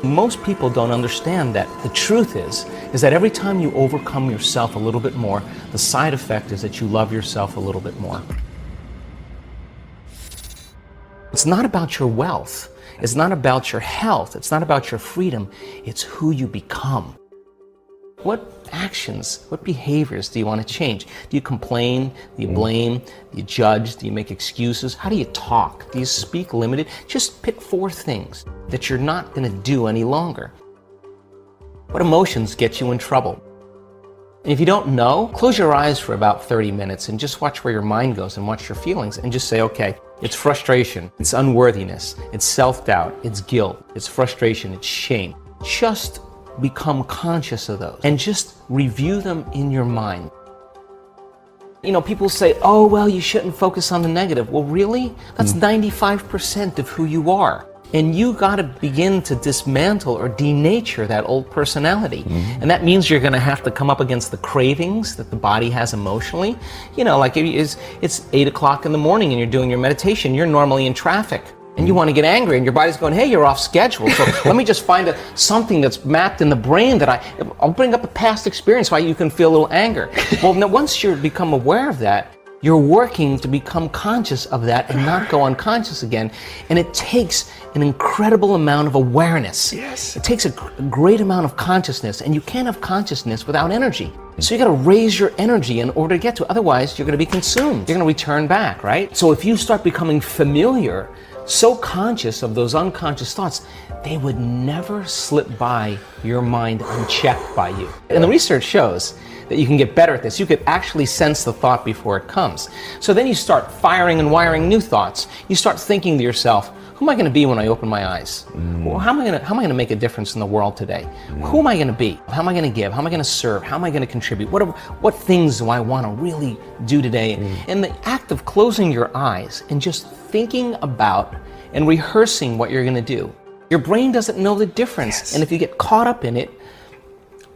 Most people don't understand that the truth is that every time you overcome yourself a little bit more, the side effect is that you love yourself a little bit more. It's not about your wealth. It's not about your health. It's not about your freedom. It's who you become. What actions, what behaviors do you want to change? Do you complain? Do you blame? Do you judge? Do you make excuses? How do you talk? Do you speak limited? Just pick 4 things that you're not going to do any longer. What emotions get you in trouble? And if you don't know, close your eyes for about 30 minutes and just watch where your mind goes and watch your feelings and just say, okay, it's frustration, it's unworthiness, it's self-doubt, it's guilt, it's frustration, it's shame. Just become conscious of those and just review them in your mind. You know, people say, oh, well, you shouldn't focus on the negative. Well, really? That's 95% of who you are. And you got to begin to dismantle or denature that old personality. And that means you're going to have to come up against the cravings that the body has emotionally. You know, like it's 8 o'clock in the morning and you're doing your meditation, you're normally in traffic. And you want to get angry, and your body's going, hey, you're off schedule. So let me just find something that's mapped in the brain that I'll bring up a past experience why you can feel a little anger. Well, now once you become aware of that, you're working to become conscious of that and not go unconscious again. And it takes an incredible amount of awareness. Yes. It takes a great amount of consciousness, and you can't have consciousness without energy. So you got to raise your energy in order to get to it. Otherwise, you're going to be consumed. You're going to return back, right? So if you start becoming familiar, so conscious of those unconscious thoughts, they would never slip by your mind unchecked by you. And the research shows that you can get better at this. You could actually sense the thought before it comes. So then you start firing and wiring new thoughts. You start thinking to yourself, who am I going to be when I open my eyes? Well, how am I going to make a difference in the world today? Who am I going to be? How am I going to give? How am I going to serve? How am I going to contribute? What things do I want to really do today? And the act of closing your eyes and just thinking about and rehearsing what you're going to do. Your brain doesn't know the difference. Yes. And if you get caught up in it,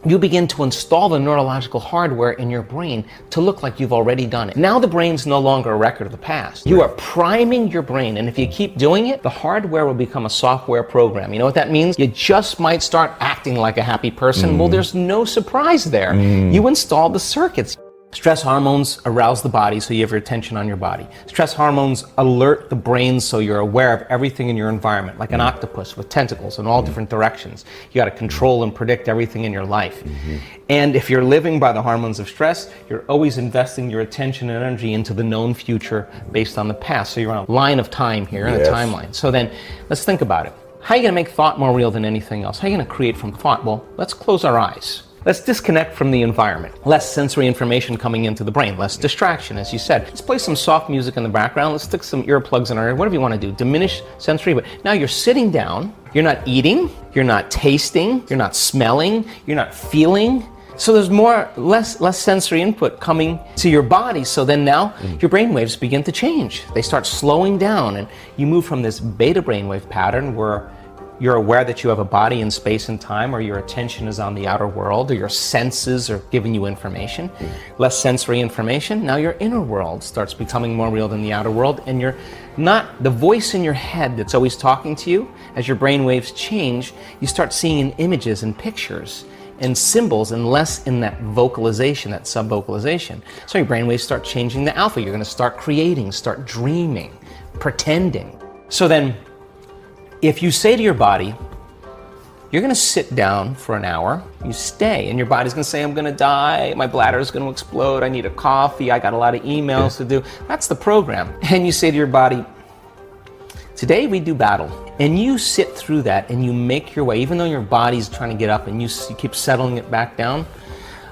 you begin to install the neurological hardware in your brain to look like you've already done it. Now the brain's no longer a record of the past. You are priming your brain, and if you keep doing it, the hardware will become a software program. You know what that means? You just might start acting like a happy person. Well, there's no surprise there. You installed the circuits. Stress hormones arouse the body so you have your attention on your body. Stress hormones alert the brain so you're aware of everything in your environment, like an octopus with tentacles in all different directions. You got to control and predict everything in your life. And if you're living by the hormones of stress, you're always investing your attention and energy into the known future based on the past. So you're on a line of time here, in a timeline. So then let's think about it. How are you going to make thought more real than anything else? How are you going to create from thought? Well, let's close our eyes. Let's disconnect from the environment. Less sensory information coming into the brain, less distraction, as you said. Let's play some soft music in the background. Let's stick some earplugs in our ear, whatever you want to do. Diminish sensory, but now you're sitting down, you're not eating, you're not tasting, you're not smelling, you're not feeling. So there's less sensory input coming to your body. So then now your brain waves begin to change. They start slowing down, and you move from this beta brainwave pattern where you're aware that you have a body in space and time, or your attention is on the outer world, or your senses are giving you information. Less sensory information. Now your inner world starts becoming more real than the outer world, and you're not the voice in your head that's always talking to you. As your brain waves change, you start seeing in images and pictures and symbols, and less in that vocalization, that sub-vocalization. So your brain waves start changing the alpha. You're going to start creating, start dreaming, pretending. So then, if you say to your body, you're going to sit down for an hour, you stay, and your body's going to say, I'm going to die, my bladder is going to explode, I need a coffee, I got a lot of emails to do. That's the program. And you say to your body, today we do battle. And you sit through that and you make your way, even though your body's trying to get up and you keep settling it back down.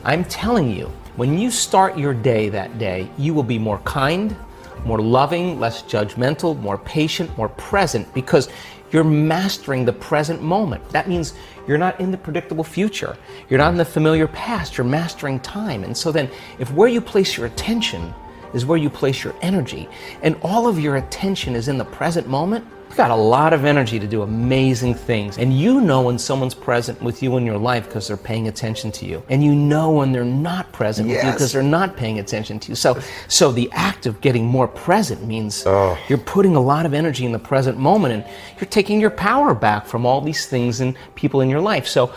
I'm telling you, when you start your day that day, you will be more kind, more loving, less judgmental, more patient, more present, because you're mastering the present moment. That means you're not in the predictable future. You're not in the familiar past. You're mastering time. And so then, if where you place your attention is where you place your energy, and all of your attention is in the present moment, You've got a lot of energy to do amazing things. And you know when someone's present with you in your life because they're paying attention to you. And you know when they're not present with you because they're not paying attention to you. So the act of getting more present means you're putting a lot of energy in the present moment, and you're taking your power back from all these things and people in your life. So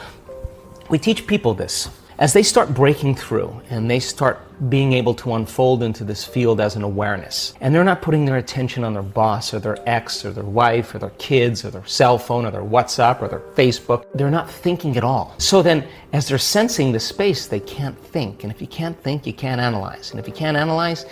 we teach people this. As they start breaking through and they start being able to unfold into this field as an awareness, and they're not putting their attention on their boss or their ex or their wife or their kids or their cell phone or their WhatsApp or their Facebook, they're not thinking at all. So then as they're sensing the space, they can't think. And if you can't think, you can't analyze. And if you can't analyze,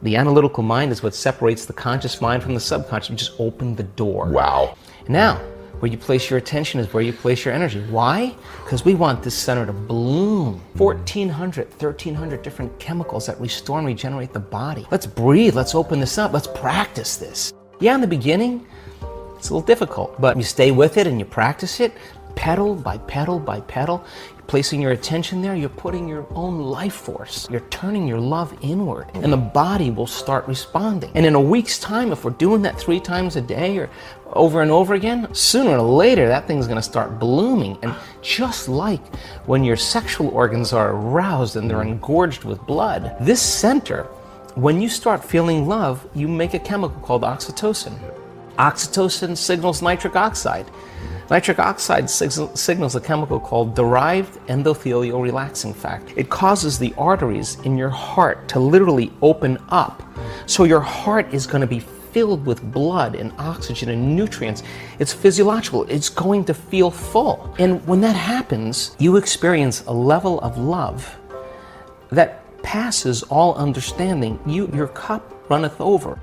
the analytical mind is what separates the conscious mind from the subconscious. You just open the door. Wow. Now, where you place your attention is where you place your energy. Why? Because we want this center to bloom. 1,400, 1,300 different chemicals that restore and regenerate the body. Let's breathe. Let's open this up. Let's practice this. Yeah, in the beginning, it's a little difficult, but you stay with it and you practice it, pedal by pedal by pedal. You're placing your attention there. You're putting your own life force. You're turning your love inward, and the body will start responding. And in a week's time, if we're doing that 3 times a day or over and over again, sooner or later that thing's going to start blooming. And just like when your sexual organs are aroused and they're engorged with blood, this center, when you start feeling love, you make a chemical called oxytocin. Oxytocin signals nitric oxide. Nitric oxide signals a chemical called derived endothelial relaxing factor. It causes the arteries in your heart to literally open up. So your heart is going to be filled with blood and oxygen and nutrients. It's physiological. It's going to feel full. And when that happens, you experience a level of love that passes all understanding. Your cup runneth over.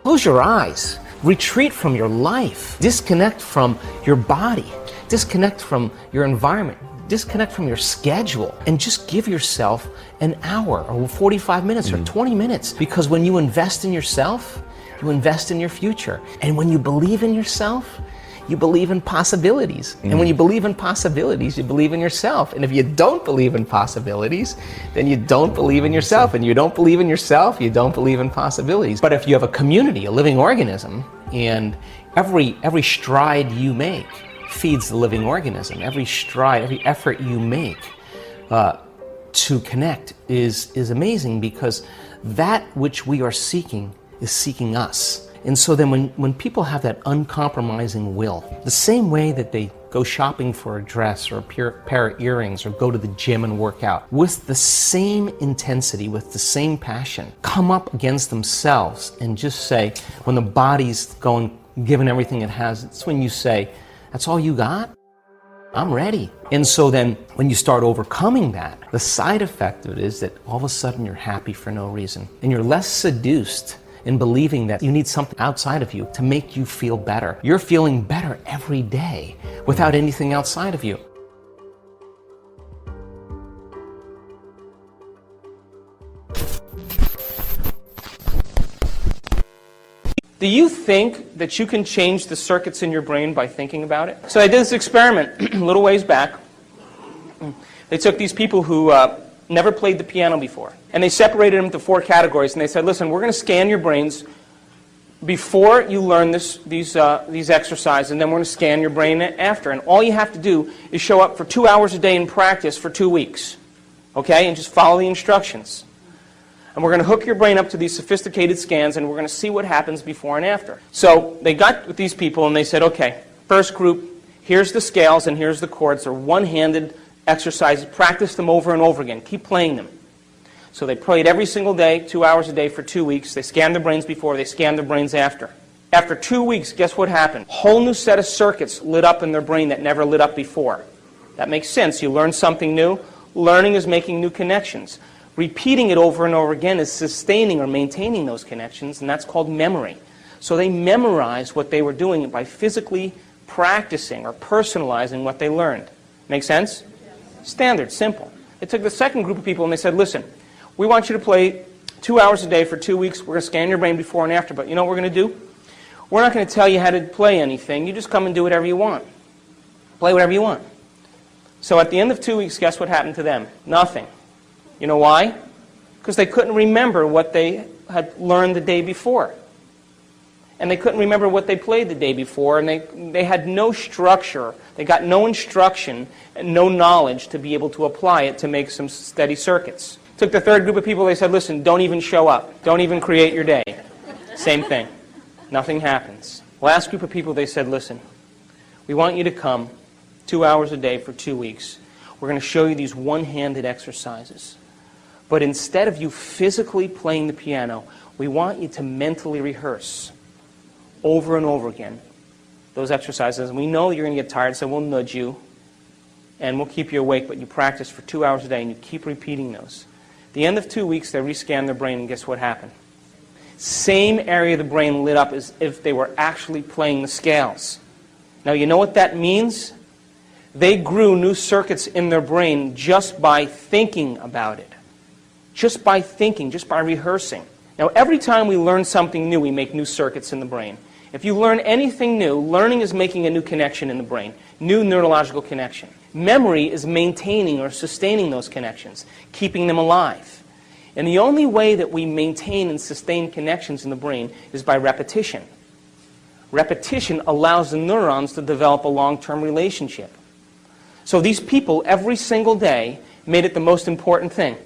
Close your eyes. Retreat from your life. Disconnect from your body. Disconnect from your environment. Disconnect from your schedule. And just give yourself an hour or 45 minutes or 20 minutes. Because when you invest in yourself, you invest in your future. And when you believe in yourself, you believe in possibilities. And when you believe in possibilities, you believe in yourself. And if you don't believe in possibilities, then you don't believe in yourself. And you don't believe in yourself, you don't believe in possibilities. But if you have a community, a living organism, and every stride you make feeds the living organism, every stride, every effort you make to connect is amazing, because that which we are seeking is seeking us. And so then when people have that uncompromising will, the same way that they go shopping for a dress or a pair of earrings or go to the gym and work out, with the same intensity, with the same passion, come up against themselves and just say, when the body's going, given everything it has, it's when you say, that's all you got? I'm ready. And so then when you start overcoming that, the side effect of it is that all of a sudden you're happy for no reason. And you're less seduced in believing that you need something outside of you to make you feel better. You're feeling better every day without anything outside of you. Do you think that you can change the circuits in your brain by thinking about it? So I did this experiment a little ways back. They took these people who never played the piano before, and they separated them into 4 categories, and they said, listen, we're going to scan your brains before you learn these exercises, and then we're going to scan your brain after. And all you have to do is show up for 2 hours a day in practice for 2 weeks, okay, and just follow the instructions. And we're going to hook your brain up to these sophisticated scans, and we're going to see what happens before and after. So they got with these people, and they said, okay, first group, here's the scales and here's the chords. They're one-handed exercises. Practice them over and over again. Keep playing them. So they played every single day, 2 hours a day for 2 weeks. They scanned their brains before, they scanned their brains after. After 2 weeks, guess what happened? A whole new set of circuits lit up in their brain that never lit up before. That makes sense. You learn something new. Learning is making new connections. Repeating it over and over again is sustaining or maintaining those connections, and that's called memory. So they memorized what they were doing by physically practicing or personalizing what they learned. Make sense? Standard, simple. They took the second group of people and they said, listen, we want you to play 2 hours a day for 2 weeks. We're going to scan your brain before and after, but you know what we're going to do? We're not going to tell you how to play anything. You just come and do whatever you want. Play whatever you want. So at the end of 2 weeks, guess what happened to them? Nothing. You know why? Because they couldn't remember what they had learned the day before. and they couldn't remember what they played the day before, and they had no structure. They got no instruction and no knowledge to be able to apply it to make some steady circuits. Took the third group of people, they said, listen, don't even show up. Don't even create your day. Same thing. Nothing happens. Last group of people, they said, listen, we want you to come 2 hours a day for 2 weeks. We're going to show you these one-handed exercises. But instead of you physically playing the piano, we want you to mentally rehearse over and over again those exercises. And we know you're going to get tired, so we'll nudge you and we'll keep you awake, but you practice for 2 hours a day and you keep repeating those. At the end of 2 weeks, they rescanned their brain, and guess what happened? Same area of the brain lit up as if they were actually playing the scales. Now, you know what that means? They grew new circuits in their brain just by thinking about it. Just by thinking, just by rehearsing. Now, every time we learn something new, we make new circuits in the brain. If you learn anything new, learning is making a new connection in the brain, new neurological connection. Memory is maintaining or sustaining those connections, keeping them alive. And the only way that we maintain and sustain connections in the brain is by repetition. Repetition allows the neurons to develop a long-term relationship. So these people, every single day, made it the most important thing.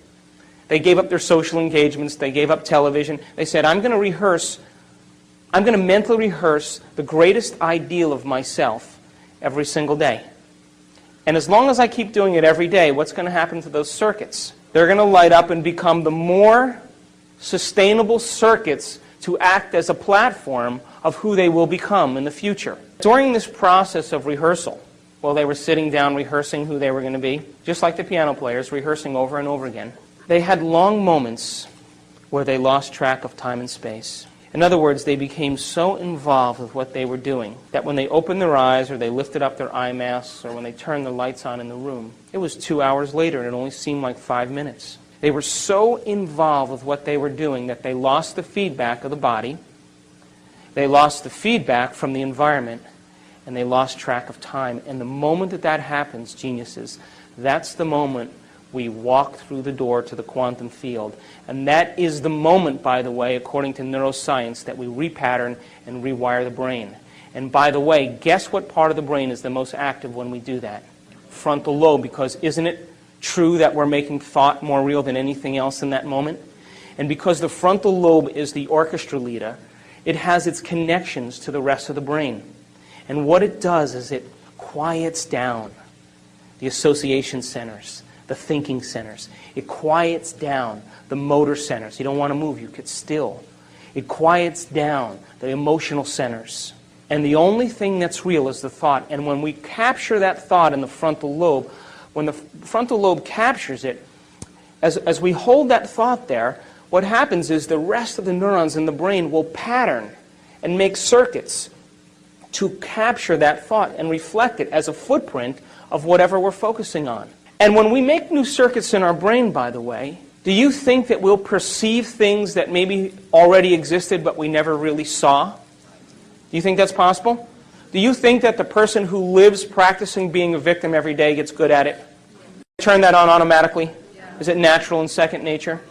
They gave up their social engagements. They gave up television. They said, I'm going to mentally rehearse the greatest ideal of myself every single day. And as long as I keep doing it every day, what's going to happen to those circuits? They're going to light up and become the more sustainable circuits to act as a platform of who they will become in the future. During this process of rehearsal, while they were sitting down rehearsing who they were going to be, just like the piano players, rehearsing over and over again, they had long moments where they lost track of time and space. In other words, they became so involved with what they were doing that when they opened their eyes or they lifted up their eye masks or when they turned the lights on in the room, it was 2 hours later and it only seemed like 5 minutes. They were so involved with what they were doing that they lost the feedback of the body, they lost the feedback from the environment, and they lost track of time. And the moment that that happens, geniuses, that's the moment we walk through the door to the quantum field. And that is the moment, by the way, according to neuroscience, that we repattern and rewire the brain. And by the way, guess what part of the brain is the most active when we do that? Frontal lobe, because isn't it true that we're making thought more real than anything else in that moment? And because the frontal lobe is the orchestra leader, it has its connections to the rest of the brain. And what it does is it quiets down the association centers, the thinking centers. It quiets down the motor centers. You don't want to move, you get still. It quiets down the emotional centers. And the only thing that's real is the thought. And when we capture that thought in the frontal lobe, when the frontal lobe captures it, as we hold that thought there, what happens is the rest of the neurons in the brain will pattern and make circuits to capture that thought and reflect it as a footprint of whatever we're focusing on. And when we make new circuits in our brain, by the way, do you think that we'll perceive things that maybe already existed but we never really saw? Do you think that's possible? Do you think that the person who lives practicing being a victim every day gets good at it? Turn that on automatically? Is it natural and second nature?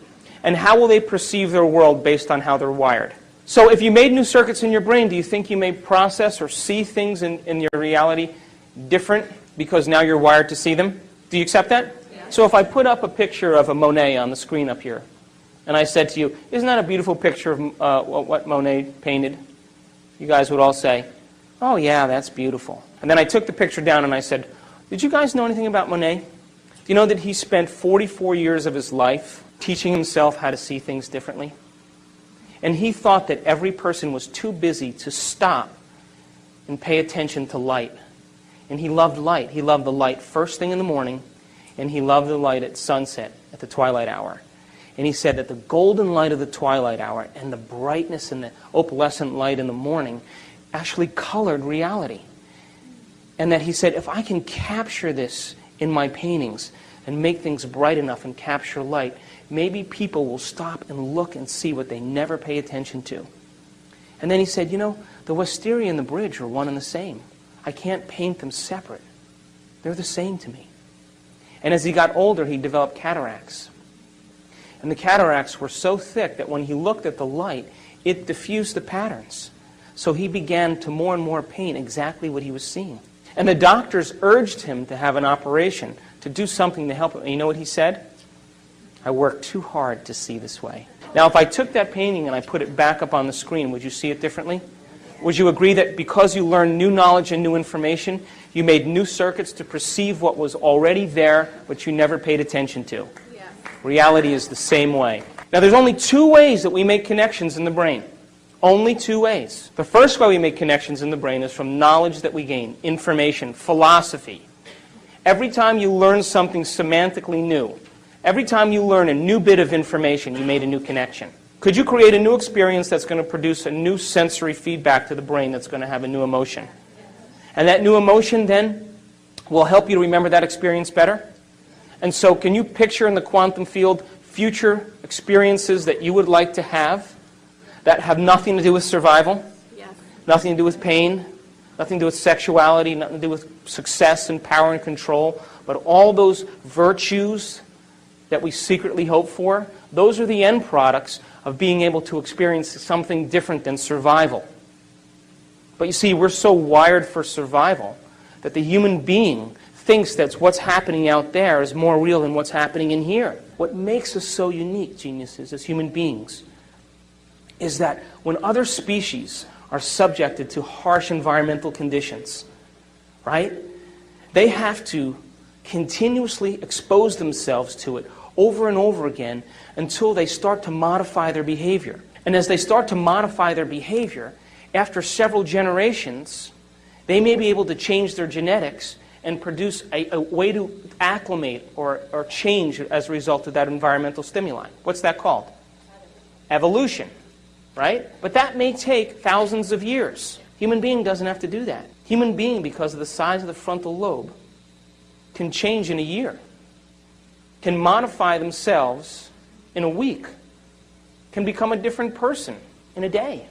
And how will they perceive their world based on how they're wired? So if you made new circuits in your brain, do you think you may process or see things in your reality different because now you're wired to see them? Do you accept that? Yeah. So if I put up a picture of a Monet on the screen up here, and I said to you, isn't that a beautiful picture of what Monet painted? You guys would all say, oh yeah, that's beautiful. And then I took the picture down and I said, did you guys know anything about Monet? Do you know that he spent 44 years of his life teaching himself how to see things differently? And he thought that every person was too busy to stop and pay attention to light. And he loved light. He loved the light first thing in the morning, and he loved the light at sunset, at the twilight hour. And he said that the golden light of the twilight hour and the brightness and the opalescent light in the morning actually colored reality. And that he said, if I can capture this in my paintings and make things bright enough and capture light, maybe people will stop and look and see what they never pay attention to. And then he said, you know, the wisteria and the bridge are one and the same. I can't paint them separate. They're the same to me. And as he got older, he developed cataracts. And the cataracts were so thick that when he looked at the light, it diffused the patterns. So he began to more and more paint exactly what he was seeing. And the doctors urged him to have an operation, to do something to help him. And you know what he said? I worked too hard to see this way. Now, if I took that painting and I put it back up on the screen, would you see it differently? Would you agree that because you learned new knowledge and new information, you made new circuits to perceive what was already there, but you never paid attention to? Yeah. Reality is the same way. Now, there's only two ways that we make connections in the brain. Only two ways. The first way we make connections in the brain is from knowledge that we gain, information, philosophy. Every time you learn something semantically new, every time you learn a new bit of information, you made a new connection. Could you create a new experience that's going to produce a new sensory feedback to the brain that's going to have a new emotion? And that new emotion then will help you to remember that experience better? And so can you picture in the quantum field future experiences that you would like to have that have nothing to do with survival? Yes. Nothing to do with pain, nothing to do with sexuality, nothing to do with success and power and control, but all those virtues that we secretly hope for, those are the end products of being able to experience something different than survival. But you see, we're so wired for survival that the human being thinks that what's happening out there is more real than what's happening in here. What makes us so unique, geniuses, as human beings, is that when other species are subjected to harsh environmental conditions, right, they have to continuously expose themselves to it over and over again until they start to modify their behavior. And as they start to modify their behavior, after several generations, they may be able to change their genetics and produce a way to acclimate or change as a result of that environmental stimuli. What's that called? Evolution, right? But that may take thousands of years. Human being doesn't have to do that. Human being, because of the size of the frontal lobe, can change in a year, can modify themselves in a week, can become a different person in a day.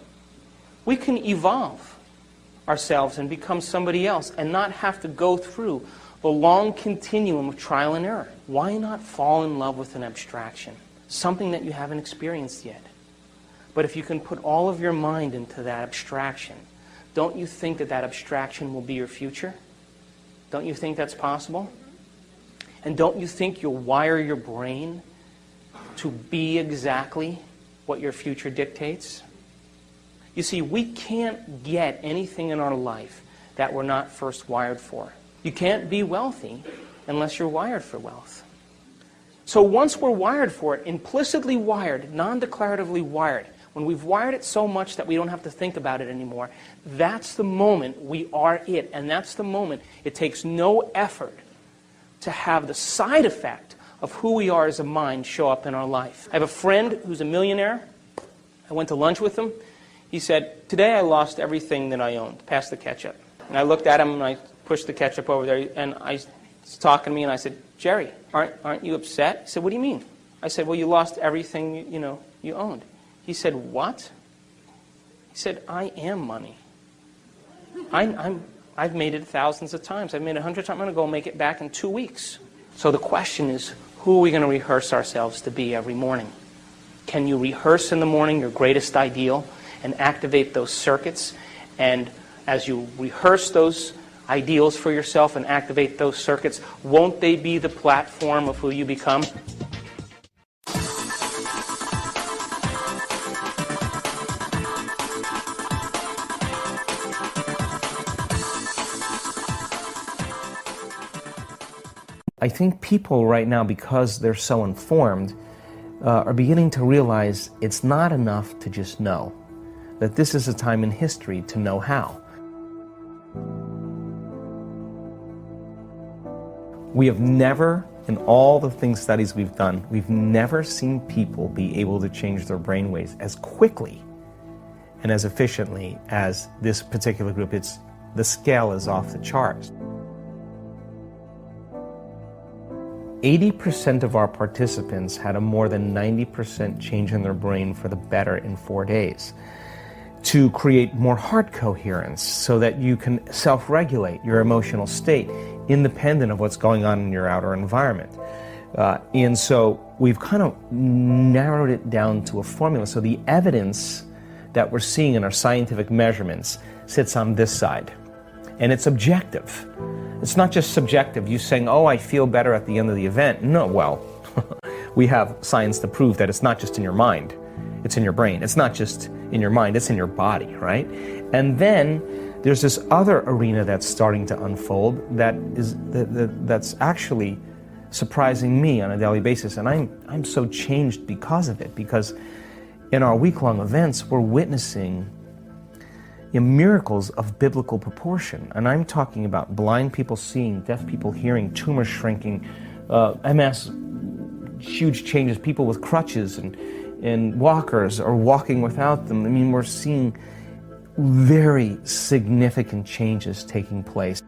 We can evolve ourselves and become somebody else and not have to go through the long continuum of trial and error. Why not fall in love with an abstraction, something that you haven't experienced yet? But if you can put all of your mind into that abstraction, don't you think that that abstraction will be your future? Don't you think that's possible? And don't you think you'll wire your brain to be exactly what your future dictates? You see, we can't get anything in our life that we're not first wired for. You can't be wealthy unless you're wired for wealth. So once we're wired for it, implicitly wired, non-declaratively wired, when we've wired it so much that we don't have to think about it anymore, that's the moment we are it. And that's the moment it takes no effort to have the side effect of who we are as a mind show up in our life. I have a friend who's a millionaire. I went to lunch with him. He said, today I lost everything that I owned. Pass the ketchup. And I looked at him and I pushed the ketchup over there. And he's talking to me and I said, Jerry, aren't you upset? He said, what do you mean? I said, well, you lost everything you owned. He said, what? He said, I am money. I've made it thousands of times. I've made it 100 times. I'm going to go make it back in 2 weeks. So the question is, who are we going to rehearse ourselves to be every morning? Can you rehearse in the morning your greatest ideal and activate those circuits? And as you rehearse those ideals for yourself and activate those circuits, won't they be the platform of who you become? I think people right now, because they're so informed, are beginning to realize it's not enough to just know, that this is a time in history to know how. We have never, in all the studies we've done, we've never seen people be able to change their brainwaves as quickly and as efficiently as this particular group. The scale is off the charts. 80% of our participants had a more than 90% change in their brain for the better in 4 days, to create more heart coherence so that you can self-regulate your emotional state independent of what's going on in your outer environment. And so we've kind of narrowed it down to a formula. So the evidence that we're seeing in our scientific measurements sits on this side. And it's objective. It's not just subjective. You saying, oh, I feel better at the end of the event. No, well, we have science to prove that it's not just in your mind. It's in your brain. It's not just in your mind. It's in your body, right? And then there's this other arena that's starting to unfold that's actually surprising me on a daily basis. And I'm so changed because of it, because in our week-long events, we're witnessing miracles of biblical proportion. And I'm talking about blind people seeing, deaf people hearing, tumors shrinking, MS, huge changes, people with crutches and walkers or walking without them. I mean, we're seeing very significant changes taking place.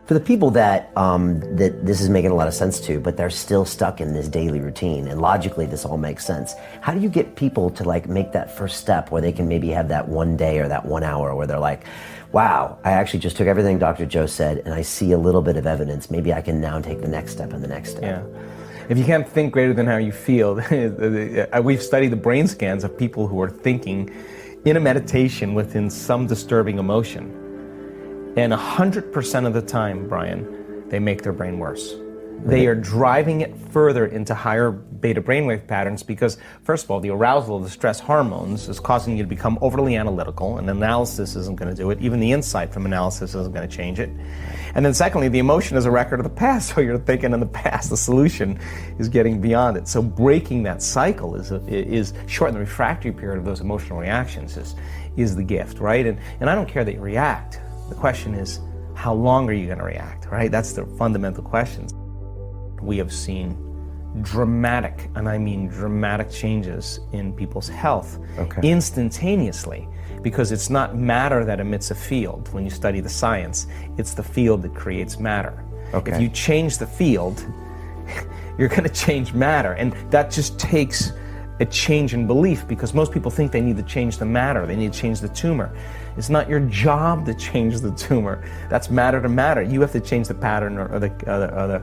For the people that this is making a lot of sense to, but they're still stuck in this daily routine, and logically this all makes sense, how do you get people to like make that first step where they can maybe have that one day or that 1 hour where they're like, wow, I actually just took everything Dr. Joe said and I see a little bit of evidence. Maybe I can now take the next step and the next step. Yeah. If you can't think greater than how you feel, we've studied the brain scans of people who are thinking in a meditation within some disturbing emotion. And 100% of the time, Brian, they make their brain worse. They are driving it further into higher beta brainwave patterns because, first of all, the arousal of the stress hormones is causing you to become overly analytical, and analysis isn't going to do it. Even the insight from analysis isn't going to change it. And then secondly, the emotion is a record of the past, so you're thinking in the past. The solution is getting beyond it. So breaking that cycle is shorten the refractory period of those emotional reactions is the gift, right? And I don't care that you react. The question is, how long are you going to react, right? That's the fundamental question. We have seen dramatic, and I mean dramatic changes in people's health instantaneously, because it's not matter that emits a field. When you study the science, it's the field that creates matter. If you change the field, you're going to change matter, and that just takes a change in belief, because most people think they need to change the matter, they need to change the tumor. It's not your job to change the tumor. That's matter to matter. You have to change the pattern or the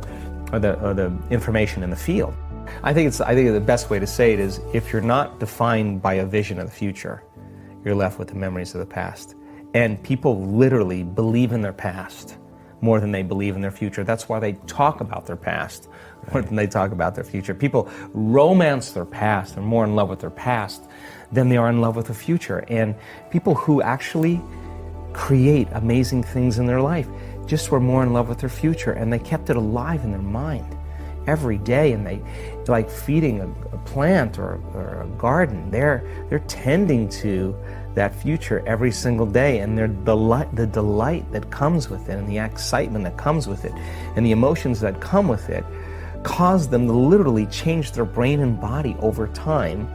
information in the field. I think the best way to say it is, if you're not defined by a vision of the future, you're left with the memories of the past. And people literally believe in their past more than they believe in their future. That's why they talk about their past more than they talk about their future. People romance their past. They're more in love with their past than they are in love with the future. And people who actually create amazing things in their life just were more in love with their future, and they kept it alive in their mind every day. And they, like feeding a plant or a garden, they're tending to that future every single day, and the delight that comes with it, and the excitement that comes with it, and the emotions that come with it, cause them to literally change their brain and body over time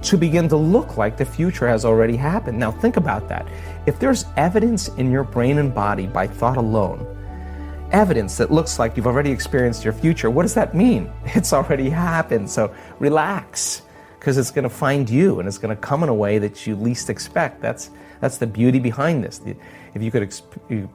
to begin to look like the future has already happened. Now think about that. If there's evidence in your brain and body by thought alone, evidence that looks like you've already experienced your future, what does that mean? It's already happened. So relax, because it's going to find you, and it's going to come in a way that you least expect. That's the beauty behind this. If you could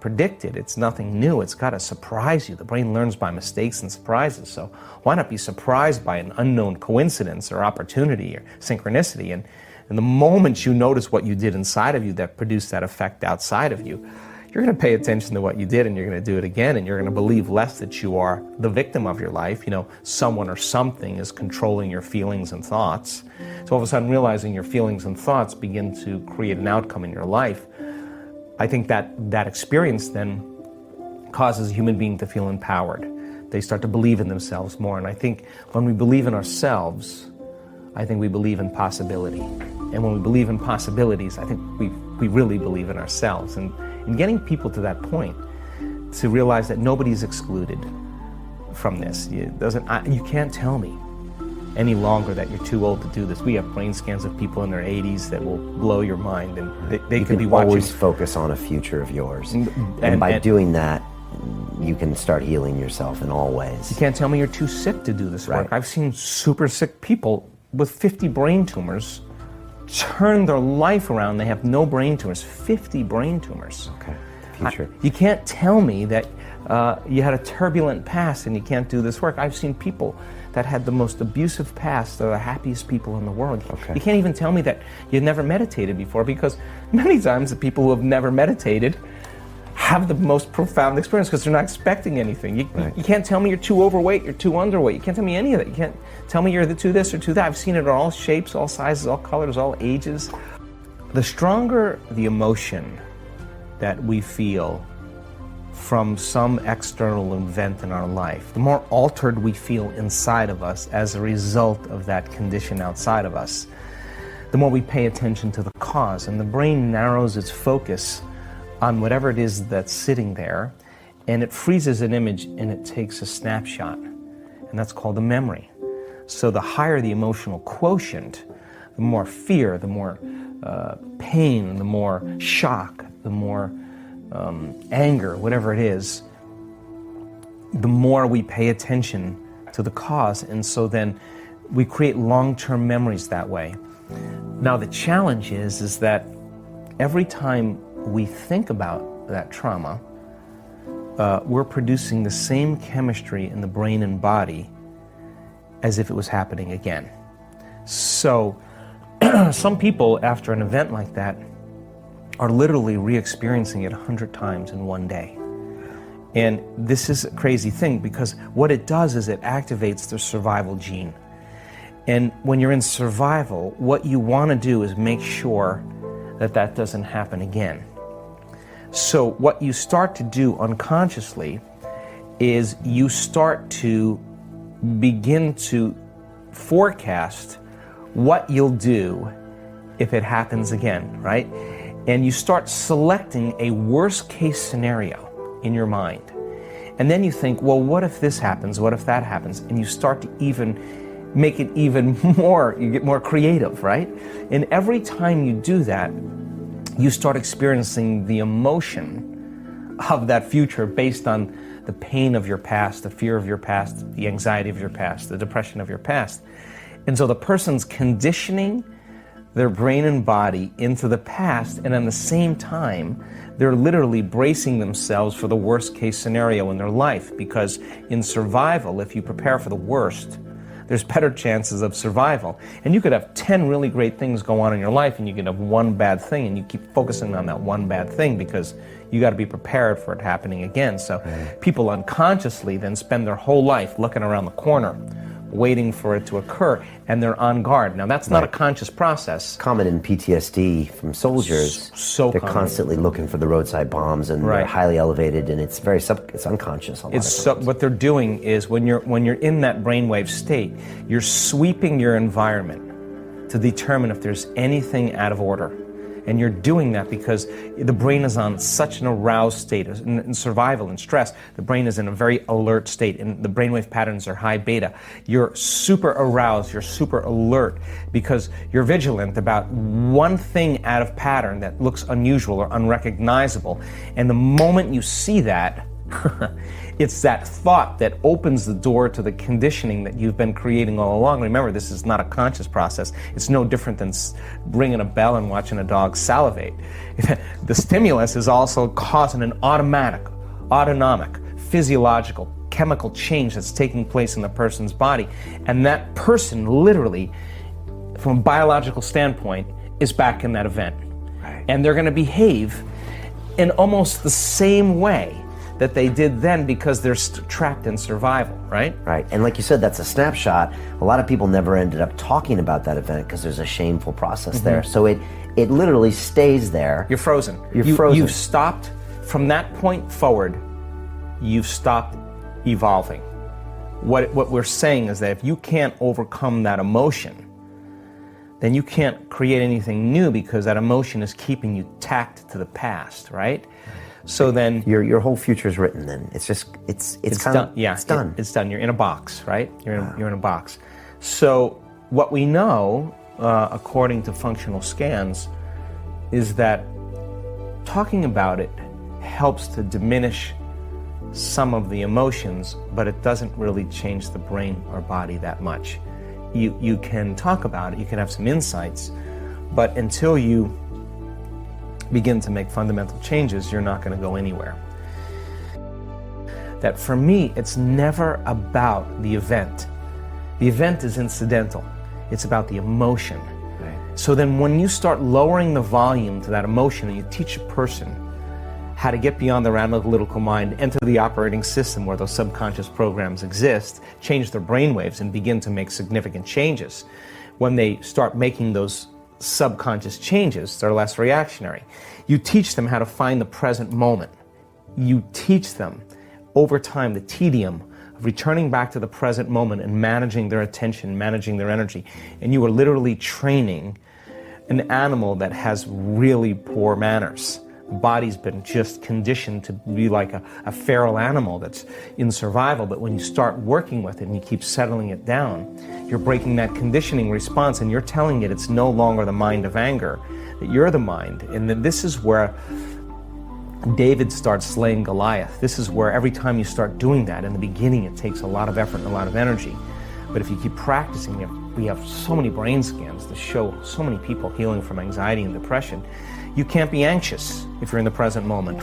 predict it, it's nothing new. It's got to surprise you. The brain learns by mistakes and surprises. So why not be surprised by an unknown coincidence or opportunity or synchronicity? And the moment you notice what you did inside of you that produced that effect outside of you, you're going to pay attention to what you did, and you're going to do it again, and you're going to believe less that you are the victim of your life. You know, someone or something is controlling your feelings and thoughts. So all of a sudden realizing your feelings and thoughts begin to create an outcome in your life. I think that experience then causes a human being to feel empowered. They start to believe in themselves more. And I think when we believe in ourselves, I think we believe in possibility. And when we believe in possibilities, I think we really believe in ourselves. And getting people to that point, to realize that nobody's excluded from this. You can't tell me any longer that you're too old to do this. We have brain scans of people in their 80s that will blow your mind, and they could be watching. Always focus on a future of yours. And by doing that, you can start healing yourself in all ways. You can't tell me you're too sick to do this work. I've seen super sick people with 50 brain tumors turn their life around. They have no brain tumors, 50 brain tumors. Okay. future. You can't tell me that you had a turbulent past and you can't do this work. I've seen people that had the most abusive past. They're the happiest people in the world. Okay. You can't even tell me that you've never meditated before, because many times the people who have never meditated have the most profound experience because they're not expecting anything. You can't tell me you're too overweight, you're too underweight. You can't tell me any of that. You can't tell me you're too this or too that. I've seen it in all shapes, all sizes, all colors, all ages. The stronger the emotion that we feel from some external event in our life, the more altered we feel inside of us as a result of that condition outside of us, the more we pay attention to the cause, and the brain narrows its focus on whatever it is that's sitting there, and it freezes an image and it takes a snapshot, and that's called a memory. So the higher the emotional quotient, the more fear, the more pain, the more shock, the more anger, whatever it is, the more we pay attention to the cause, and so then we create long-term memories that way. Now the challenge is that every time we think about that trauma, we're producing the same chemistry in the brain and body as if it was happening again. So some people, after an event like that, are literally re-experiencing it 100 times in one day. And this is a crazy thing, because what it does is it activates the survival gene. And when you're in survival, what you want to do is make sure that that doesn't happen again. So what you start to do unconsciously is you start to begin to forecast what you'll do if it happens again, right? And you start selecting a worst case scenario in your mind. And then you think, well, what if this happens? What if that happens? And you start to even make it even more, you get more creative, right? And every time you do that, you start experiencing the emotion of that future based on the pain of your past, the fear of your past, the anxiety of your past, the depression of your past. And so the person's conditioning their brain and body into the past, and at the same time, they're literally bracing themselves for the worst case scenario in their life, because in survival, if you prepare for the worst, there's better chances of survival. And you could have 10 really great things go on in your life, and you could have one bad thing, and you keep focusing on that one bad thing because you got to be prepared for it happening again. So people unconsciously then spend their whole life looking around the corner, waiting for it to occur, and they're on guard. Now that's not a conscious process. Common in PTSD from soldiers. They're common. constantly looking for the roadside bombs, and they're highly elevated, and it's very it's unconscious. What they're doing is when you're in that brainwave state, you're sweeping your environment to determine if there's anything out of order. And you're doing that because the brain is on such an aroused state. In survival and stress, the brain is in a very alert state, and the brainwave patterns are high beta. You're super aroused, you're super alert, because you're vigilant about one thing out of pattern that looks unusual or unrecognizable. And the moment you see that, it's that thought that opens the door to the conditioning that you've been creating all along. Remember, this is not a conscious process. It's no different than ringing a bell and watching a dog salivate. The stimulus is also causing an autonomic, physiological, chemical change that's taking place in the person's body. And that person literally, from a biological standpoint, is back in that event. Right. And they're going to behave in almost the same way that they did then, because they're trapped in survival, right? Right, and like you said, that's a snapshot. A lot of people never ended up talking about that event because there's a shameful process there. So it literally stays there. You're frozen. You're frozen. You've stopped, from that point forward, you've stopped evolving. What we're saying is that if you can't overcome that emotion, then you can't create anything new, because that emotion is keeping you tacked to the past, right? So then your whole future is written. Then it's done. Yeah, it's done. It's done. You're in a box, right? You're in a box. So what we know, according to functional scans, is that talking about it helps to diminish some of the emotions, but it doesn't really change the brain or body that much. You can talk about it. You can have some insights, but until you begin to make fundamental changes, you're not going to go anywhere. That for me, it's never about the event. The event is incidental. It's about the emotion. Right. So then when you start lowering the volume to that emotion and you teach a person how to get beyond their analytical mind, enter the operating system where those subconscious programs exist, change their brainwaves and begin to make significant changes. When they start making those subconscious changes, they're less reactionary. You teach them how to find the present moment. You teach them over time the tedium of returning back to the present moment and managing their attention, managing their energy. And you are literally training an animal that has really poor manners. The body's been just conditioned to be like a feral animal that's in survival, but when you start working with it and you keep settling it down, you're breaking that conditioning response and you're telling it it's no longer the mind of anger, that you're the mind. And then this is where David starts slaying Goliath. This is where every time you start doing that, in the beginning it takes a lot of effort and a lot of energy. But if you keep practicing, we have so many brain scans that show so many people healing from anxiety and depression. You can't be anxious if you're in the present moment.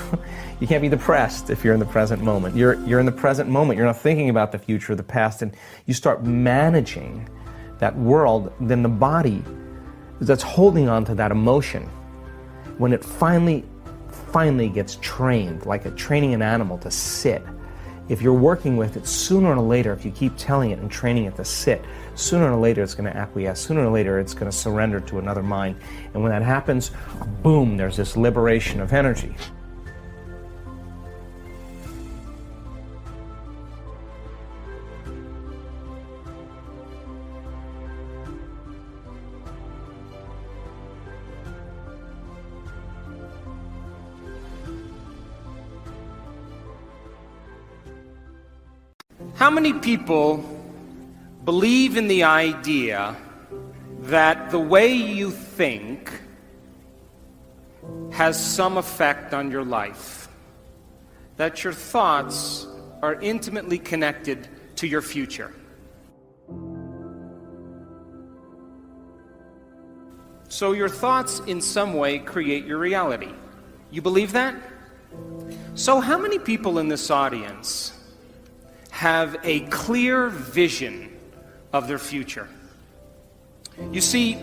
You can't be depressed if you're in the present moment. You're in the present moment. You're not thinking about the future or the past, and you start managing that world. Then the body that's holding on to that emotion, when it finally gets trained, like training an animal to sit, if you're working with it, sooner or later, if you keep telling it and training it to sit, sooner or later it's going to acquiesce, sooner or later it's going to surrender to another mind. And when that happens, boom, there's this liberation of energy. How many people believe in the idea that the way you think has some effect on your life? That your thoughts are intimately connected to your future? So your thoughts in some way create your reality. You believe that? So how many people in this audience have a clear vision of their future? You see,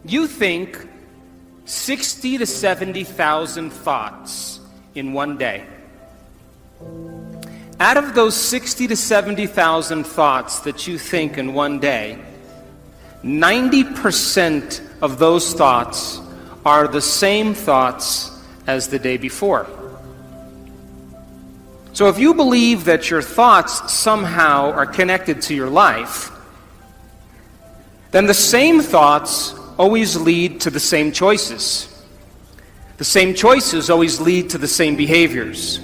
you think 60 to 70,000 thoughts in one day. Out of those 60 to 70,000 thoughts that you think in one day, 90% of those thoughts are the same thoughts as the day before. So if you believe that your thoughts somehow are connected to your life, then the same thoughts always lead to the same choices. The same choices always lead to the same behaviors.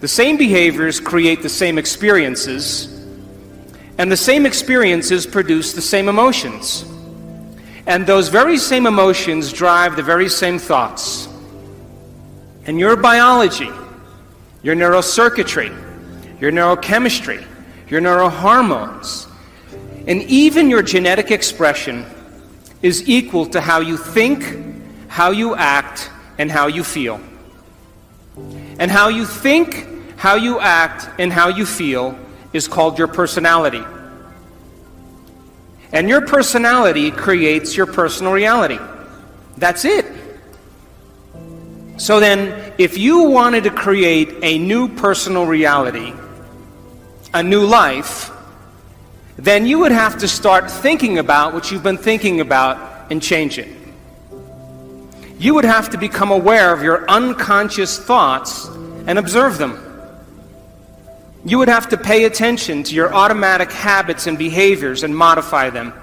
The same behaviors create the same experiences, and the same experiences produce the same emotions. And those very same emotions drive the very same thoughts. And your biology, your neurocircuitry, your neurochemistry, your neurohormones, and even your genetic expression is equal to how you think, how you act, and how you feel. And how you think, how you act, and how you feel is called your personality. And your personality creates your personal reality. That's it. So then, if you wanted to create a new personal reality, a new life, then you would have to start thinking about what you've been thinking about and change it. You would have to become aware of your unconscious thoughts and observe them. You would have to pay attention to your automatic habits and behaviors and modify them.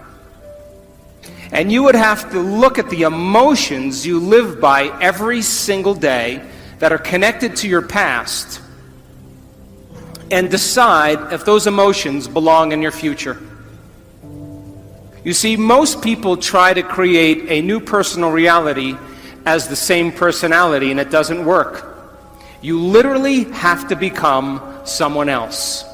And you would have to look at the emotions you live by every single day that are connected to your past and decide if those emotions belong in your future. You see, most people try to create a new personal reality as the same personality, and it doesn't work. You literally have to become someone else.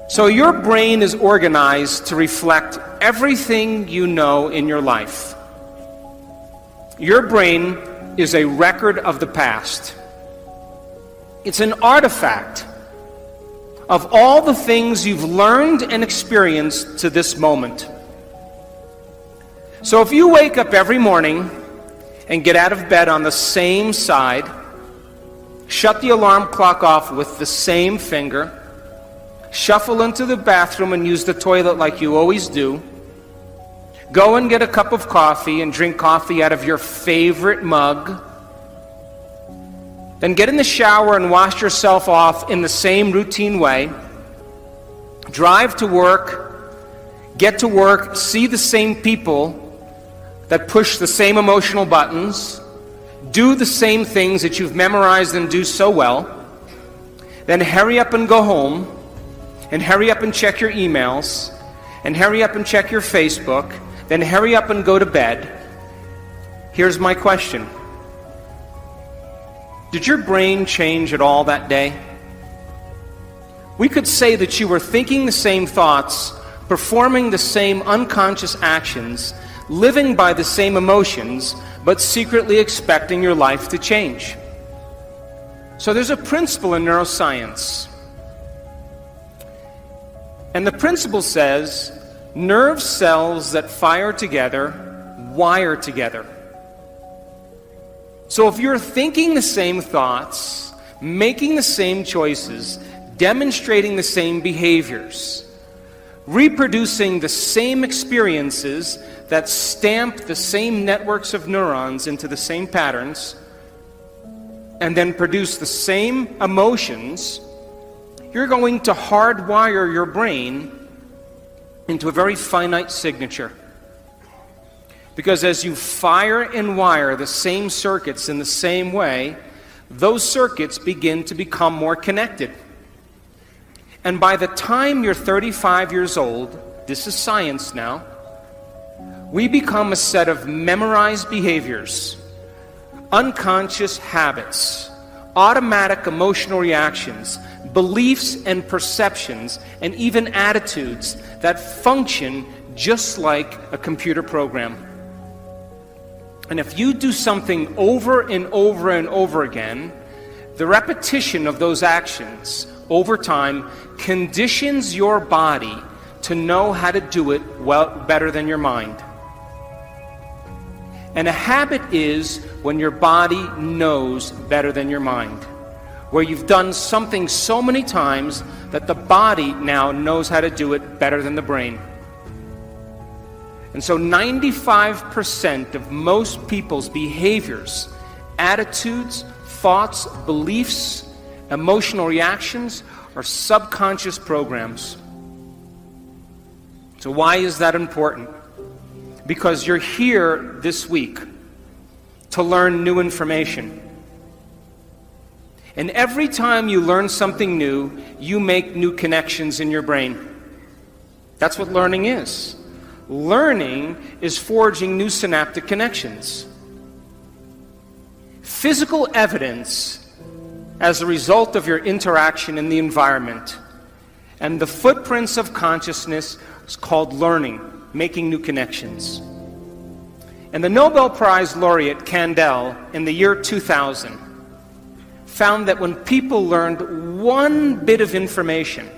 So your brain is organized to reflect everything you know in your life. Your brain is a record of the past. It's an artifact of all the things you've learned and experienced to this moment. So if you wake up every morning and get out of bed on the same side, shut the alarm clock off with the same finger, shuffle into the bathroom and use the toilet like you always do, go and get a cup of coffee and drink coffee out of your favorite mug, then get in the shower and wash yourself off in the same routine way, drive to work, get to work, see the same people that push the same emotional buttons, do the same things that you've memorized and do so well, then hurry up and go home, and hurry up and check your emails, and hurry up and check your Facebook, then hurry up and go to bed. Here's my question. Did your brain change at all that day? We could say that you were thinking the same thoughts, performing the same unconscious actions, living by the same emotions, but secretly expecting your life to change. So there's a principle in neuroscience. And the principle says, nerve cells that fire together wire together. So if you're thinking the same thoughts, making the same choices, demonstrating the same behaviors, reproducing the same experiences that stamp the same networks of neurons into the same patterns, and then produce the same emotions, you're going to hardwire your brain into a very finite signature. Because as you fire and wire the same circuits in the same way, those circuits begin to become more connected. And by the time you're 35 years old, this is science now, we become a set of memorized behaviors, unconscious habits, automatic emotional reactions, beliefs and perceptions, and even attitudes that function just like a computer program. And if you do something over and over and over again, the repetition of those actions over time conditions your body to know how to do it well, better than your mind. And a habit is when your body knows better than your mind, where you've done something so many times that the body now knows how to do it better than the brain. And so 95% of most people's behaviors, attitudes, thoughts, beliefs, emotional reactions are subconscious programs. So why is that important? Because you're here this week to learn new information. And every time you learn something new, you make new connections in your brain. That's what learning is. Learning is forging new synaptic connections. Physical evidence as a result of your interaction in the environment and the footprints of consciousness is called learning, making new connections. And the Nobel Prize laureate Kandel in the year 2000 found that when people learned one bit of information,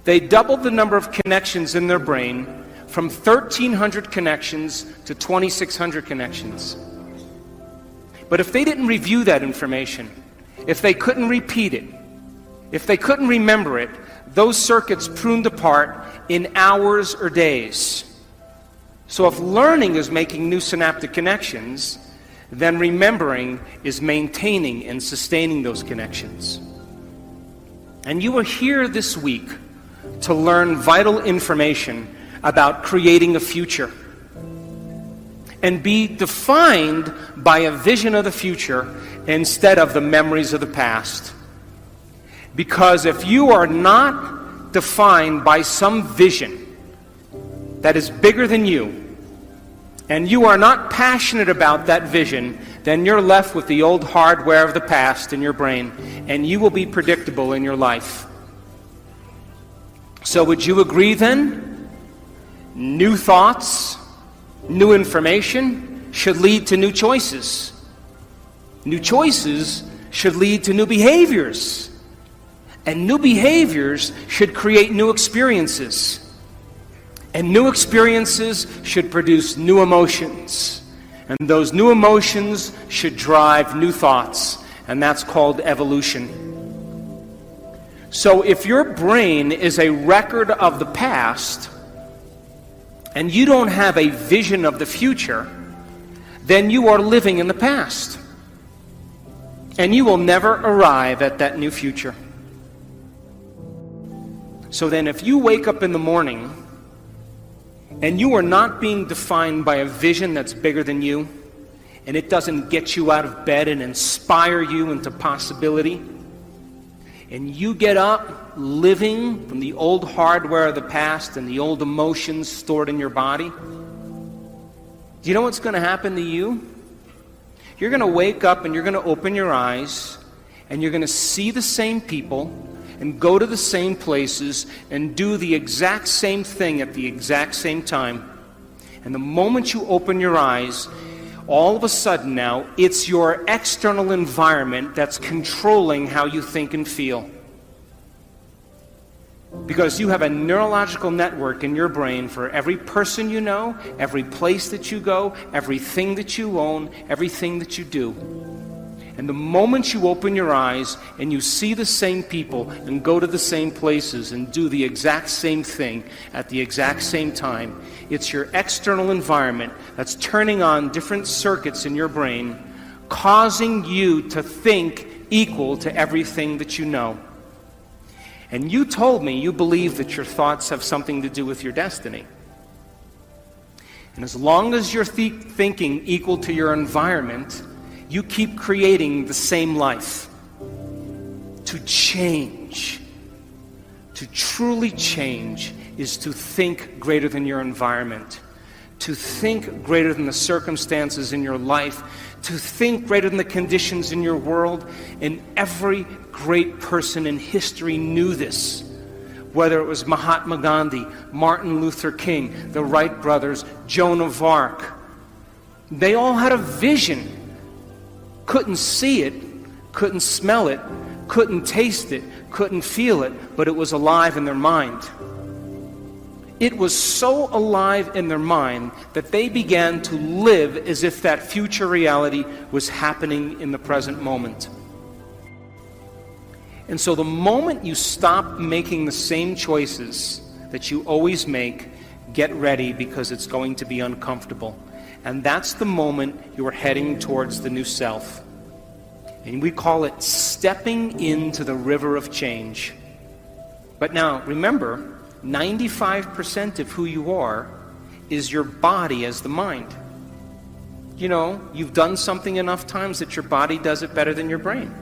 they doubled the number of connections in their brain from 1,300 connections to 2,600 connections. But if they didn't review that information, if they couldn't repeat it, if they couldn't remember it, those circuits pruned apart in hours or days. So if learning is making new synaptic connections, then remembering is maintaining and sustaining those connections. And you are here this week to learn vital information about creating a future and be defined by a vision of the future instead of the memories of the past. Because if you are not defined by some vision that is bigger than you, and you are not passionate about that vision, then you're left with the old hardware of the past in your brain, and you will be predictable in your life. So would you agree then? New thoughts, new information should lead to new choices. New choices should lead to new behaviors. And new behaviors should create new experiences. And new experiences should produce new emotions. And those new emotions should drive new thoughts. And that's called evolution. So if your brain is a record of the past, and you don't have a vision of the future, then you are living in the past. And you will never arrive at that new future. So then if you wake up in the morning and you are not being defined by a vision that's bigger than you, and it doesn't get you out of bed and inspire you into possibility, and you get up living from the old hardware of the past and the old emotions stored in your body, do you know what's going to happen to you? You're going to wake up and you're going to open your eyes and you're going to see the same people and go to the same places and do the exact same thing at the exact same time. And the moment you open your eyes, all of a sudden now, it's your external environment that's controlling how you think and feel. Because you have a neurological network in your brain for every person you know, every place that you go, everything that you own, everything that you do. And the moment you open your eyes and you see the same people and go to the same places and do the exact same thing at the exact same time, it's your external environment that's turning on different circuits in your brain, causing you to think equal to everything that you know. And you told me you believe that your thoughts have something to do with your destiny. And as long as you're thinking equal to your environment, you keep creating the same life. To change, to truly change, is to think greater than your environment, to think greater than the circumstances in your life, to think greater than the conditions in your world. And every great person in history knew this. Whether it was Mahatma Gandhi, Martin Luther King, the Wright brothers, Joan of Arc, they all had a vision. Couldn't see it, couldn't smell it, couldn't taste it, couldn't feel it, but it was alive in their mind. It was so alive in their mind that they began to live as if that future reality was happening in the present moment. And so the moment you stop making the same choices that you always make, get ready, because it's going to be uncomfortable. And that's the moment you're heading towards the new self. And we call it stepping into the river of change. But now, remember, 95% of who you are is your body as the mind. You know, you've done something enough times that your body does it better than your brain.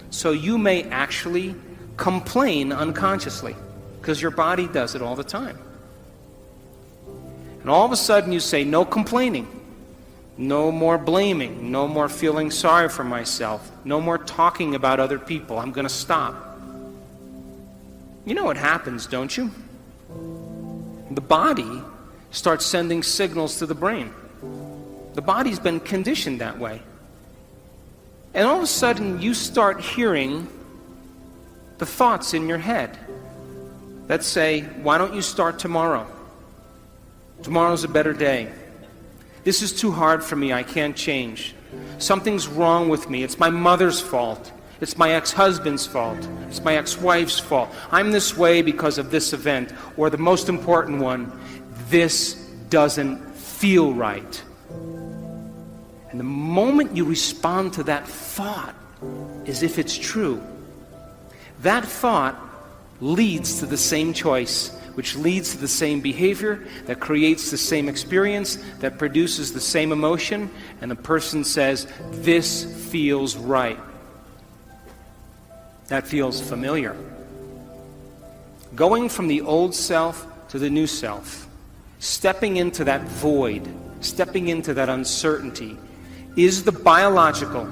So you may actually complain unconsciously because your body does it all the time. And all of a sudden you say, no complaining, no more blaming, no more feeling sorry for myself, no more talking about other people. I'm going to stop. You know what happens, don't you? The body starts sending signals to the brain. The body's been conditioned that way. And all of a sudden, you start hearing the thoughts in your head that say, why don't you start tomorrow? Tomorrow's a better day. This is too hard for me. I can't change. Something's wrong with me. It's my mother's fault. It's my ex-husband's fault. It's my ex-wife's fault. I'm this way because of this event. Or the most important one, this doesn't feel right. And the moment you respond to that thought as if it's true, that thought leads to the same choice, which leads to the same behavior, that creates the same experience, that produces the same emotion, and the person says, this feels right. That feels familiar. Going from the old self to the new self, stepping into that void, stepping into that uncertainty, is the biological,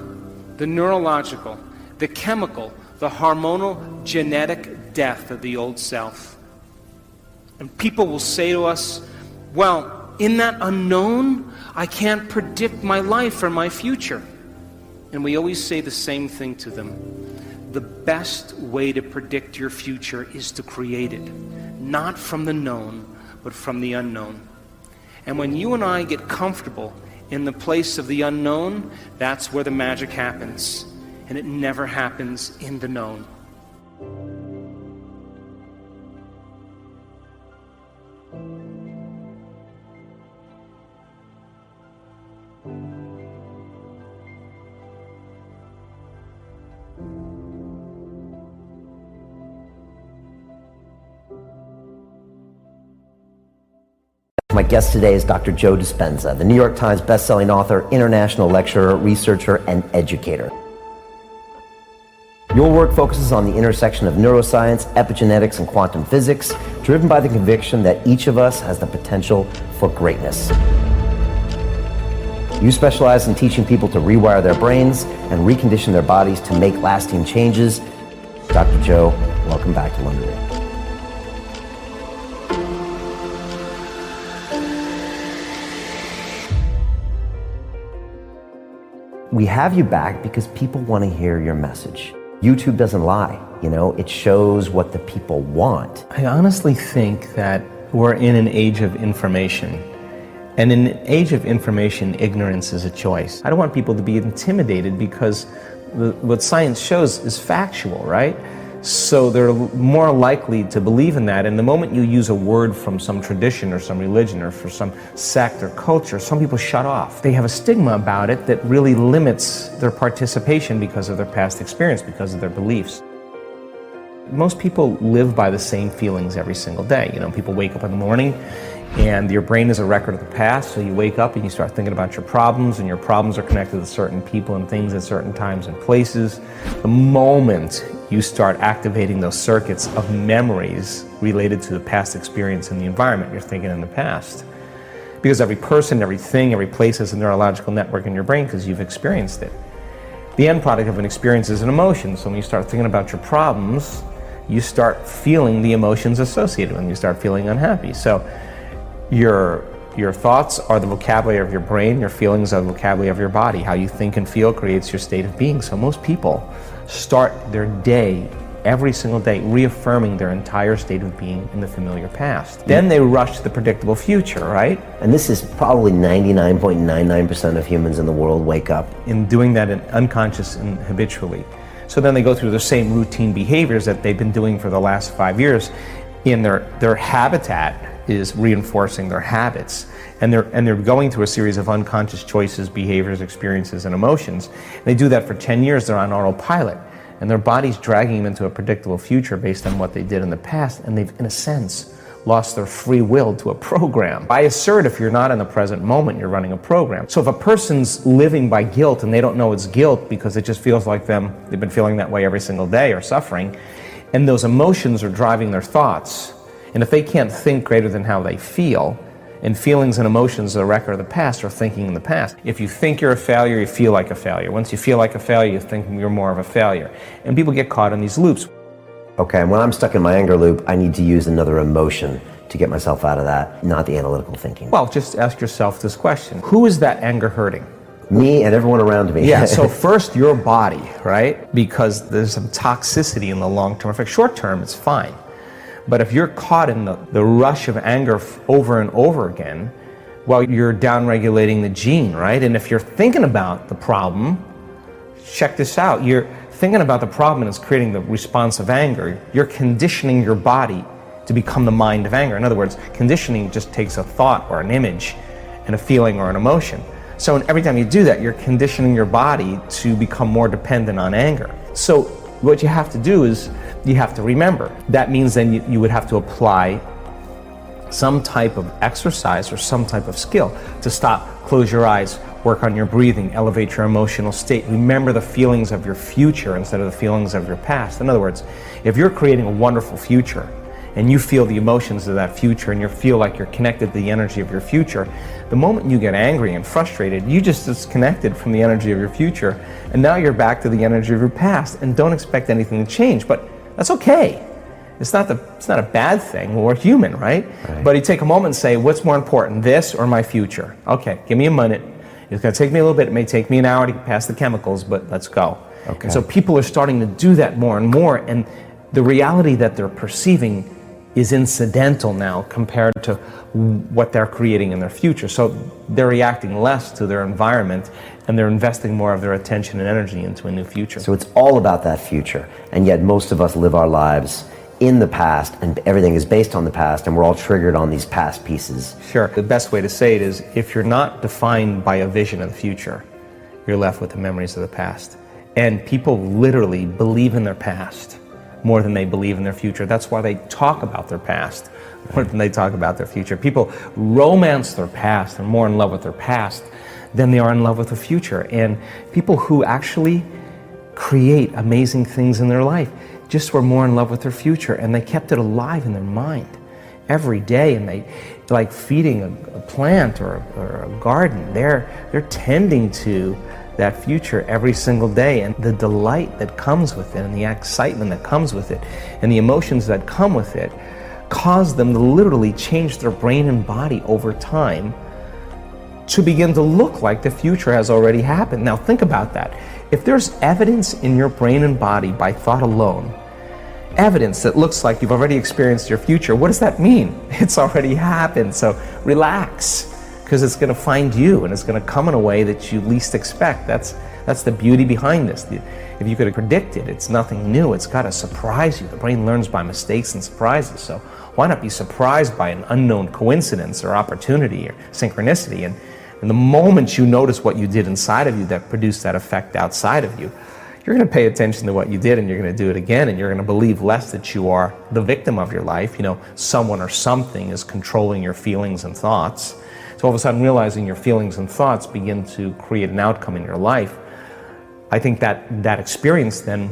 the neurological, the chemical, the hormonal, genetic death of the old self. And people will say to us, well, In that unknown, I can't predict my life or my future. And we always say the same thing to them. The best way to predict your future is to create it, not from the known, but from the unknown. And when you and I get comfortable in the place of the unknown, that's where the magic happens. And it never happens in the known. My guest today is Dr. Joe Dispenza, the New York Times bestselling author, international lecturer, researcher, and educator. Your work focuses on the intersection of neuroscience, epigenetics, and quantum physics, driven by the conviction that each of us has the potential for greatness. You specialize in teaching people to rewire their brains and recondition their bodies to make lasting changes. Dr. Joe, welcome back to London. We have you back because people want to hear your message. YouTube doesn't lie, it shows what the people want. I honestly think that we're in an age of information. And in an age of information, ignorance is a choice. I don't want people to be intimidated because what science shows is factual, right? So they're more likely to believe in that. And the moment you use a word from some tradition or some religion or for some sect or culture, some people shut off. They have a stigma about it that really limits their participation because of their past experience, because of their beliefs. Most people live by the same feelings every single day. People wake up in the morning and your brain is a record of the past, so you wake up and you start thinking about your problems, and your problems are connected to certain people and things at certain times and places. The moment you start activating those circuits of memories related to the past experience and the environment you're thinking in the past. Because every person, every thing, every place has a neurological network in your brain because you've experienced it. The end product of an experience is an emotion, so when you start thinking about your problems, you start feeling the emotions associated with them. You start feeling unhappy. So your thoughts are the vocabulary of your brain, your feelings are the vocabulary of your body. How you think and feel creates your state of being. So most people start their day, every single day, reaffirming their entire state of being in the familiar past. Then they rush to the predictable future, right? And this is probably 99.99% of humans in the world wake up. In doing that unconscious and habitually. So then they go through the same routine behaviors that they've been doing for the last 5 years. In their habitat is reinforcing their habits, and they're going through a series of unconscious choices, behaviors, experiences, and emotions. They do that for 10 years. They're on autopilot, and their body's dragging them into a predictable future based on what they did in the past, and they've, in a sense, lost their free will to a program. I assert if you're not in the present moment, you're running a program. So if a person's living by guilt and they don't know it's guilt because it just feels like they've been feeling that way every single day or suffering, and those emotions are driving their thoughts, and if they can't think greater than how they feel, and feelings and emotions are a record of the past or thinking in the past. If you think you're a failure, you feel like a failure. Once you feel like a failure, you think you're more of a failure. And people get caught in these loops. Okay, and when I'm stuck in my anger loop, I need to use another emotion to get myself out of that, not the analytical thinking. Well, just ask yourself this question. Who is that anger hurting? Me and everyone around me. Yeah, so first your body, right? Because there's some toxicity in the long term effect. Short term, it's fine. But if you're caught in the rush of anger over and over again, well, you're downregulating the gene, right? And if you're thinking about the problem, check this out. You're thinking about the problem and it's creating the response of anger. You're conditioning your body to become the mind of anger. In other words, conditioning just takes a thought or an image and a feeling or an emotion. So every time you do that, you're conditioning your body to become more dependent on anger. So what you have to do is you have to remember. That means then you would have to apply some type of exercise or some type of skill to stop, close your eyes, work on your breathing, elevate your emotional state. Remember the feelings of your future instead of the feelings of your past. In other words, if you're creating a wonderful future and you feel the emotions of that future and you feel like you're connected to the energy of your future, the moment you get angry and frustrated, you just disconnected from the energy of your future, and now you're back to the energy of your past, and don't expect anything to change. But that's okay. It's not a bad thing. We're human, right? But you take a moment and say, what's more important, this or my future? Okay, give me a minute. It's going to take me a little bit. It may take me an hour to get past the chemicals, but let's go. Okay. And so people are starting to do that more and more, and the reality that they're perceiving is incidental now compared to what they're creating in their future. So they're reacting less to their environment, and they're investing more of their attention and energy into a new future. So it's all about that future, and yet most of us live our lives in the past, and everything is based on the past, and we're all triggered on these past pieces. Sure. The best way to say it is, if you're not defined by a vision of the future, you're left with the memories of the past. And people literally believe in their past more than they believe in their future. That's why they talk about their past more than they talk about their future. People romance their past and more in love with their past than they are in love with the future. And people who actually create amazing things in their life just were more in love with their future, and they kept it alive in their mind every day. And they, like feeding a plant or a garden, they're tending to that future every single day, and the delight that comes with it and the excitement that comes with it and the emotions that come with it cause them to literally change their brain and body over time to begin to look like the future has already happened. Now think about that. If there's evidence in your brain and body by thought alone, evidence that looks like you've already experienced your future, what does that mean? It's already happened. So relax, because it's going to find you, and it's going to come in a way that you least expect. That's the beauty behind this. If you could predict it, it's nothing new. It's got to surprise you. The brain learns by mistakes and surprises. So why not be surprised by an unknown coincidence or opportunity or synchronicity? And the moment you notice what you did inside of you that produced that effect outside of you, you're going to pay attention to what you did, and you're going to do it again, and you're going to believe less that you are the victim of your life. You know, someone or something is controlling your feelings and thoughts. So all of a sudden realizing your feelings and thoughts begin to create an outcome in your life. I think that experience then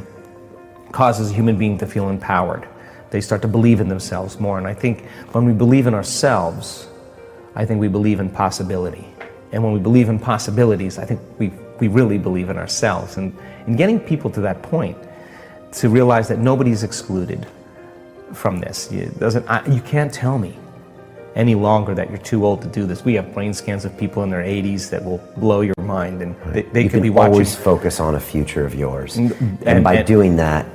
causes a human being to feel empowered. They start to believe in themselves more. And I think when we believe in ourselves, I think we believe in possibility. And when we believe in possibilities, I think we really believe in ourselves. And getting people to that point, to realize that nobody's excluded from this. You can't tell me any longer that you're too old to do this. We have brain scans of people in their 80s that will blow your mind, and they could be watching. Always focus on a future of yours, and by doing that,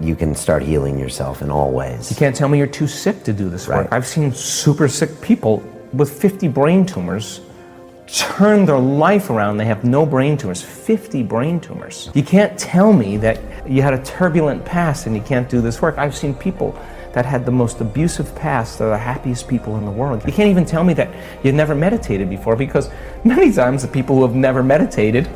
you can start healing yourself in all ways. You can't tell me you're too sick to do this work. I've seen super sick people with 50 brain tumors turn their life around. They have no brain tumors, 50 brain tumors. You can't tell me that you had a turbulent past and you can't do this work. I've seen people that had the most abusive past are the happiest people in the world. You can't even tell me that you've never meditated before, because many times the people who have never meditated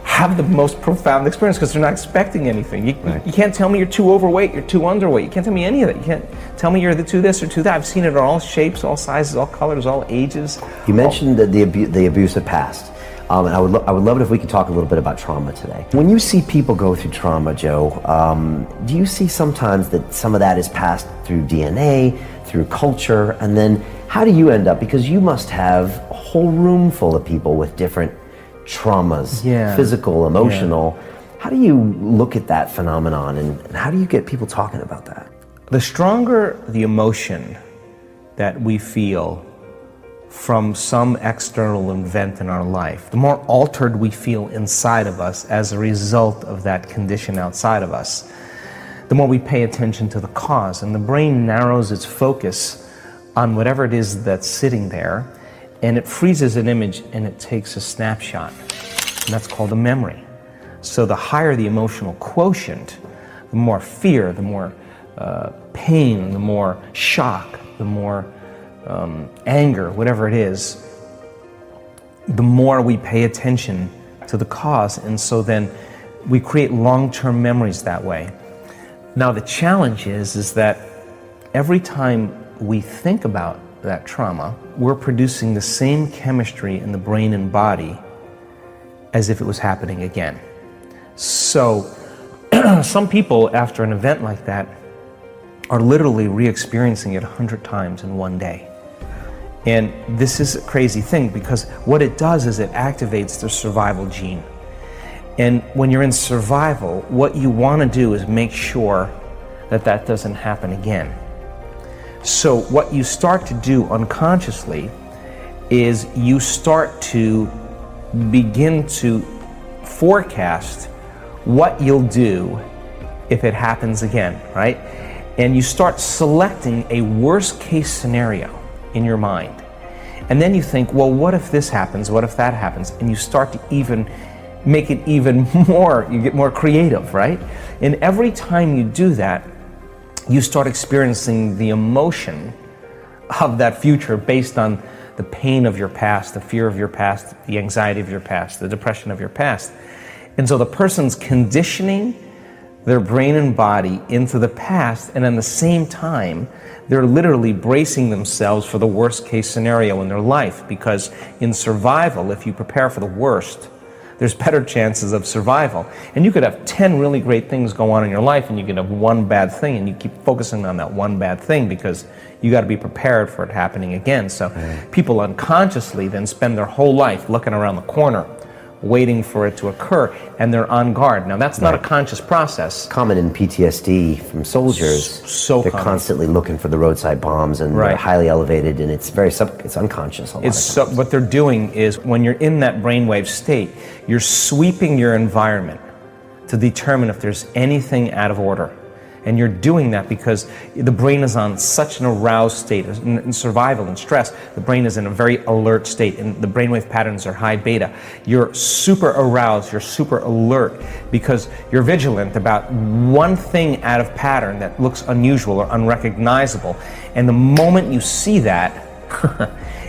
have the most profound experience because they're not expecting anything. You can't tell me you're too overweight, you're too underweight. You can't tell me any of that. You can't tell me you're too this or too that. I've seen it in all shapes, all sizes, all colors, all ages. You mentioned the abusive past. And I would love it if we could talk a little bit about trauma today. When you see people go through trauma, Joe, do you see sometimes that some of that is passed through DNA, through culture, and then how do you end up? Because you must have a whole room full of people with different traumas, physical, emotional. How do you look at that phenomenon, and how do you get people talking about that? The stronger the emotion that we feel from some external event in our life, the more altered we feel inside of us as a result of that condition outside of us, the more we pay attention to the cause. And the brain narrows its focus on whatever it is that's sitting there, and it freezes an image and it takes a snapshot. And that's called a memory. So the higher the emotional quotient, the more fear, the more pain, the more shock, the more anger, whatever it is, the more we pay attention to the cause. And so then we create long-term memories that way. Now the challenge is that every time we think about that trauma, we're producing the same chemistry in the brain and body as if it was happening again. So some people, after an event like that, are literally re-experiencing it 100 times in one day. And this is a crazy thing, because what it does is it activates the survival gene. And when you're in survival, what you want to do is make sure that that doesn't happen again. So what you start to do unconsciously is you start to begin to forecast what you'll do if it happens again, right? And you start selecting a worst case scenario in your mind. And then you think, well, what if this happens? What if that happens? And you start to even make it even more, you get more creative, right? And every time you do that, you start experiencing the emotion of that future based on the pain of your past, the fear of your past, the anxiety of your past, the depression of your past. And so the person's conditioning their brain and body into the past, and at the same time, they're literally bracing themselves for the worst case scenario in their life, because in survival, if you prepare for the worst, there's better chances of survival. And you could have 10 really great things go on in your life, and you could have one bad thing, and you keep focusing on that one bad thing because you got to be prepared for it happening again. So people unconsciously then spend their whole life looking around the corner, waiting for it to occur, and they're on guard. Now that's not a conscious process. Common in PTSD from soldiers. So they're common. Constantly looking for the roadside bombs, and they're highly elevated, and it's very it's unconscious a lot of times. What they're doing is, when you're in that brainwave state, you're sweeping your environment to determine if there's anything out of order. And you're doing that because the brain is on such an aroused state. In survival and stress, the brain is in a very alert state, and the brainwave patterns are high beta. You're super aroused, you're super alert, because you're vigilant about one thing out of pattern that looks unusual or unrecognizable. And the moment you see that,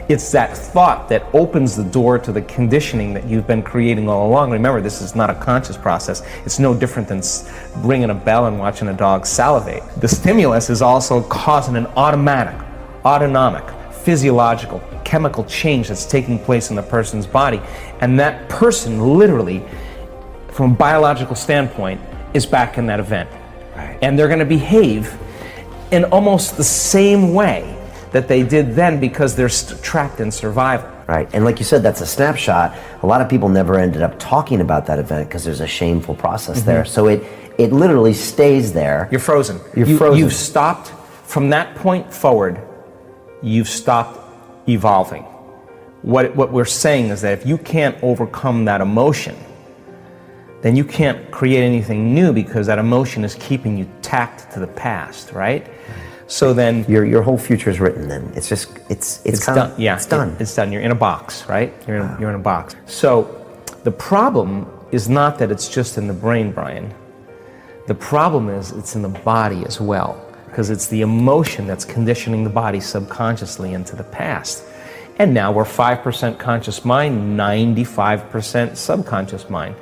it's that thought that opens the door to the conditioning that you've been creating all along. Remember, this is not a conscious process. It's no different than ringing a bell and watching a dog salivate. The stimulus is also causing an autonomic, physiological, chemical change that's taking place in the person's body. And that person literally, from a biological standpoint, is back in that event. Right. And they're going to behave in almost the same way that they did then, because they're trapped in survival. Right, and like you said, that's a snapshot. A lot of people never ended up talking about that event because there's a shameful process there. So it literally stays there. You're frozen. You're frozen. You've stopped, from that point forward, you've stopped evolving. What we're saying is that if you can't overcome that emotion, then you can't create anything new, because that emotion is keeping you tacked to the past, right? So then your whole future is written. Then it's just it's done. Yeah, it's done. It's done. You're in a box, right? You're in a box. So the problem is not that it's just in the brain, Brian. The problem is it's in the body as well, because it's the emotion that's conditioning the body subconsciously into the past. And now we're 5% conscious mind, 95% subconscious mind.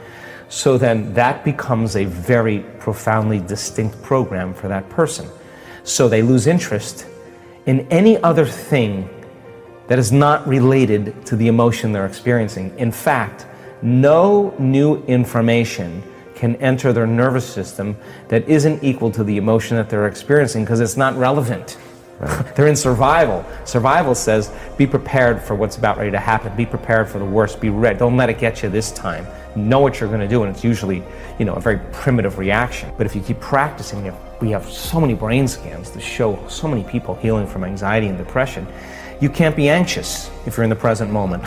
So then that becomes a very profoundly distinct program for that person. So they lose interest in any other thing that is not related to the emotion they're experiencing. In fact, no new information can enter their nervous system that isn't equal to the emotion that they're experiencing, because it's not relevant. Right. They're in survival. Survival says, be prepared for what's about ready to happen. Be prepared for the worst. Be ready. Don't let it get you this time. Know what you're going to do, and it's usually, a very primitive reaction. But if you keep practicing, we have so many brain scans to show so many people healing from anxiety and depression. You can't be anxious if you're in the present moment.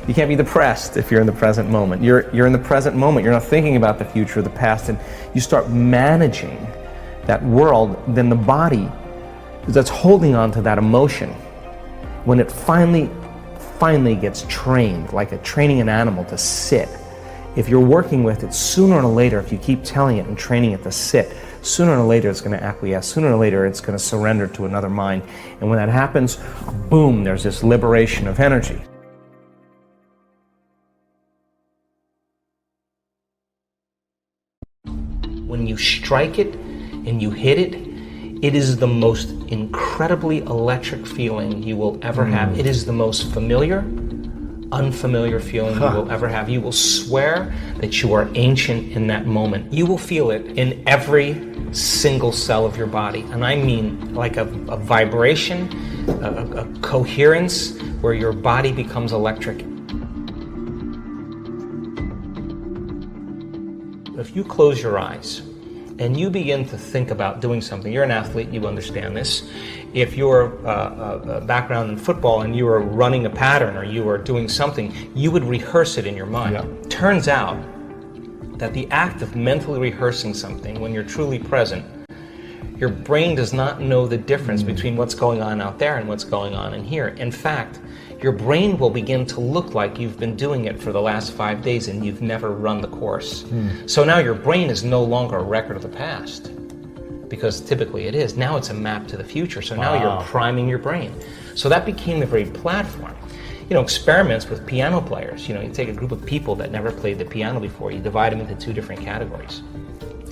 You can't be depressed if you're in the present moment. You're in the present moment. You're not thinking about the future or the past, and you start managing that world. Then the body that's holding on to that emotion, when it finally gets trained, like training an animal to sit, if you're working with it, sooner or later, if you keep telling it and training it to sit, sooner or later it's going to acquiesce. Sooner or later it's going to surrender to another mind. And when that happens, boom, there's this liberation of energy. When you strike it and you hit it, it is the most incredibly electric feeling you will ever have. It is the most familiar, unfamiliar feeling you will ever have. You will swear that you are ancient in that moment. You will feel it in every single cell of your body. And I mean like a vibration, a coherence where your body becomes electric. If you close your eyes and you begin to think about doing something, you're an athlete, you understand this. If you're a background in football and you are running a pattern or you are doing something, you would rehearse it in your mind. Yeah. Turns out that the act of mentally rehearsing something when you're truly present, your brain does not know the difference between what's going on out there and what's going on in here. In fact, your brain will begin to look like you've been doing it for the last 5 days and you've never run the course. So now your brain is no longer a record of the past, because typically it is. Now it's a map to the future. So now you're priming your brain. So that became the very platform. You know, experiments with piano players. You know, you take a group of people that never played the piano before, you divide them into 2 different categories.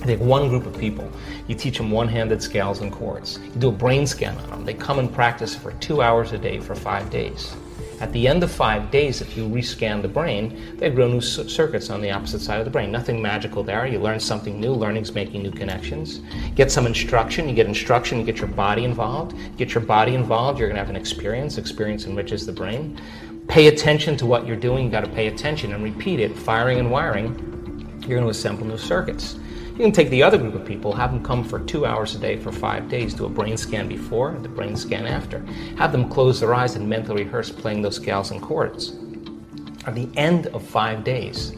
You take one group of people, you teach them one-handed scales and chords. You do a brain scan on them. They come and practice for 2 hours a day for 5 days. At the end of 5 days, if you rescan the brain, they grow new circuits on the opposite side of the brain. Nothing magical there. You learn something new. Learning's making new connections. Get some instruction. You get instruction. You get your body involved. Get your body involved. You're going to have an experience. Experience enriches the brain. Pay attention to what you're doing. You've got to pay attention and repeat it. Firing and wiring. You're going to assemble new circuits. You can take the other group of people, have them come for 2 hours a day for 5 days, do a brain scan before, the brain scan after. Have them close their eyes and mentally rehearse playing those scales and chords. At the end of 5 days,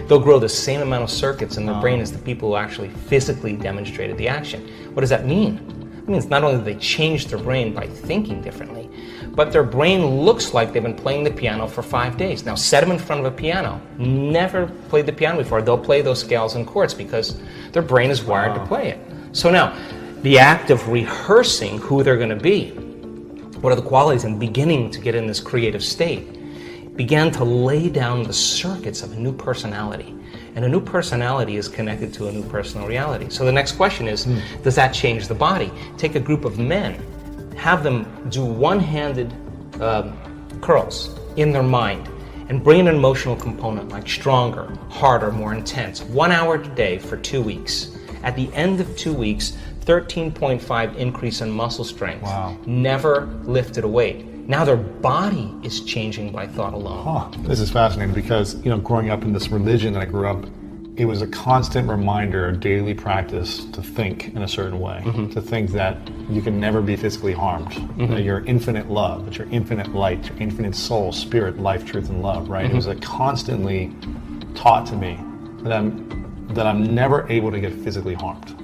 they'll grow the same amount of circuits in their brain as the people who actually physically demonstrated the action. What does that mean? It means not only do they change their brain by thinking differently, but their brain looks like they've been playing the piano for 5 days. Now set them in front of a piano. Never played the piano before. They'll play those scales and chords because their brain is wired to play it. So now, the act of rehearsing who they're going to be, what are the qualities, and beginning to get in this creative state, began to lay down the circuits of a new personality. And a new personality is connected to a new personal reality. So the next question is, does that change the body? Take a group of men, have them do one-handed curls in their mind, and bring an emotional component like stronger, harder, more intense. 1 hour a day for 2 weeks. At the end of 2 weeks, 13.5 increase in muscle strength. Wow. Never lifted a weight. Now their body is changing by thought alone. This is fascinating because, you know, growing up in this religion that I grew up, it was a constant reminder, a daily practice to think in a certain way, to think that you can never be physically harmed, that you're infinite love, that you're infinite light, your infinite soul, spirit, life, truth, and love, right? It was like constantly taught to me that I'm never able to get physically harmed.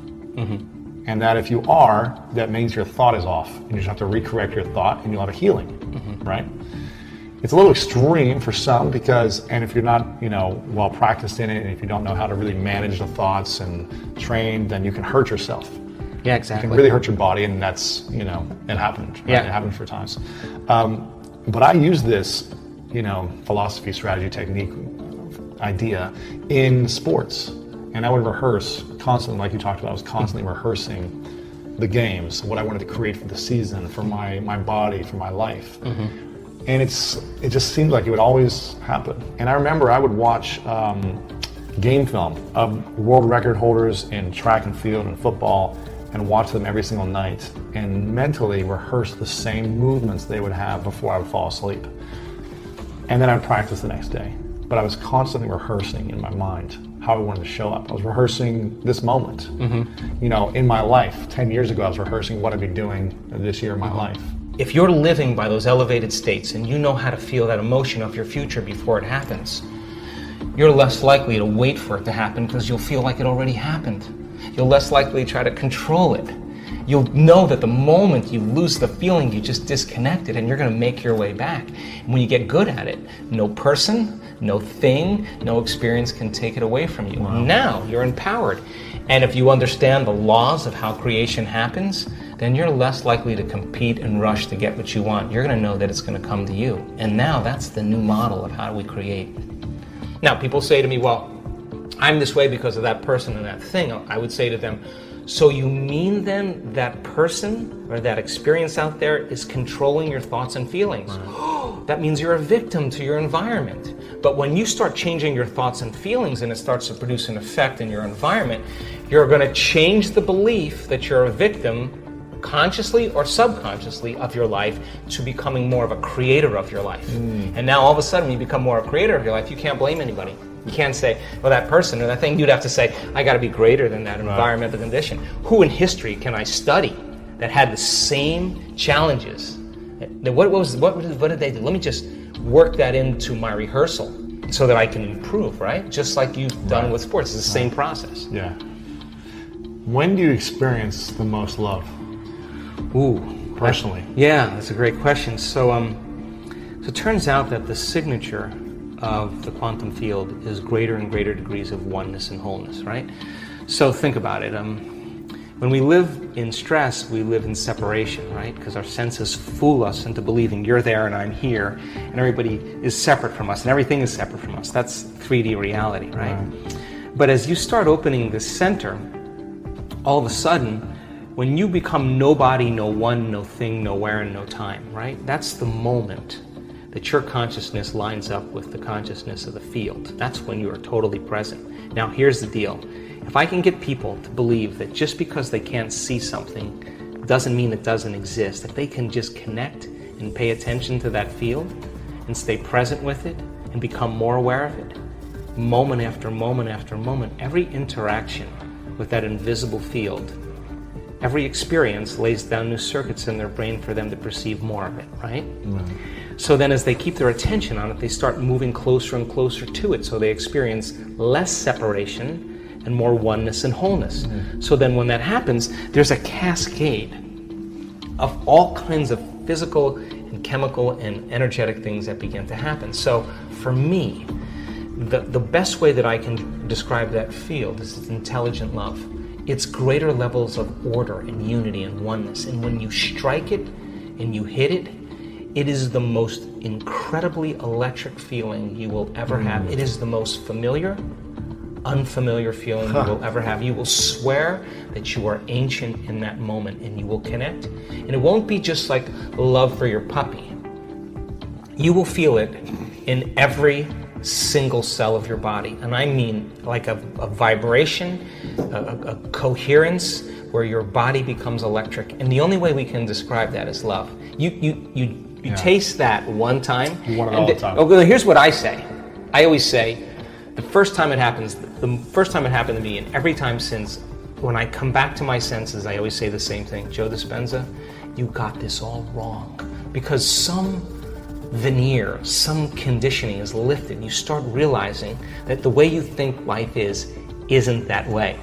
And that if you are, that means your thought is off, and you just have to recorrect your thought, and you'll have a healing, right? It's a little extreme for some because, and if you're not, you know, well practiced in it, and if you don't know how to really manage the thoughts and train, then you can hurt yourself. Yeah, exactly. You can really hurt your body, and that's, you know, it happened. Right? Yeah. It happened for times. But I use this, you know, philosophy, strategy, technique, idea in sports. And I would rehearse constantly, like you talked about, I was constantly rehearsing the games, what I wanted to create for the season, for my body, for my life. And it just seemed like it would always happen. And I remember I would watch game film of world record holders in track and field and football and watch them every single night and mentally rehearse the same movements they would have before I would fall asleep. And then I'd practice the next day. But I was constantly rehearsing in my mind how I wanted to show up. I was rehearsing this moment. You know, in my life, 10 years ago, I was rehearsing what I'd be doing this year in my life. If you're living by those elevated states and you know how to feel that emotion of your future before it happens, you're less likely to wait for it to happen because you'll feel like it already happened. You're less likely to try to control it. You'll know that the moment you lose the feeling, you just disconnected, and you're going to make your way back. And when you get good at it, no person, no thing, no experience can take it away from you. Now you're empowered. And if you understand the laws of how creation happens, then you're less likely to compete and rush to get what you want. You're going to know that it's going to come to you. And now that's the new model of how we create. Now, people say to me, well, I'm this way because of that person and that thing. I would say to them, so you mean then that person or that experience out there is controlling your thoughts and feelings? That means you're a victim to your environment. But when you start changing your thoughts and feelings and it starts to produce an effect in your environment, you're going to change the belief that you're a victim, consciously or subconsciously, of your life to becoming more of a creator of your life. And now all of a sudden when you become more a creator of your life, you can't blame anybody. You can't say, well, that person or that thing. You'd have to say, I got to be greater than that environmental condition. Who in history can I study that had the same challenges? What did they do? Let me just work that into my rehearsal so that I can improve, right? Just like you've done with sports. It's the same process. Yeah. When do you experience the most love? Ooh. Personally? Yeah, that's a great question. So it turns out that the signature of the quantum field is greater and greater degrees of oneness and wholeness, right? So think about it. When we live in stress, we live in separation, right? Because our senses fool us into believing you're there and I'm here, and everybody is separate from us, and everything is separate from us. That's 3D reality, right? But as you start opening the center, all of a sudden, when you become nobody, no one, no thing, nowhere, and no time, right? That's the moment that your consciousness lines up with the consciousness of the field. That's when you are totally present. Now, here's the deal. If I can get people to believe that just because they can't see something doesn't mean it doesn't exist, if they can just connect and pay attention to that field and stay present with it and become more aware of it, moment after moment after moment, every interaction with that invisible field, every experience lays down new circuits in their brain for them to perceive more of it, right? So then as they keep their attention on it, they start moving closer and closer to it, so they experience less separation and more oneness and wholeness. So then when that happens, there's a cascade of all kinds of physical and chemical and energetic things that begin to happen. So for me, the best way that I can describe that field is it's intelligent love. It's greater levels of order and unity and oneness. And when you strike it and you hit it, it is the most incredibly electric feeling you will ever have. It is the most familiar, unfamiliar feeling you will ever have. You will swear that you are ancient in that moment, and you will connect. And it won't be just like love for your puppy. You will feel it in every single cell of your body. And I mean like a vibration, a coherence where your body becomes electric. And the only way we can describe that is love. You taste that one time. You want it all the time. Oh, here's what I say. I always say, the first time it happened to me, and every time since, when I come back to my senses, I always say the same thing. Joe Dispenza, you got this all wrong. Because some veneer, some conditioning is lifted. You start realizing that the way you think life isn't that way.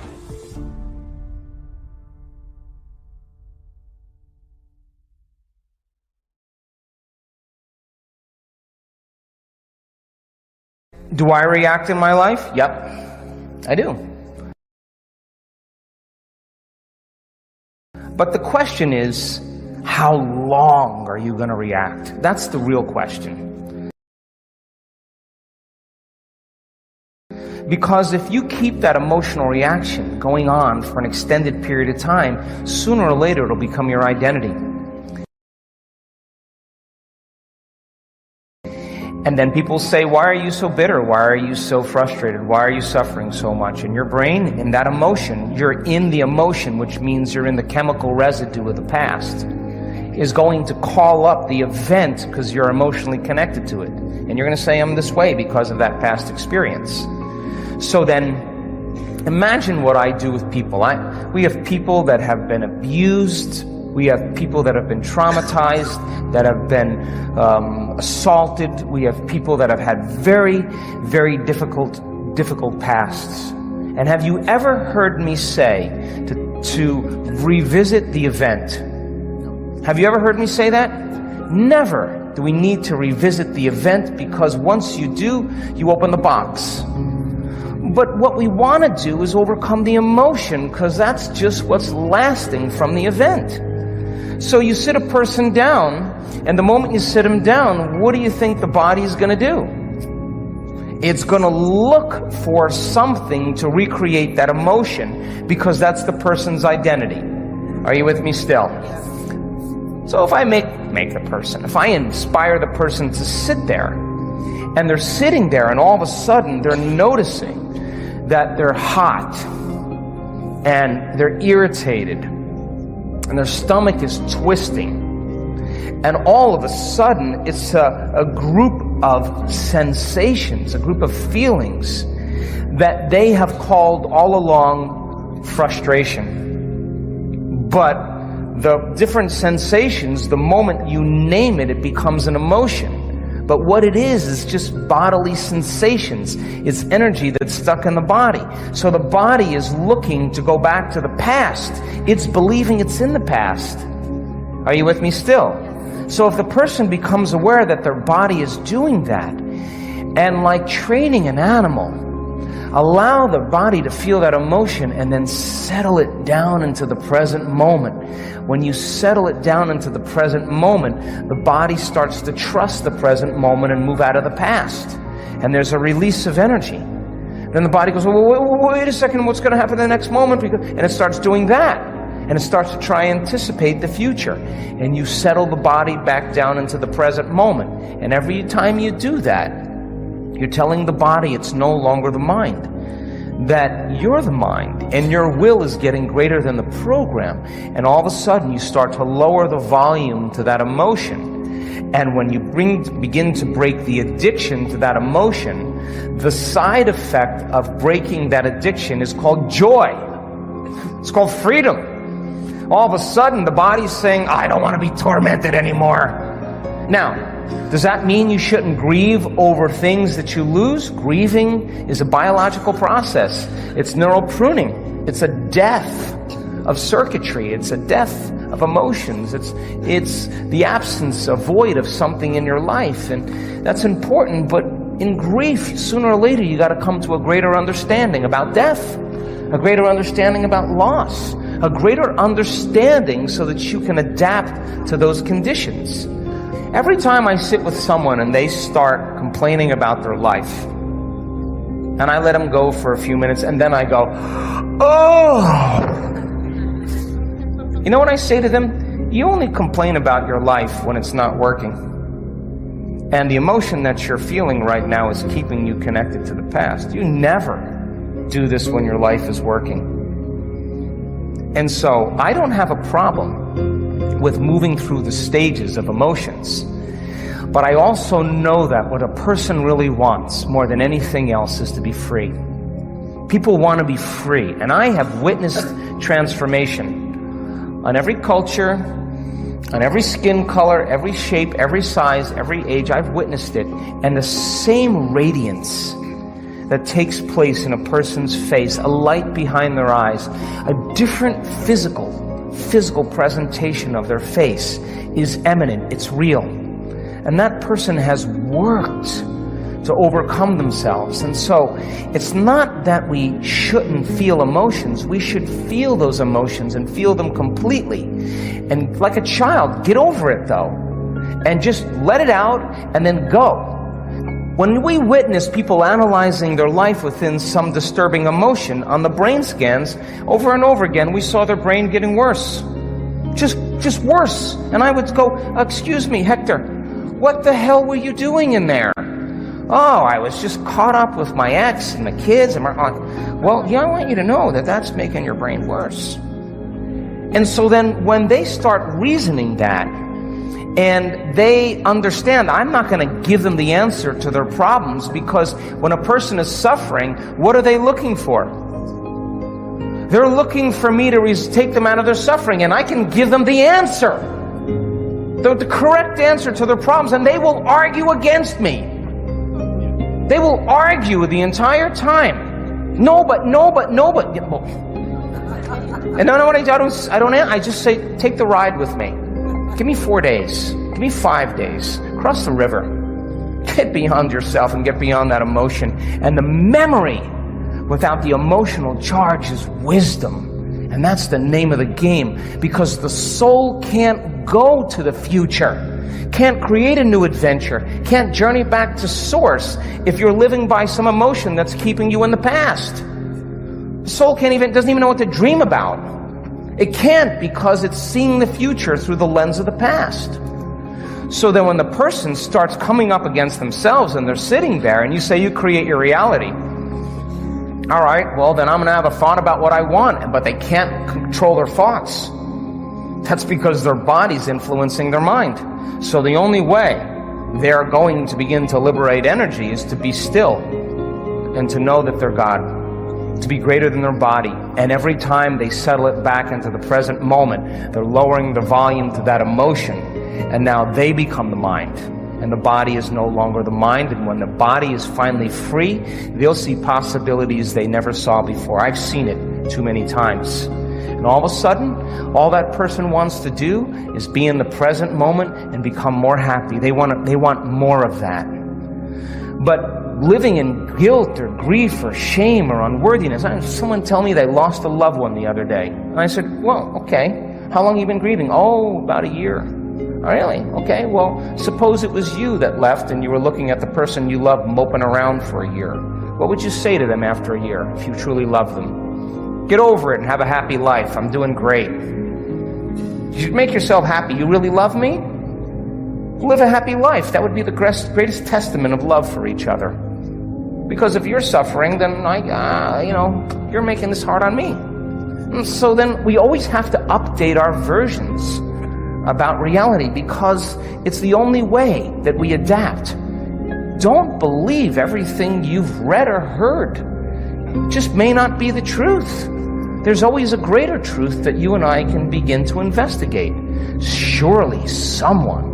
Do I react in my life? Yep, I do. But the question is, how long are you going to react? That's the real question. Because if you keep that emotional reaction going on for an extended period of time, sooner or later it'll become your identity. And then people say, why are you so bitter? Why are you so frustrated? Why are you suffering so much? In your brain, in that emotion, you're in the emotion, which means you're in the chemical residue of the past, is going to call up the event because you're emotionally connected to it. And you're going to say, I'm this way because of that past experience. So then, imagine what I do with people. We have people that have been abused. We have people that have been traumatized, that have been assaulted. We have people that have had very, very difficult pasts. And have you ever heard me say to revisit the event? Have you ever heard me say that? Never do we need to revisit the event, because once you do, you open the box. But what we want to do is overcome the emotion, because that's just what's lasting from the event. So you sit a person down, and the moment you sit him down, what do you think the body is going to do? It's going to look for something to recreate that emotion, because that's the person's identity. Are you with me still? So if I make the person, if I inspire the person to sit there, and they're sitting there, and all of a sudden they're noticing that they're hot, and they're irritated, and their stomach is twisting, and all of a sudden it's a group of sensations, a group of feelings that they have called all along frustration. But the different sensations, the moment you name it, it becomes an emotion. But what it is just bodily sensations. It's energy that's stuck in the body. So the body is looking to go back to the past. It's believing it's in the past. Are you with me still? So if the person becomes aware that their body is doing that, and like training an animal, allow the body to feel that emotion and then settle it down into the present moment. When you settle it down into the present moment, the body starts to trust the present moment and move out of the past. And there's a release of energy. Then the body goes, well, wait a second, what's going to happen in the next moment? And it starts doing that. And it starts to try and anticipate the future. And you settle the body back down into the present moment. And every time you do that, you're telling the body it's no longer the mind, that you're the mind, and your will is getting greater than the program. And all of a sudden, you start to lower the volume to that emotion. And when you begin to break the addiction to that emotion, the side effect of breaking that addiction is called joy. It's called freedom. All of a sudden, the body's saying, I don't want to be tormented anymore. Now, does that mean you shouldn't grieve over things that you lose? Grieving is a biological process. It's neural pruning. It's a death of circuitry. It's a death of emotions. It's the absence, a void of something in your life. And that's important, but in grief, sooner or later, you got to come to a greater understanding about death, a greater understanding about loss, a greater understanding so that you can adapt to those conditions. Every time I sit with someone and they start complaining about their life, and I let them go for a few minutes, and then I go, oh! You know what I say to them? You only complain about your life when it's not working. And the emotion that you're feeling right now is keeping you connected to the past. You never do this when your life is working. And so I don't have a problem with moving through the stages of emotions. But I also know that what a person really wants more than anything else is to be free. People want to be free. And I have witnessed transformation on every culture, on every skin color, every shape, every size, every age. I've witnessed it. And the same radiance that takes place in a person's face, a light behind their eyes, a different physical presentation of their face is eminent, it's real. And that person has worked to overcome themselves. And so it's not that we shouldn't feel emotions. We should feel those emotions and feel them completely. And like a child, get over it though. And just let it out and then go. When we witness people analyzing their life within some disturbing emotion on the brain scans, over and over again, we saw their brain getting worse. Just worse. And I would go, excuse me, Hector, what the hell were you doing in there? Oh, I was just caught up with my ex and the kids. And well, yeah, I want you to know that that's making your brain worse. And so then when they start reasoning that, and they understand, I'm not going to give them the answer to their problems, because when a person is suffering, what are they looking for? They're looking for me to take them out of their suffering, and I can give them the answer, the correct answer to their problems, and they will argue against me. They will argue the entire time. No, but. And I know what I don't. I just say, take the ride with me. Give me 4 days. Give me 5 days. Cross the river. Get beyond yourself and get beyond that emotion. And the memory without the emotional charge is wisdom. And that's the name of the game. Because the soul can't go to the future. Can't create a new adventure. Can't journey back to source if you're living by some emotion that's keeping you in the past. The soul doesn't even know what to dream about. It can't, because it's seeing the future through the lens of the past. So then when the person starts coming up against themselves and they're sitting there and you say you create your reality, all right, well then I'm going to have a thought about what I want, but they can't control their thoughts. That's because their body's influencing their mind. So the only way they're going to begin to liberate energy is to be still. and to know that they're God, to be greater than their body. And every time they settle it back into the present moment, they're lowering the volume to that emotion, and now they become the mind. And the body is no longer the mind, and when the body is finally free, they'll see possibilities they never saw before. I've seen it too many times. And all of a sudden, all that person wants to do is be in the present moment and become more happy. They want more of that. But living in guilt or grief or shame or unworthiness, I had someone tell me they lost a loved one the other day. And I said, well, okay, how long have you been grieving? Oh, about a year. Really? Okay, well, suppose it was you that left and you were looking at the person you loved moping around for a year. What would you say to them after a year if you truly loved them? Get over it and have a happy life. I'm doing great. You should make yourself happy. You really love me? Live a happy life. That would be the greatest testament of love for each other. Because if you're suffering, then you're making this hard on me. And so then we always have to update our versions about reality, because it's the only way that we adapt. Don't believe everything you've read or heard. It just may not be the truth. There's always a greater truth that you and I can begin to investigate. Surely someone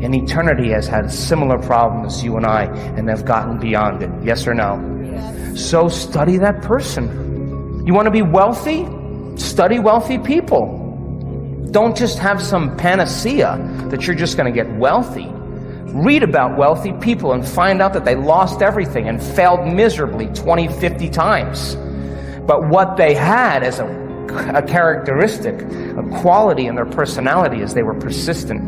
in eternity has had a similar problem as you and I and have gotten beyond it. Yes or no? Yes. So study that person. You want to be wealthy? Study wealthy people. Don't just have some panacea that you're just going to get wealthy. Read about wealthy people and find out that they lost everything and failed miserably 20, 50 times. But what they had as a characteristic, a quality in their personality, is they were persistent,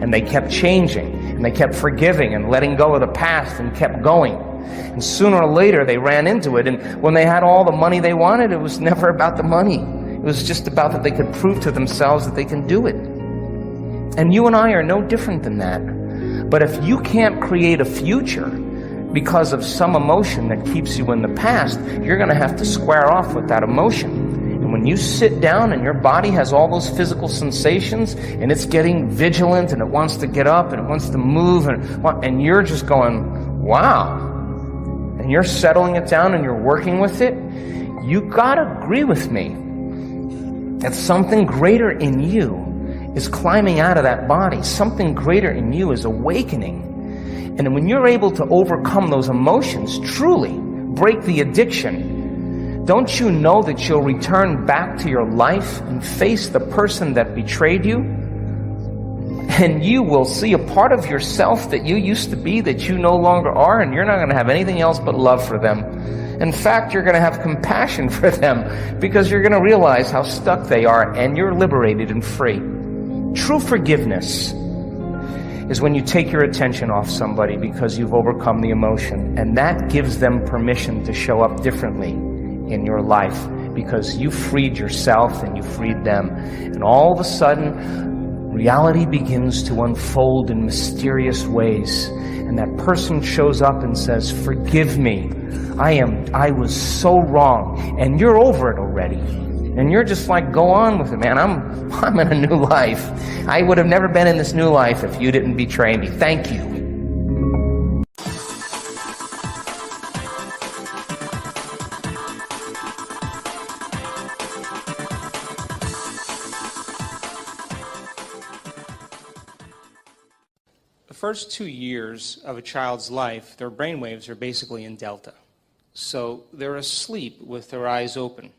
and they kept changing, and they kept forgiving and letting go of the past and kept going. And sooner or later they ran into it, and when they had all the money they wanted, it was never about the money. It was just about that they could prove to themselves that they can do it. And you and I are no different than that. But if you can't create a future because of some emotion that keeps you in the past, you're going to have to square off with that emotion. And when you sit down and your body has all those physical sensations and it's getting vigilant and it wants to get up and it wants to move and you're just going, wow. And you're settling it down and you're working with it, you got to agree with me that something greater in you is climbing out of that body. Something greater in you is awakening. And when you're able to overcome those emotions, truly break the addiction, don't you know that you'll return back to your life and face the person that betrayed you? And you will see a part of yourself that you used to be that you no longer are, and you're not going to have anything else but love for them. In fact, you're going to have compassion for them because you're going to realize how stuck they are, and you're liberated and free. True forgiveness is when you take your attention off somebody because you've overcome the emotion, and that gives them permission to show up differently in your life because you freed yourself and you freed them. And all of a sudden, reality begins to unfold in mysterious ways, and that person shows up and says, forgive me. I was so wrong, and you're over it already. And you're just like, go on with it, man. I'm in a new life. I would have never been in this new life if you didn't betray me. Thank you. The first 2 years of a child's life, their brainwaves are basically in delta. So they're asleep with their eyes open.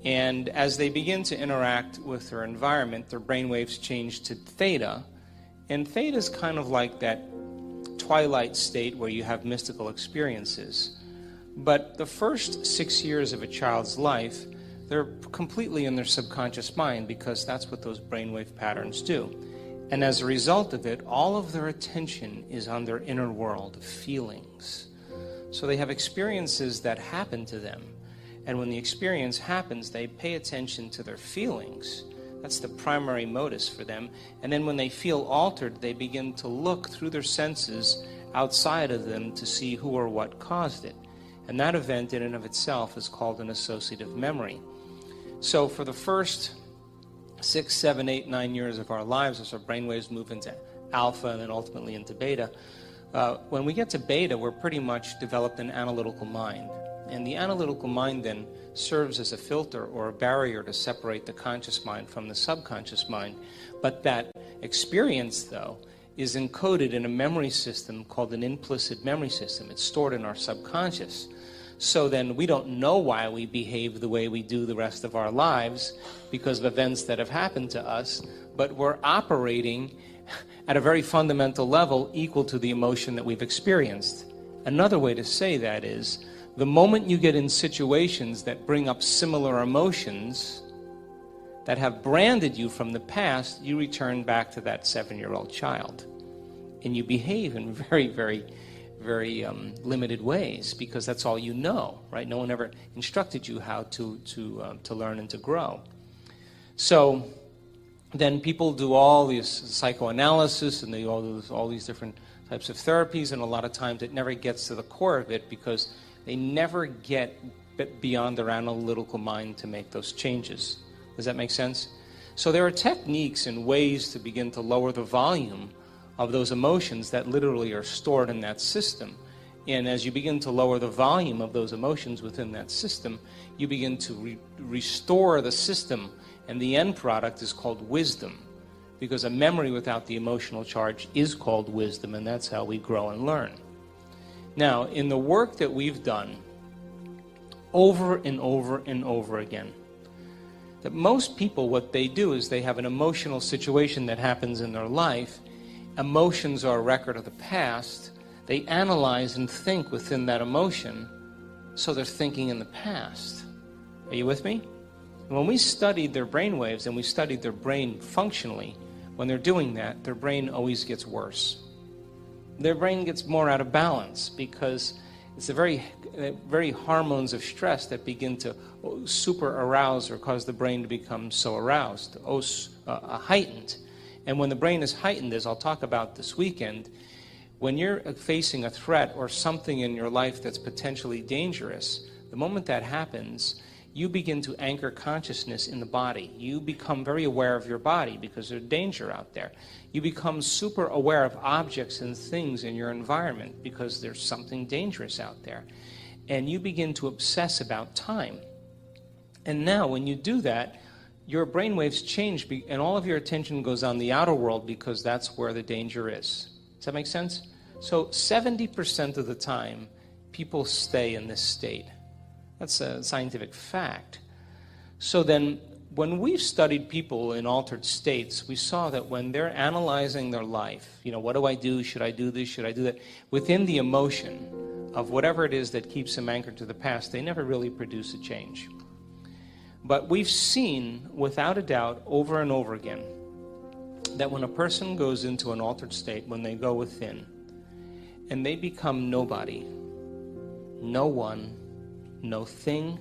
And as they begin to interact with their environment, their brainwaves change to theta. And theta is kind of like that twilight state where you have mystical experiences. But the first 6 years of a child's life, they're completely in their subconscious mind because that's what those brainwave patterns do. And as a result of it, all of their attention is on their inner world of feelings. So they have experiences that happen to them. And when the experience happens, they pay attention to their feelings. That's the primary modus for them. And then when they feel altered, they begin to look through their senses outside of them to see who or what caused it. And that event in and of itself is called an associative memory. So for the first 6, 7, 8, 9 years of our lives, as our brainwaves move into alpha and then ultimately into beta, When we get to beta, we're pretty much developed an analytical mind. And the analytical mind then serves as a filter or a barrier to separate the conscious mind from the subconscious mind. But that experience, though, is encoded in a memory system called an implicit memory system. It's stored in our subconscious. So then we don't know why we behave the way we do the rest of our lives because of events that have happened to us, but we're operating at a very fundamental level equal to the emotion that we've experienced. Another way to say that is, the moment you get in situations that bring up similar emotions that have branded you from the past, you return back to that 7-year-old child. And you behave in very limited ways because that's all you know, right? No one ever instructed you how to learn and to grow. So then people do all this psychoanalysis and they do all these different types of therapies, and a lot of times it never gets to the core of it because they never get beyond their analytical mind to make those changes. Does that make sense? So there are techniques and ways to begin to lower the volume of those emotions that literally are stored in that system. And as you begin to lower the volume of those emotions within that system, you begin to restore the system, and the end product is called wisdom, because a memory without the emotional charge is called wisdom, and that's how we grow and learn. Now, in the work that we've done over and over and over again, that most people, what they do is they have an emotional situation that happens in their life. Emotions are a record of the past. They analyze and think within that emotion, so they're thinking in the past. Are you with me? When we studied their brain waves and we studied their brain functionally, when they're doing that, their brain always gets worse. Their brain gets more out of balance because it's the very hormones of stress that begin to super arouse or cause the brain to become so aroused, heightened. And when the brain is heightened, as I'll talk about this weekend, when you're facing a threat or something in your life that's potentially dangerous, the moment that happens, you begin to anchor consciousness in the body. You become very aware of your body because there's danger out there. You become super aware of objects and things in your environment because there's something dangerous out there. And you begin to obsess about time. And now when you do that, your brainwaves change and all of your attention goes on the outer world because that's where the danger is. Does that make sense? So 70% of the time, people stay in this state. That's a scientific fact. So then, when we've studied people in altered states, we saw that when they're analyzing their life, what do I do? Should I do this? Should I do that? Within the emotion of whatever it is that keeps them anchored to the past, they never really produce a change. But we've seen, without a doubt, over and over again, that when a person goes into an altered state, when they go within, and they become nobody, no one, no thing,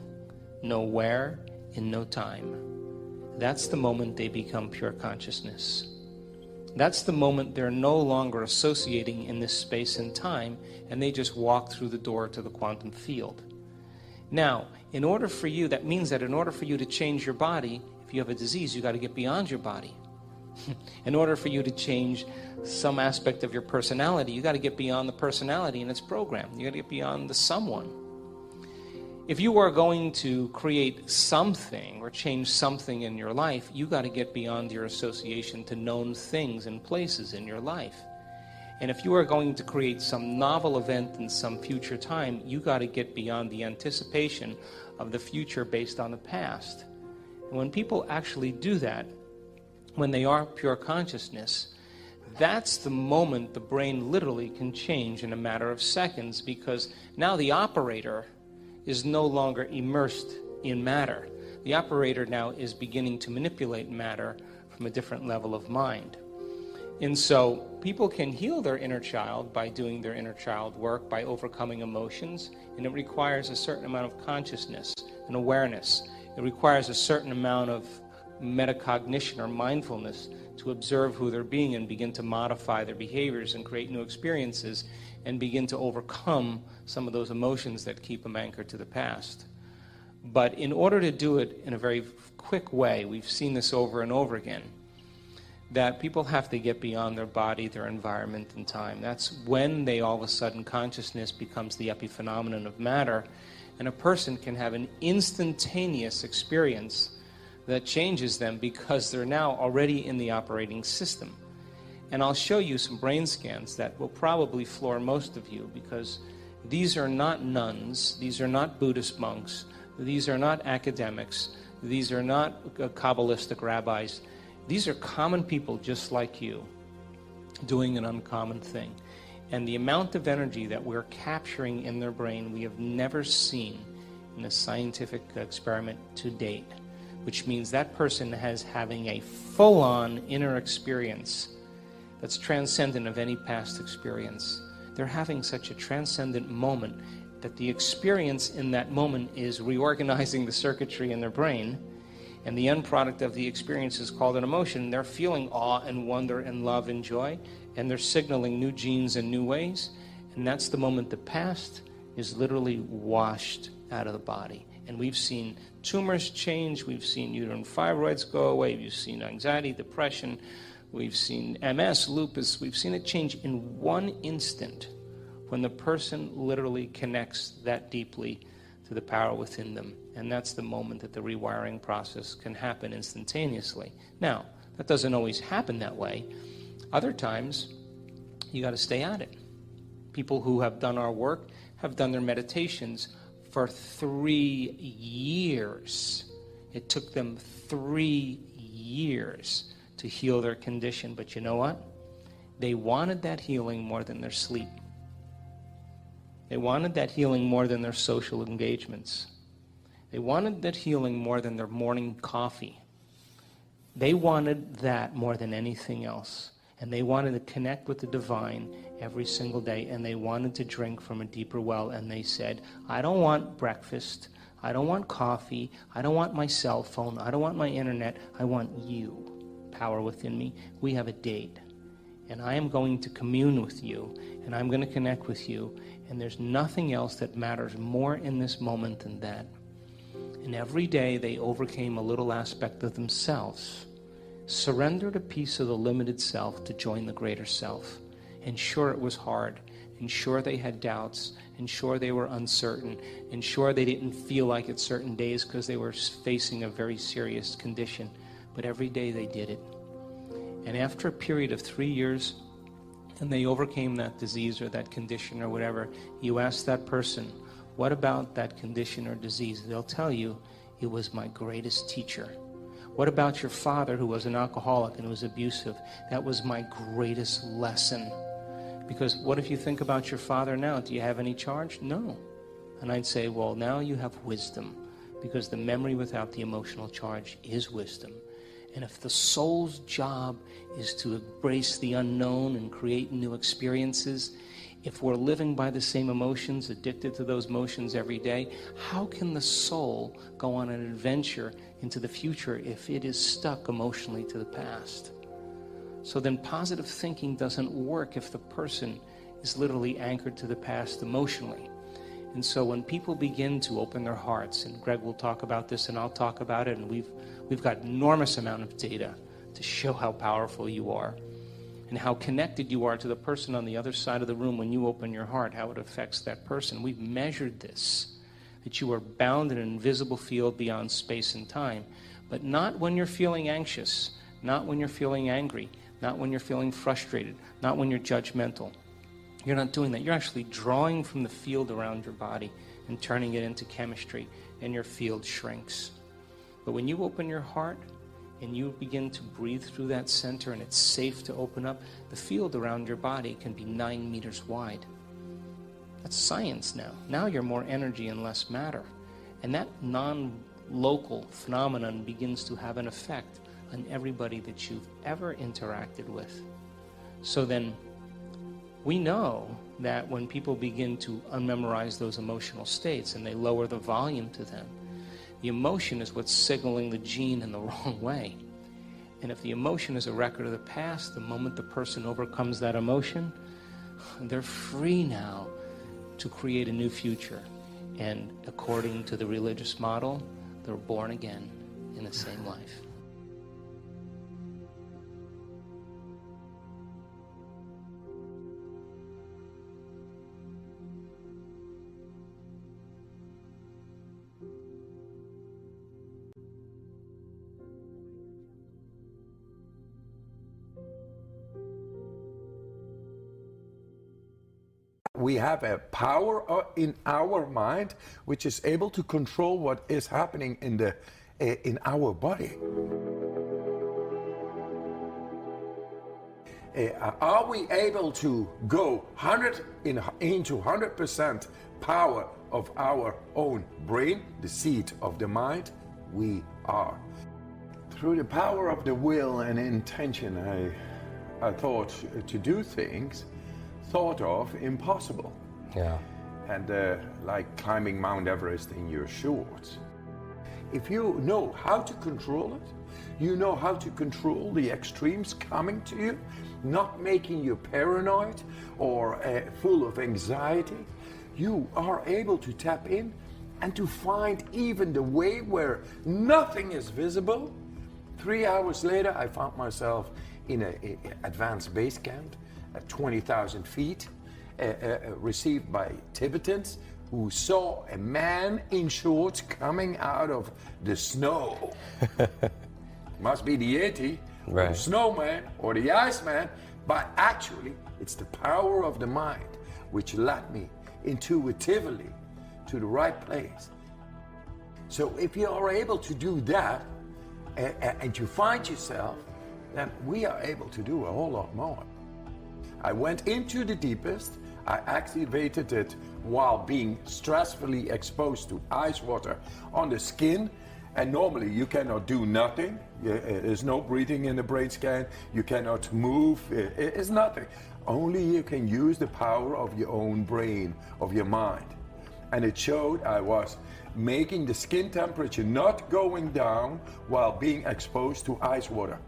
no where, in no time. That's the moment they become pure consciousness. That's the moment they're no longer associating in this space and time, and they just walk through the door to the quantum field. Now, that means that in order for you to change your body, if you have a disease, you got to get beyond your body. In order for you to change some aspect of your personality, you got to get beyond the personality and its program. You got to get beyond the someone. If you are going to create something or change something in your life, you got to get beyond your association to known things and places in your life. And if you are going to create some novel event in some future time, you got to get beyond the anticipation of the future based on the past. And when people actually do that, when they are pure consciousness, that's the moment the brain literally can change in a matter of seconds, because now the operator is no longer immersed in matter. The operator now is beginning to manipulate matter from a different level of mind. And so people can heal their inner child by doing their inner child work, by overcoming emotions, and it requires a certain amount of consciousness and awareness. It requires a certain amount of metacognition or mindfulness to observe who they're being and begin to modify their behaviors and create new experiences and begin to overcome some of those emotions that keep them anchored to the past. But in order to do it in a very quick way, we've seen this over and over again, that people have to get beyond their body, their environment, and time. That's when they all of a sudden consciousness becomes the epiphenomenon of matter, and a person can have an instantaneous experience that changes them because they're now already in the operating system. And I'll show you some brain scans that will probably floor most of you, because these are not nuns, these are not Buddhist monks, these are not academics, these are not Kabbalistic rabbis. These are common people just like you doing an uncommon thing. And the amount of energy that we're capturing in their brain we have never seen in a scientific experiment to date, which means that person is having a full-on inner experience that's transcendent of any past experience. They're having such a transcendent moment that the experience in that moment is reorganizing the circuitry in their brain, and the end product of the experience is called an emotion. They're feeling awe and wonder and love and joy, and they're signaling new genes in new ways, and that's the moment the past is literally washed out of the body. And we've seen tumors change, we've seen uterine fibroids go away, we've seen anxiety, depression, we've seen MS, lupus, we've seen it change in one instant when the person literally connects that deeply to the power within them. And that's the moment that the rewiring process can happen instantaneously. Now, that doesn't always happen that way. Other times, you got to stay at it. People who have done our work have done their meditations for 3 years. It took them 3 years to heal their condition. But you know what? They wanted that healing more than their sleep. They wanted that healing more than their social engagements. They wanted that healing more than their morning coffee. They wanted that more than anything else. And they wanted to connect with the divine every single day. And they wanted to drink from a deeper well. And they said, I don't want breakfast. I don't want coffee. I don't want my cell phone. I don't want my internet. I want you, power within me. We have a date. And I am going to commune with you. And I'm going to connect with you. And there's nothing else that matters more in this moment than that. And every day they overcame a little aspect of themselves, surrendered a piece of the limited self to join the greater self. And sure, it was hard. And sure, they had doubts. And sure, they were uncertain. And sure, they didn't feel like it certain days because they were facing a very serious condition. But every day they did it. And after a period of 3 years, and they overcame that disease or that condition or whatever, you ask that person, what about that condition or disease? They'll tell you, it was my greatest teacher. What about your father who was an alcoholic and was abusive? That was my greatest lesson. Because what if you think about your father now? Do you have any charge? No. And I'd say, well, now you have wisdom, because the memory without the emotional charge is wisdom. And if the soul's job is to embrace the unknown and create new experiences, if we're living by the same emotions, addicted to those emotions every day, how can the soul go on an adventure into the future if it is stuck emotionally to the past? So then positive thinking doesn't work if the person is literally anchored to the past emotionally. And so when people begin to open their hearts, and Greg will talk about this and I'll talk about it, and we've got enormous amount of data to show how powerful you are and how connected you are to the person on the other side of the room when you open your heart, how it affects that person. We've measured this, that you are bound in an invisible field beyond space and time, but not when you're feeling anxious, not when you're feeling angry, not when you're feeling frustrated, not when you're judgmental. You're not doing that. You're actually drawing from the field around your body and turning it into chemistry, and your field shrinks. But when you open your heart and you begin to breathe through that center and it's safe to open up, the field around your body can be 9 meters wide. That's science now. Now you're more energy and less matter. And that non-local phenomenon begins to have an effect on everybody that you've ever interacted with. So then, we know that when people begin to unmemorize those emotional states and they lower the volume to them, the emotion is what's signaling the gene in the wrong way. And if the emotion is a record of the past, the moment the person overcomes that emotion, they're free now to create a new future. And according to the religious model, they're born again in the same life. we have a power in our mind which is able to control what is happening in our body. Are we able to go into 100% power of our own brain, the seat of the mind? We are. Through the power of the will and intention, I thought to do things thought of impossible. Yeah. And like climbing Mount Everest in your shorts. If you know how to control it, you know how to control the extremes coming to you, not making you paranoid or full of anxiety, you are able to tap in and to find even the way where nothing is visible. 3 hours later, I found myself in an advanced base camp at 20,000 feet, received by Tibetans who saw a man in shorts coming out of the snow. Must be the Yeti, or the snowman, or the Iceman, but actually it's the power of the mind which led me intuitively to the right place. So if you are able to do that, and you find yourself, then we are able to do a whole lot more. I went into the deepest. I activated it while being stressfully exposed to ice water on the skin. And normally you cannot do nothing. There's no breathing in the brain scan. You cannot move. It's nothing. Only you can use the power of your own brain, of your mind. And it showed I was making the skin temperature not going down while being exposed to ice water.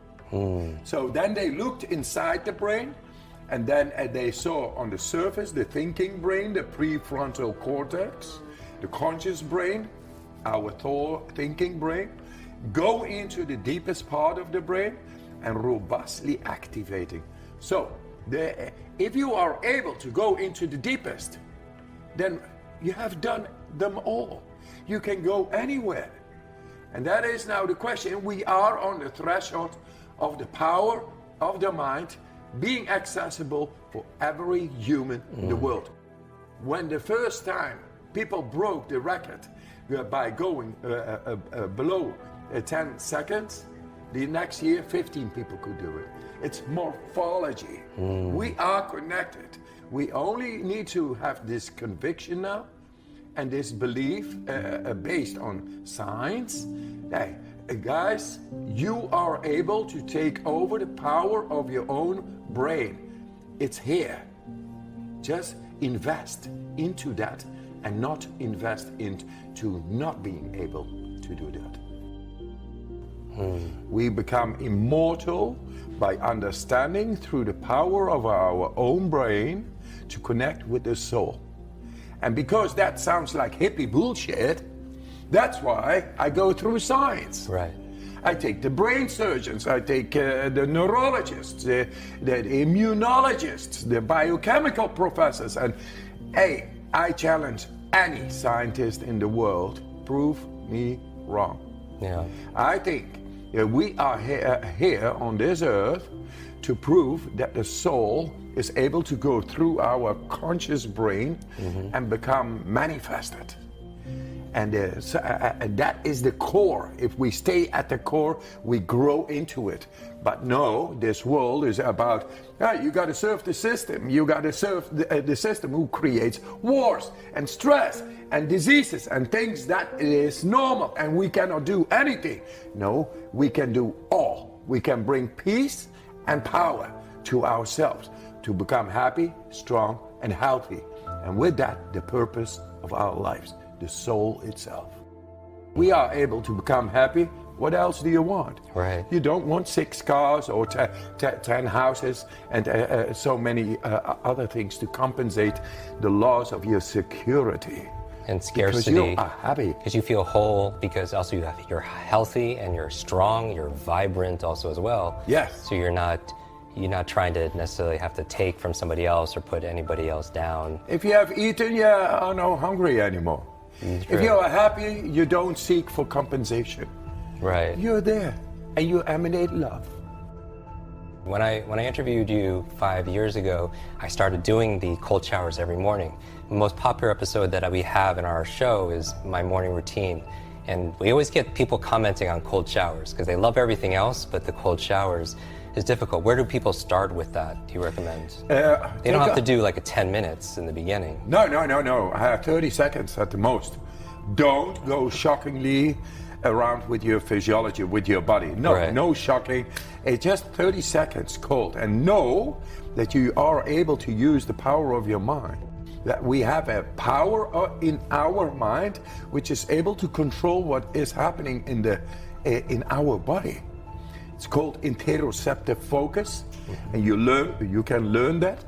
So then they looked inside the brain, and then they saw on the surface the thinking brain, the prefrontal cortex, the conscious brain, our thinking brain, go into the deepest part of the brain and robustly activating. So if you are able to go into the deepest, then you have done them all. You can go anywhere. And that is now the question. We are on the threshold of the power of the mind being accessible for every human in the world. When the first time people broke the record by going below 10 seconds, the next year 15 people could do it. It's morphology. We are connected. We only need to have this conviction now and this belief based on science. Hey, guys, you are able to take over the power of your own brain. It's here. Just invest into that and not invest into not being able to do that. We become immortal by understanding through the power of our own brain to connect with the soul. And because that sounds like hippie bullshit, that's why I go through science. Right. I take the brain surgeons, I take the neurologists, the immunologists, the biochemical professors, and hey, I challenge any scientist in the world, prove me wrong. Yeah. I think we are here on this earth to prove that the soul is able to go through our conscious brain and become manifested. And that is the core. If we stay at the core, we grow into it. But no, this world is about, you got to serve the system. You got to serve the system who creates wars and stress and diseases and things that is normal and we cannot do anything. No, we can do all. We can bring peace and power to ourselves to become happy, strong, and healthy. And with that, the purpose of our lives, the soul itself. We are able to become happy. What else do you want? Right. You don't want 6 cars or 10 houses and so many other things to compensate the loss of your security. And scarcity. Because you are happy. Because you feel whole, because also you're healthy and you're strong, you're vibrant also as well. Yes. So you're not trying to necessarily have to take from somebody else or put anybody else down. If you have eaten, you are not hungry anymore. If you are happy, you don't seek for compensation. Right. You're there and you emanate love. When I interviewed you 5 years ago, I started doing the cold showers every morning. The most popular episode that we have in our show is my morning routine. And we always get people commenting on cold showers because they love everything else, but the cold showers is difficult. Where do people start with that, do you recommend? They don't have to do like a 10 minutes in the beginning. No. 30 seconds at the most. Don't go shockingly around with your physiology, with your body. No, Right. no shocking. It's just 30 seconds cold. And know that you are able to use the power of your mind. That we have a power in our mind which is able to control what is happening in our body. It's called interoceptive focus, and you can learn that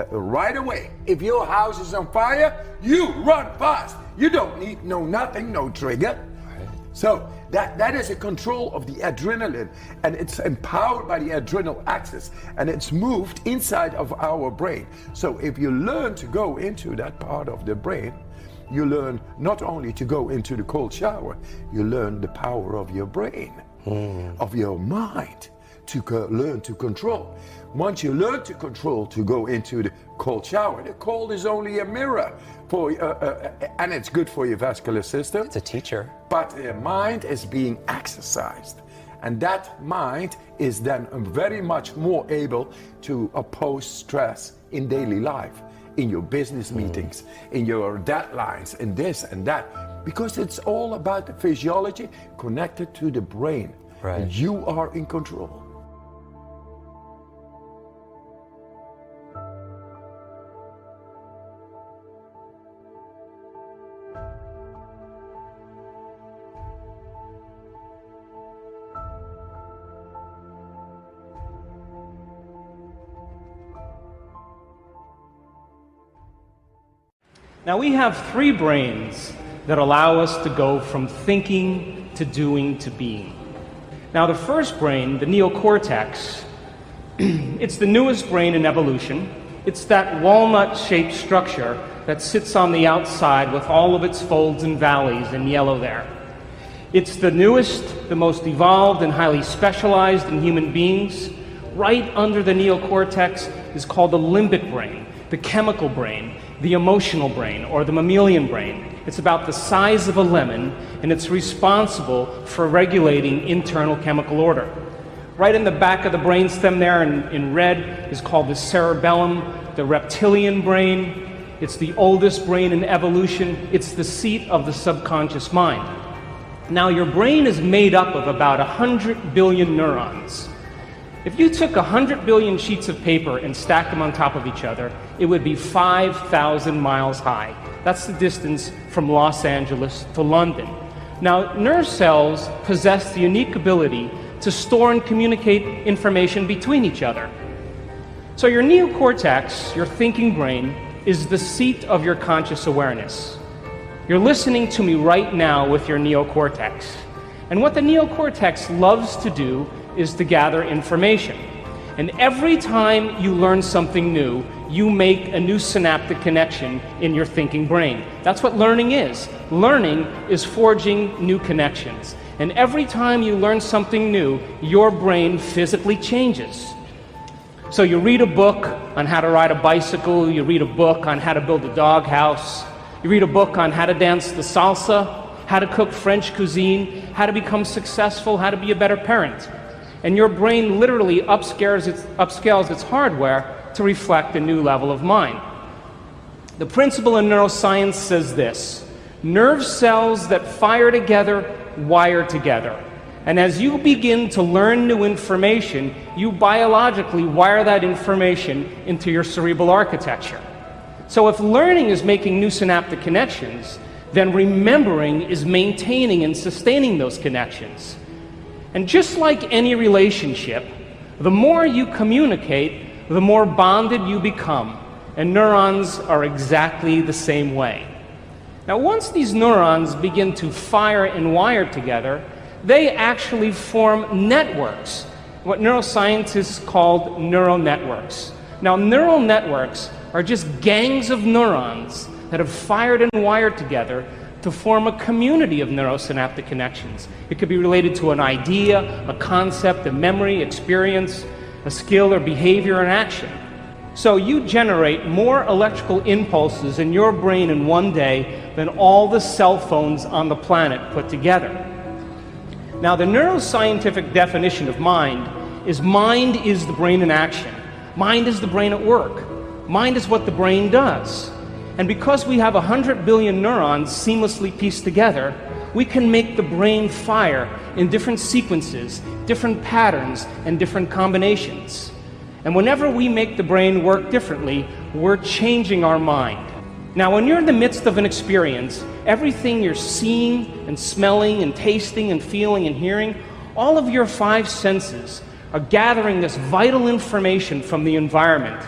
right away. If your house is on fire, you run fast. You don't need no trigger. Right. So that is a control of the adrenaline, and it's empowered by the adrenal axis, and it's moved inside of our brain. So if you learn to go into that part of the brain, you learn not only to go into the cold shower, you learn the power of your brain, of your mind, to learn to control. Once you learn to control, to go into the cold shower, the cold is only a mirror for, and it's good for your vascular system. It's a teacher. But the mind is being exercised, and that mind is then very much more able to oppose stress in daily life, in your business meetings, in your deadlines, in this and that, because it's all about the physiology connected to the brain. Right. And you are in control. Now, we have three brains that allow us to go from thinking to doing to being. Now, the first brain, the neocortex, it's the newest brain in evolution. It's that walnut-shaped structure that sits on the outside with all of its folds and valleys in yellow there. It's the newest, the most evolved and highly specialized in human beings. Right under the neocortex is called the limbic brain, the chemical brain, the emotional brain, or the mammalian brain. It's about the size of a lemon, and it's responsible for regulating internal chemical order. Right in the back of the brainstem there in red is called the cerebellum, the reptilian brain. It's the oldest brain in evolution. It's the seat of the subconscious mind. Now, your brain is made up of about 100 billion neurons. If you took 100 billion sheets of paper and stacked them on top of each other, it would be 5,000 miles high. That's the distance from Los Angeles to London. Now, nerve cells possess the unique ability to store and communicate information between each other. So your neocortex, your thinking brain, is the seat of your conscious awareness. You're listening to me right now with your neocortex. And what the neocortex loves to do is to gather information. And every time you learn something new, you make a new synaptic connection in your thinking brain. That's what learning is. Learning is forging new connections. And every time you learn something new, your brain physically changes. So you read a book on how to ride a bicycle, you read a book on how to build a doghouse, you read a book on how to dance the salsa, how to cook French cuisine, how to become successful, how to be a better parent. And your brain literally upscales its hardware to reflect a new level of mind. The principle in neuroscience says this: nerve cells that fire together wire together. And as you begin to learn new information, you biologically wire that information into your cerebral architecture. So if learning is making new synaptic connections, then remembering is maintaining and sustaining those connections. And just like any relationship, the more you communicate, the more bonded you become. And neurons are exactly the same way. Now, once these neurons begin to fire and wire together, they actually form networks, what neuroscientists call neural networks. Now, neural networks are just gangs of neurons that have fired and wired together to form a community of neurosynaptic connections. It could be related to an idea, a concept, a memory, experience. a skill or behavior or action. So you generate more electrical impulses in your brain in one day than all the cell phones on the planet put together. Now, the neuroscientific definition of mind is the brain in action. Mind is the brain at work. Mind is what the brain does. And because we have 100 billion neurons seamlessly pieced together, we can make the brain fire in different sequences, different patterns, and different combinations. And whenever we make the brain work differently, we're changing our mind. Now, when you're in the midst of an experience, everything you're seeing and smelling and tasting and feeling and hearing, all of your 5 senses are gathering this vital information from the environment.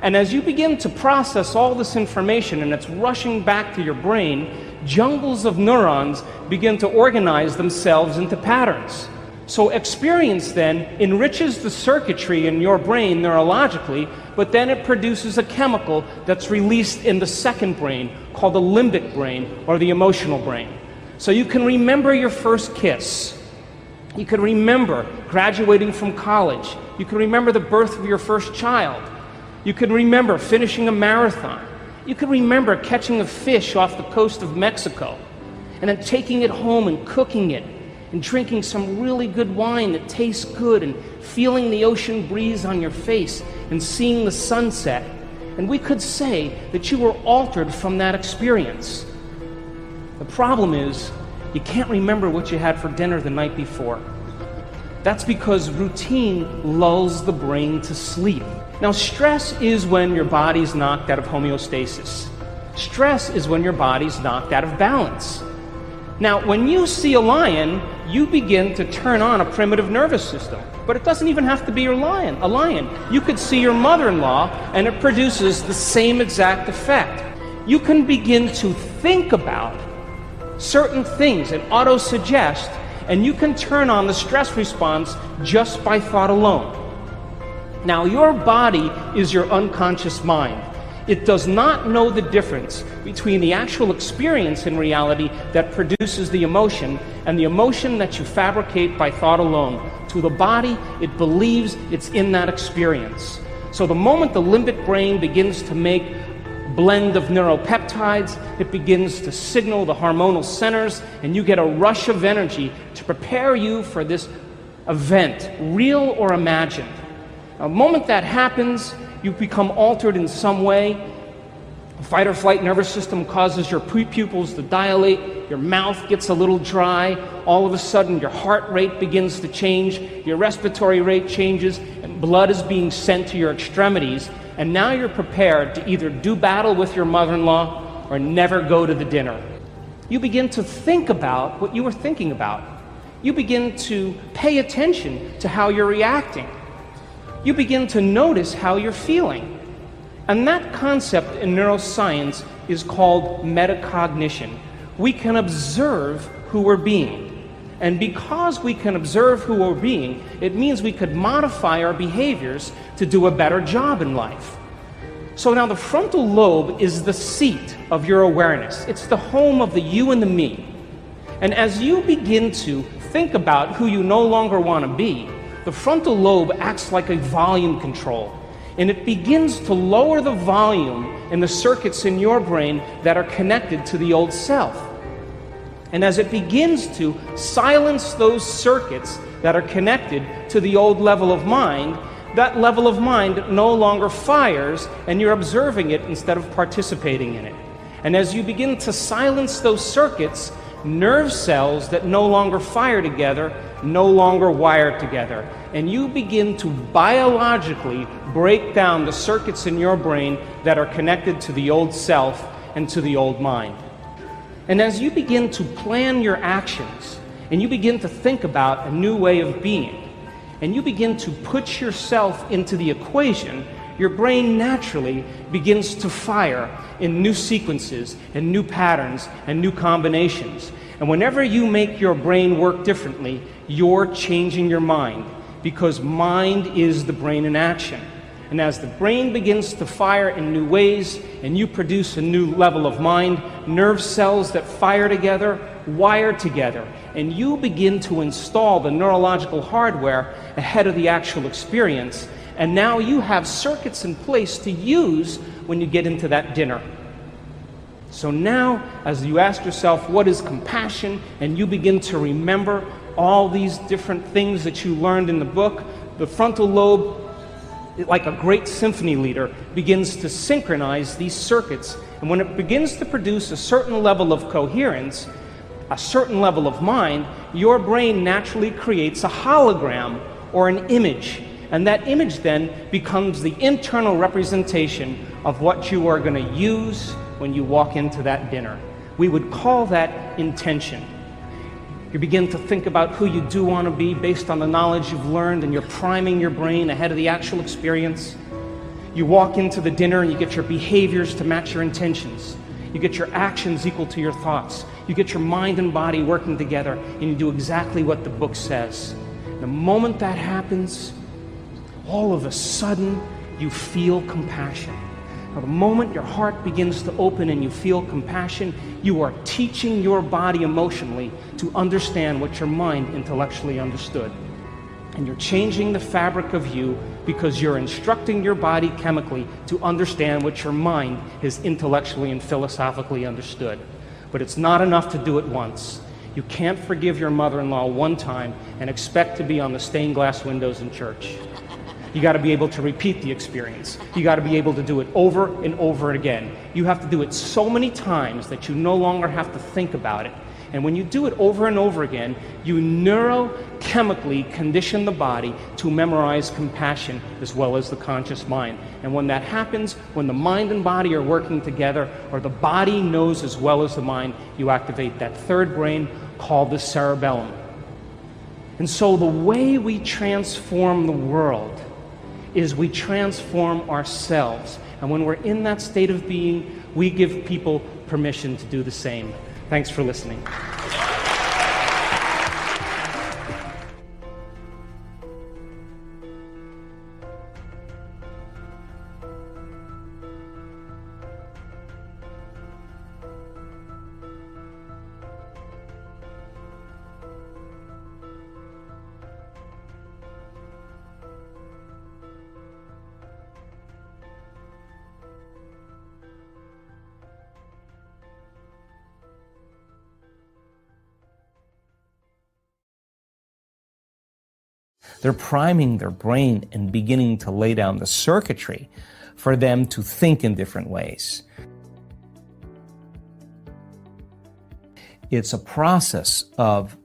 And as you begin to process all this information and it's rushing back to your brain, jungles of neurons begin to organize themselves into patterns. So experience then enriches the circuitry in your brain neurologically, but then it produces a chemical that's released in the second brain called the limbic brain or the emotional brain. So you can remember your first kiss. You can remember graduating from college. You can remember the birth of your first child. You can remember finishing a marathon. You can remember catching a fish off the coast of Mexico and then taking it home and cooking it and drinking some really good wine that tastes good and feeling the ocean breeze on your face and seeing the sunset. And we could say that you were altered from that experience. The problem is, you can't remember what you had for dinner the night before. That's because routine lulls the brain to sleep. Now, stress is when your body's knocked out of homeostasis. Stress is when your body's knocked out of balance. Now, when you see a lion, you begin to turn on a primitive nervous system. But it doesn't even have to be a lion. You could see your mother-in-law, and it produces the same exact effect. You can begin to think about certain things and auto-suggest, and you can turn on the stress response just by thought alone. Now, your body is your unconscious mind. It does not know the difference between the actual experience in reality that produces the emotion and the emotion that you fabricate by thought alone. To the body, it believes it's in that experience. So the moment the limbic brain begins to make a blend of neuropeptides, it begins to signal the hormonal centers, and you get a rush of energy to prepare you for this event, real or imagined. The moment that happens, you become altered in some way. The fight or flight nervous system causes your pupils to dilate, your mouth gets a little dry, all of a sudden your heart rate begins to change, your respiratory rate changes, and blood is being sent to your extremities, and now you're prepared to either do battle with your mother-in-law or never go to the dinner. You begin to think about what you were thinking about. You begin to pay attention to how you're reacting. You begin to notice how you're feeling. And that concept in neuroscience is called metacognition. We can observe who we're being. And because we can observe who we're being, it means we could modify our behaviors to do a better job in life. So now the frontal lobe is the seat of your awareness. It's the home of the you and the me. And as you begin to think about who you no longer want to be, the frontal lobe acts like a volume control, and it begins to lower the volume in the circuits in your brain that are connected to the old self. And as it begins to silence those circuits that are connected to the old level of mind, that level of mind no longer fires, and you're observing it instead of participating in it. And as you begin to silence those circuits, nerve cells that no longer fire together no longer wire together, and you begin to biologically break down the circuits in your brain that are connected to the old self and to the old mind. And as you begin to plan your actions, and you begin to think about a new way of being, and you begin to put yourself into the equation, your brain naturally begins to fire in new sequences and new patterns and new combinations. And whenever you make your brain work differently, you're changing your mind, because mind is the brain in action. And as the brain begins to fire in new ways and you produce a new level of mind, nerve cells that fire together wire together, and you begin to install the neurological hardware ahead of the actual experience, and now you have circuits in place to use when you get into that dinner. So now, as you ask yourself, what is compassion, and you begin to remember all these different things that you learned in the book, the frontal lobe, like a great symphony leader, begins to synchronize these circuits. And when it begins to produce a certain level of coherence, a certain level of mind, your brain naturally creates a hologram or an image. And that image then becomes the internal representation of what you are going to use when you walk into that dinner. We would call that intention. You begin to think about who you do want to be based on the knowledge you've learned, and you're priming your brain ahead of the actual experience. You walk into the dinner and you get your behaviors to match your intentions. You get your actions equal to your thoughts. You get your mind and body working together, and you do exactly what the book says. The moment that happens, all of a sudden, you feel compassion. Now, the moment your heart begins to open and you feel compassion, you are teaching your body emotionally to understand what your mind intellectually understood. And you're changing the fabric of you because you're instructing your body chemically to understand what your mind has intellectually and philosophically understood. But it's not enough to do it once. You can't forgive your mother-in-law one time and expect to be on the stained glass windows in church. You got to be able to repeat the experience. You got to be able to do it over and over again. You have to do it so many times that you no longer have to think about it. And when you do it over and over again, you neurochemically condition the body to memorize compassion as well as the conscious mind. And when that happens, when the mind and body are working together, or the body knows as well as the mind, you activate that third brain called the cerebellum. And so the way we transform the world is we transform ourselves. And when we're in that state of being, we give people permission to do the same. Thanks for listening. They're priming their brain and beginning to lay down the circuitry for them to think in different ways. It's a process of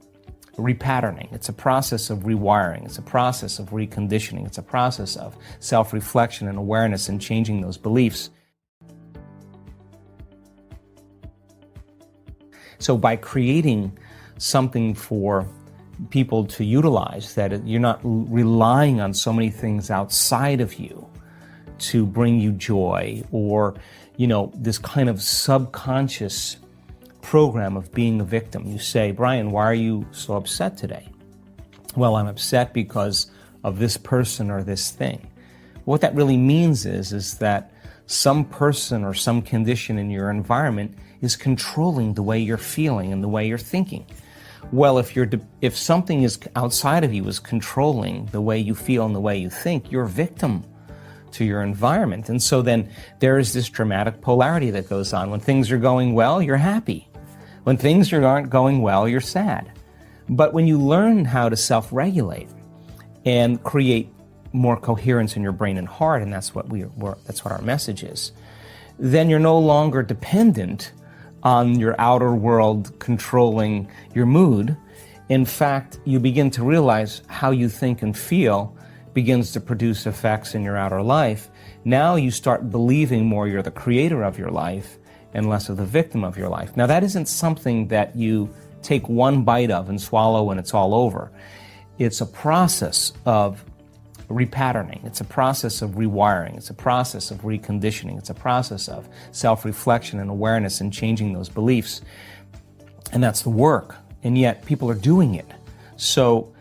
repatterning. It's a process of rewiring. It's a process of reconditioning. It's a process of self-reflection and awareness and changing those beliefs. So by creating something for people to utilize, that you're not relying on so many things outside of you to bring you joy, or, this kind of subconscious program of being a victim. You say, Brian, why are you so upset today? Well, I'm upset because of this person or this thing. What that really means is that some person or some condition in your environment is controlling the way you're feeling and the way you're thinking. Well, if something is outside of you is controlling the way you feel and the way you think, you're a victim to your environment. And so then there is this dramatic polarity that goes on. When things are going well, you're happy. When things aren't going well, you're sad. But when you learn how to self-regulate and create more coherence in your brain and heart, and that's what our message is, then you're no longer dependent on your outer world controlling your mood. In fact, you begin to realize how you think and feel begins to produce effects in your outer life. Now you start believing more you're the creator of your life and less of the victim of your life. Now that isn't something that you take one bite of and swallow and it's all over. It's a process of repatterning. It's a process of rewiring. It's a process of reconditioning. It's a process of self-reflection and awareness and changing those beliefs. And that's the work. And yet people are doing it. So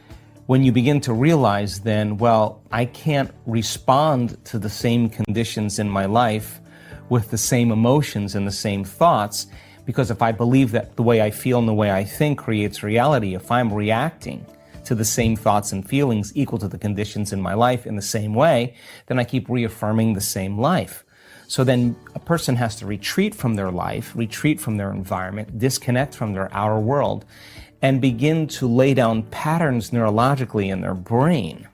when you begin to realize then, well, I can't respond to the same conditions in my life with the same emotions and the same thoughts, Because if I believe that the way I feel and the way I think creates reality, if I'm reacting to the same thoughts and feelings equal to the conditions in my life in the same way, then I keep reaffirming the same life. So then a person has to retreat from their life, retreat from their environment, disconnect from their outer world, and begin to lay down patterns neurologically in their brain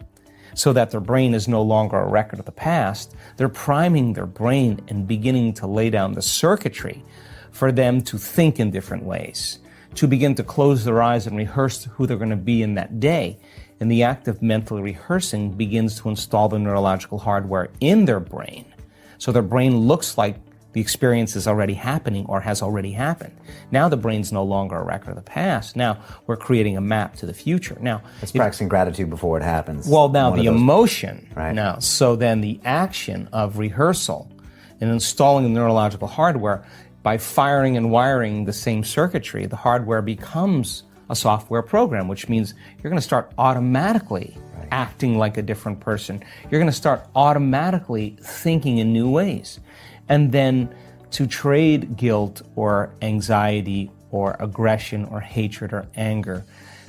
so that their brain is no longer a record of the past. They're priming their brain and beginning to lay down the circuitry for them to think in different ways, to begin to close their eyes and rehearse who they're going to be in that day. And the act of mentally rehearsing begins to install the neurological hardware in their brain. So their brain looks like the experience is already happening or has already happened. Now the brain's no longer a record of the past. Now we're creating a map to the future. Now it's practicing gratitude before it happens. Well, now the emotion. Right. Now, so then the action of rehearsal and installing the neurological hardware, by firing and wiring the same circuitry, the hardware becomes a software program, which means you're going to start automatically acting like a different person. You're going to start automatically thinking in new ways. And then to trade guilt or anxiety or aggression or hatred or anger,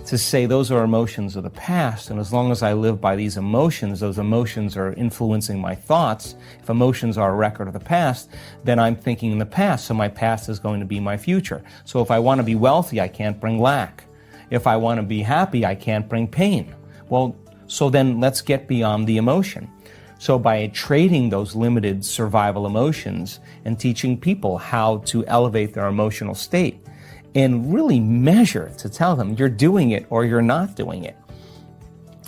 to say those are emotions of the past, and as long as I live by these emotions, those emotions are influencing my thoughts. If emotions are a record of the past, then I'm thinking in the past, so my past is going to be my future. So if I want to be wealthy, I can't bring lack. If I want to be happy, I can't bring pain. Well, so then let's get beyond the emotion. So by trading those limited survival emotions and teaching people how to elevate their emotional state, and really measure to tell them you're doing it or you're not doing it.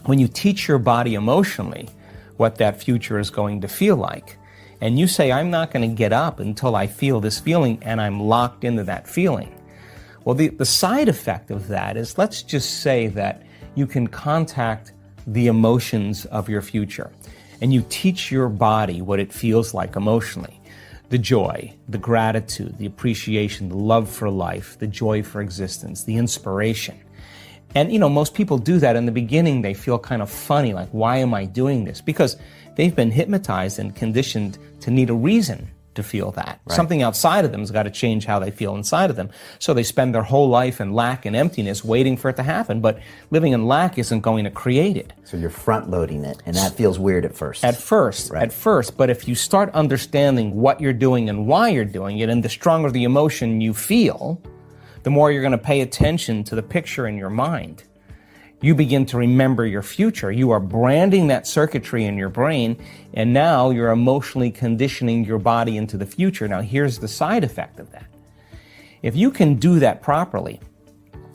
When you teach your body emotionally what that future is going to feel like, and you say, I'm not going to get up until I feel this feeling and I'm locked into that feeling. Well, the side effect of that is, let's just say that you can contact the emotions of your future and you teach your body what it feels like emotionally. The joy, the gratitude, the appreciation, the love for life, the joy for existence, the inspiration. And, most people do that in the beginning. They feel kind of funny, like, why am I doing this? Because they've been hypnotized and conditioned to need a reason to feel that. Right. Something outside of them has got to change how they feel inside of them. So they spend their whole life in lack and emptiness waiting for it to happen. But living in lack isn't going to create it. So you're front loading it, and that feels weird at first. At first. But if you start understanding what you're doing and why you're doing it, and the stronger the emotion you feel, the more you're going to pay attention to the picture in your mind. You begin to remember your future. You are branding that circuitry in your brain, and now you're emotionally conditioning your body into the future. Now, here's the side effect of that. If you can do that properly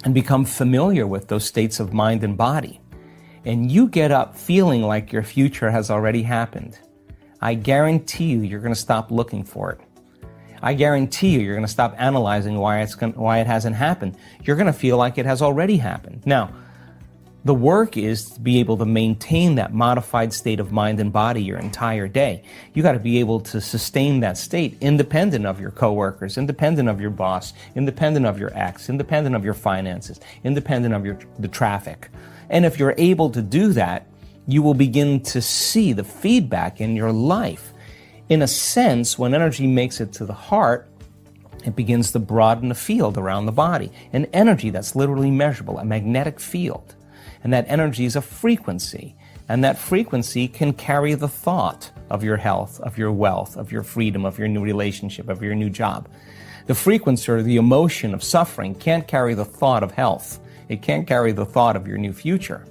and become familiar with those states of mind and body, and you get up feeling like your future has already happened, I guarantee you're going to stop looking for it. I guarantee you're going to stop analyzing why it hasn't happened. You're going to feel like it has already happened. Now, the work is to be able to maintain that modified state of mind and body your entire day. You got to be able to sustain that state independent of your coworkers, independent of your boss, independent of your ex, independent of your finances, independent of the traffic. And if you're able to do that, you will begin to see the feedback in your life. In a sense, when energy makes it to the heart, it begins to broaden the field around the body. An energy that's literally measurable, a magnetic field. And that energy is a frequency. And that frequency can carry the thought of your health, of your wealth, of your freedom, of your new relationship, of your new job. The frequency or the emotion of suffering can't carry the thought of health. It can't carry the thought of your new future.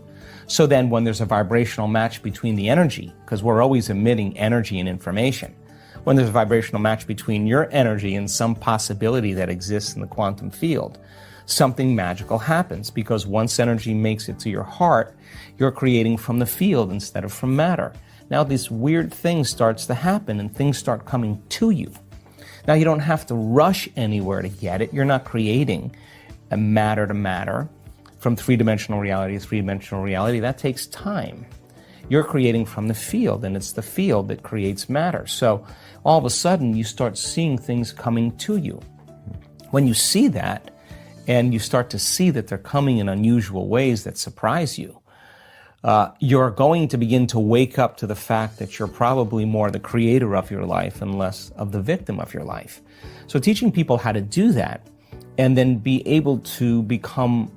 So then when there's a vibrational match between the energy, because we're always emitting energy and information, when there's a vibrational match between your energy and some possibility that exists in the quantum field, something magical happens, because once energy makes it to your heart, you're creating from the field instead of from matter. Now this weird thing starts to happen and things start coming to you. Now you don't have to rush anywhere to get it. You're not creating a matter to matter from three-dimensional reality to three-dimensional reality. That takes time. You're creating from the field, and it's the field that creates matter. So all of a sudden you start seeing things coming to you. When you see that, and you start to see that they're coming in unusual ways that surprise you, you're going to begin to wake up to the fact that you're probably more the creator of your life and less of the victim of your life. So teaching people how to do that and then be able to become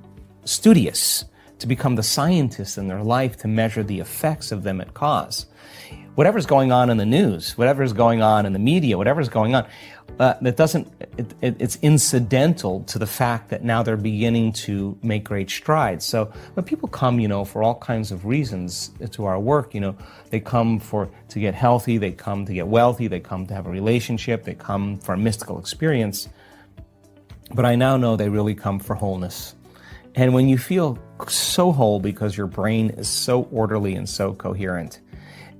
studious, to become the scientists in their life, to measure the effects of them at cause. Whatever's going on in the news, whatever's going on in the media, whatever's going on, it's incidental to the fact that now they're beginning to make great strides. So when people come, for all kinds of reasons to our work, they come to get healthy, they come to get wealthy, they come to have a relationship, they come for a mystical experience. But I now know they really come for wholeness. And when you feel so whole because your brain is so orderly and so coherent,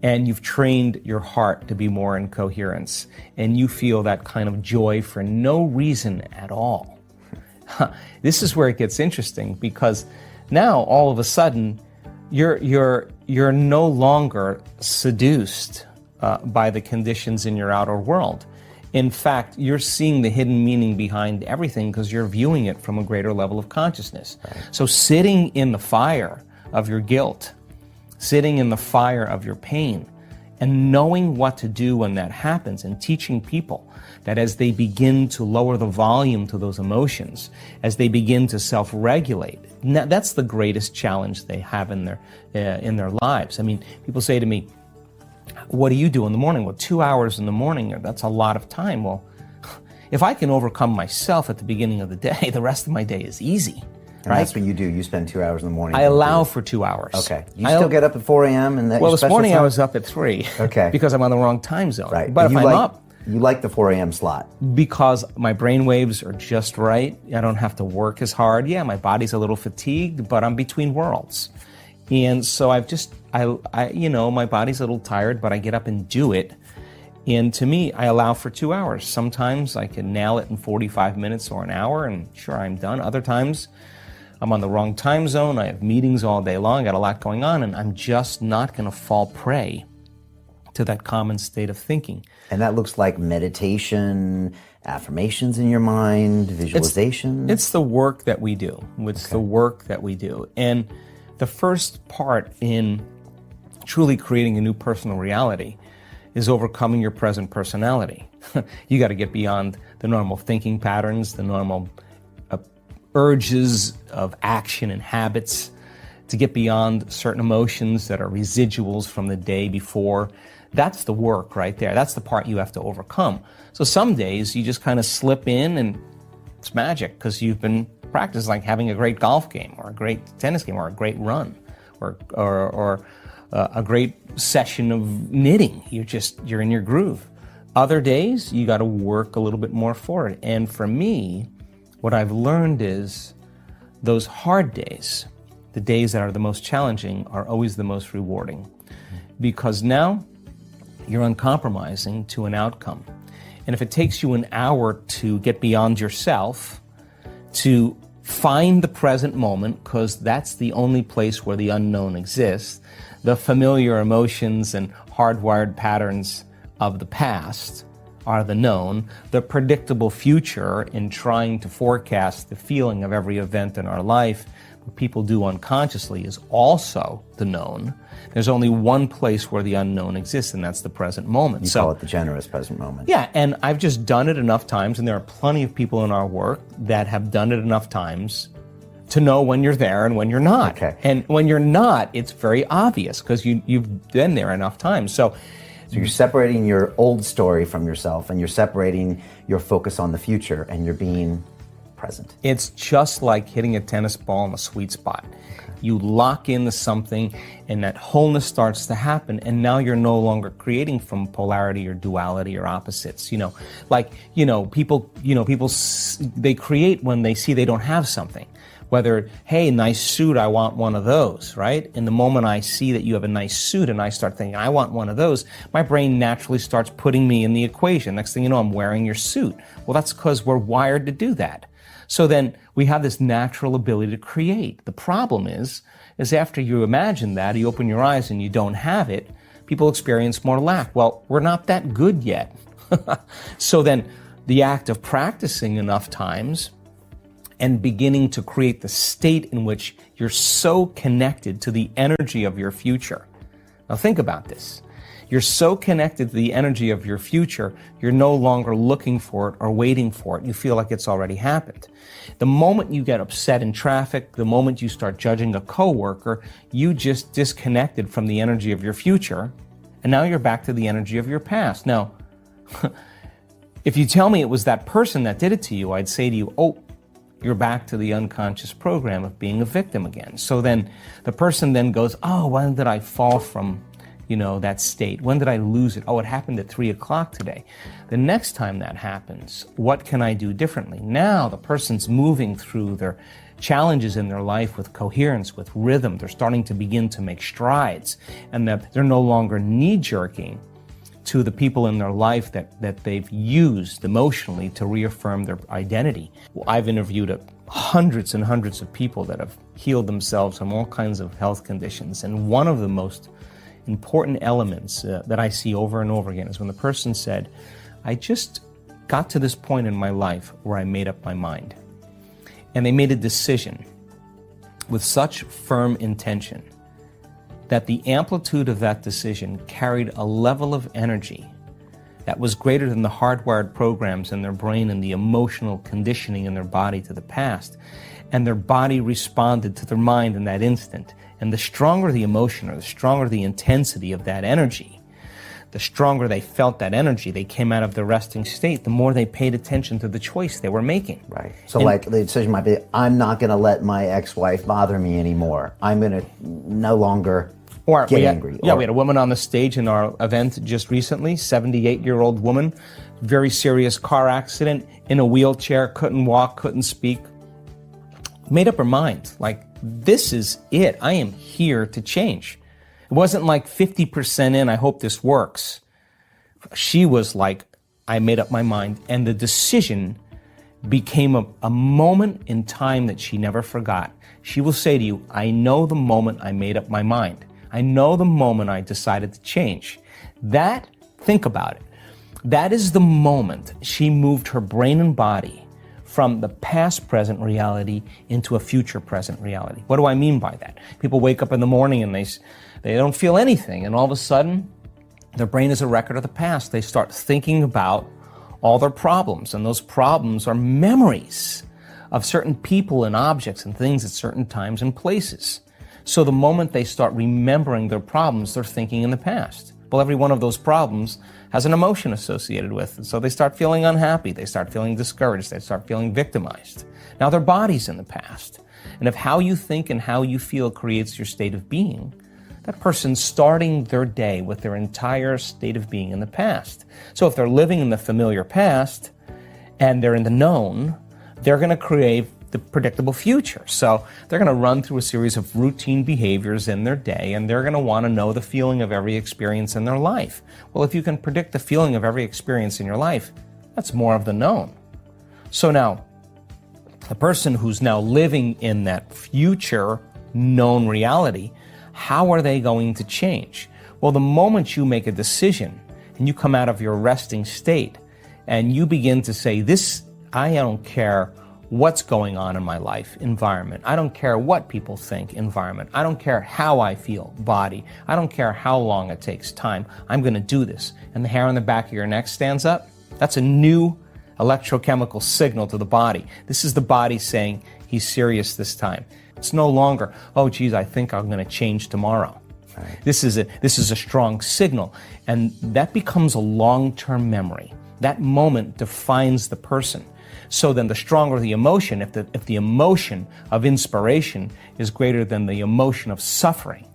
and you've trained your heart to be more in coherence, and you feel that kind of joy for no reason at all. This is where it gets interesting, because now all of a sudden you're no longer seduced by the conditions in your outer world. In fact, you're seeing the hidden meaning behind everything because you're viewing it from a greater level of consciousness. Right. So sitting in the fire of your guilt, sitting in the fire of your pain, and knowing what to do when that happens, and teaching people that as they begin to lower the volume to those emotions, as they begin to self-regulate, that's the greatest challenge they have in their lives. I mean, people say to me, what do you do in the morning? Well, 2 hours in the morning, that's a lot of time. Well, if I can overcome myself at the beginning of the day, the rest of my day is easy. And right? That's what you do. You spend 2 hours in the morning. I allow for 2 hours. Okay. You still get up at 4 a.m. and that. Well, this morning I was up at 3. Okay. Because I'm on the wrong time zone. Right. But if I'm up, you like the 4 a.m. slot because my brain waves are just right. I don't have to work as hard. Yeah, my body's a little fatigued, but I'm between worlds, and so my body's a little tired, but I get up and do it. And to me, I allow for 2 hours. Sometimes I can nail it in 45 minutes or an hour, and sure, I'm done. Other times, I'm on the wrong time zone. I have meetings all day long. I got a lot going on, and I'm just not going to fall prey to that common state of thinking. And that looks like meditation, affirmations in your mind, visualization. It's the work that we do. It's the work that we do. And the first part in truly creating a new personal reality is overcoming your present personality. You got to get beyond the normal thinking patterns, the normal urges of action and habits, to get beyond certain emotions that are residuals from the day before. That's the work right there. That's the part you have to overcome. So some days you just kind of slip in and it's magic because you've been practicing, like having a great golf game or a great tennis game or a great run or a great session of knitting. You're in your groove. Other days you got to work a little bit more for it. And for me, what I've learned is those hard days, the days that are the most challenging, are always the most rewarding, because now you're uncompromising to an outcome. And if it takes you an hour to get beyond yourself, to find the present moment, because that's the only place where the unknown exists, the familiar emotions and hardwired patterns of the past are the known. The predictable future, in trying to forecast the feeling of every event in our life, what people do unconsciously, is also the known. There's only one place where the unknown exists, and that's the present moment. You call it the generous present moment. Yeah, and I've just done it enough times, and there are plenty of people in our work that have done it enough times to know when you're there and when you're not. Okay. And when you're not, it's very obvious because you've been there enough times. So you're separating your old story from yourself, and you're separating your focus on the future, and you're being present. It's just like hitting a tennis ball in a sweet spot. Okay. You lock into something, and that wholeness starts to happen, and now you're no longer creating from polarity or duality or opposites. People they create when they see they don't have something. Whether, hey, nice suit, I want one of those, right? And the moment I see that you have a nice suit and I start thinking, I want one of those, my brain naturally starts putting me in the equation. Next thing you know, I'm wearing your suit. Well, that's because we're wired to do that. So then we have this natural ability to create. The problem is after you imagine that, you open your eyes and you don't have it, people experience more lack. Well, we're not that good yet. So then the act of practicing enough times and beginning to create the state in which you're so connected to the energy of your future. Now think about this. You're so connected to the energy of your future, you're no longer looking for it or waiting for it. You feel like it's already happened. The moment you get upset in traffic, the moment you start judging a coworker, you just disconnected from the energy of your future, and now you're back to the energy of your past. Now, if you tell me it was that person that did it to you, I'd say to you, oh, you're back to the unconscious program of being a victim again. So then the person then goes, oh, when did I fall from that state? When did I lose it? Oh, it happened at 3 o'clock today. The next time that happens, what can I do differently? Now the person's moving through their challenges in their life with coherence, with rhythm. They're starting to begin to make strides, and that they're no longer knee-jerking to the people in their life that they've used emotionally to reaffirm their identity. Well, I've interviewed hundreds and hundreds of people that have healed themselves from all kinds of health conditions, and one of the most important elements that I see over and over again is when the person said, I just got to this point in my life where I made up my mind. And they made a decision with such firm intention that the amplitude of that decision carried a level of energy that was greater than the hardwired programs in their brain and the emotional conditioning in their body to the past. And their body responded to their mind in that instant. And the stronger the emotion, or the stronger the intensity of that energy, the stronger they felt that energy, they came out of the resting state, the more they paid attention to the choice they were making. Right. So like the decision might be, I'm not going to let my ex-wife bother me anymore. I'm going to no longer get angry. Yeah, we had a woman on the stage in our event just recently, 78-year-old woman, very serious car accident, in a wheelchair, couldn't walk, couldn't speak. Made up her mind, like, this is it. I am here to change. It wasn't like 50% in, I hope this works. She was like, I made up my mind. And the decision became a moment in time that she never forgot. She will say to you, I know the moment I made up my mind. I know the moment I decided to change. That, think about it, that is the moment she moved her brain and body from the past present reality into a future present reality. What do I mean by that? People wake up in the morning and they don't feel anything, and all of a sudden their brain is a record of the past. They start thinking about all their problems, and those problems are memories of certain people and objects and things at certain times and places. So the moment they start remembering their problems, they're thinking in the past. Well, every one of those problems has an emotion associated with it. So they start feeling unhappy, they start feeling discouraged, they start feeling victimized. Now their body's in the past. And if how you think and how you feel creates your state of being, that person's starting their day with their entire state of being in the past. So if they're living in the familiar past and they're in the known, they're going to create the predictable future. So they're going to run through a series of routine behaviors in their day, and they're going to want to know the feeling of every experience in their life. Well, if you can predict the feeling of every experience in your life, that's more of the known. So now, the person who's now living in that future known reality, how are they going to change? Well, the moment you make a decision and you come out of your resting state and you begin to say, I don't care what's going on in my life, environment. I don't care what people think, environment. I don't care how I feel, body. I don't care how long it takes, time. I'm going to do this. And the hair on the back of your neck stands up. That's a new electrochemical signal to the body. This is the body saying, he's serious this time. It's no longer, oh, geez, I think I'm going to change tomorrow. Right. This is a strong signal. And that becomes a long-term memory. That moment defines the person. So then the stronger the emotion, if the emotion of inspiration is greater than the emotion of suffering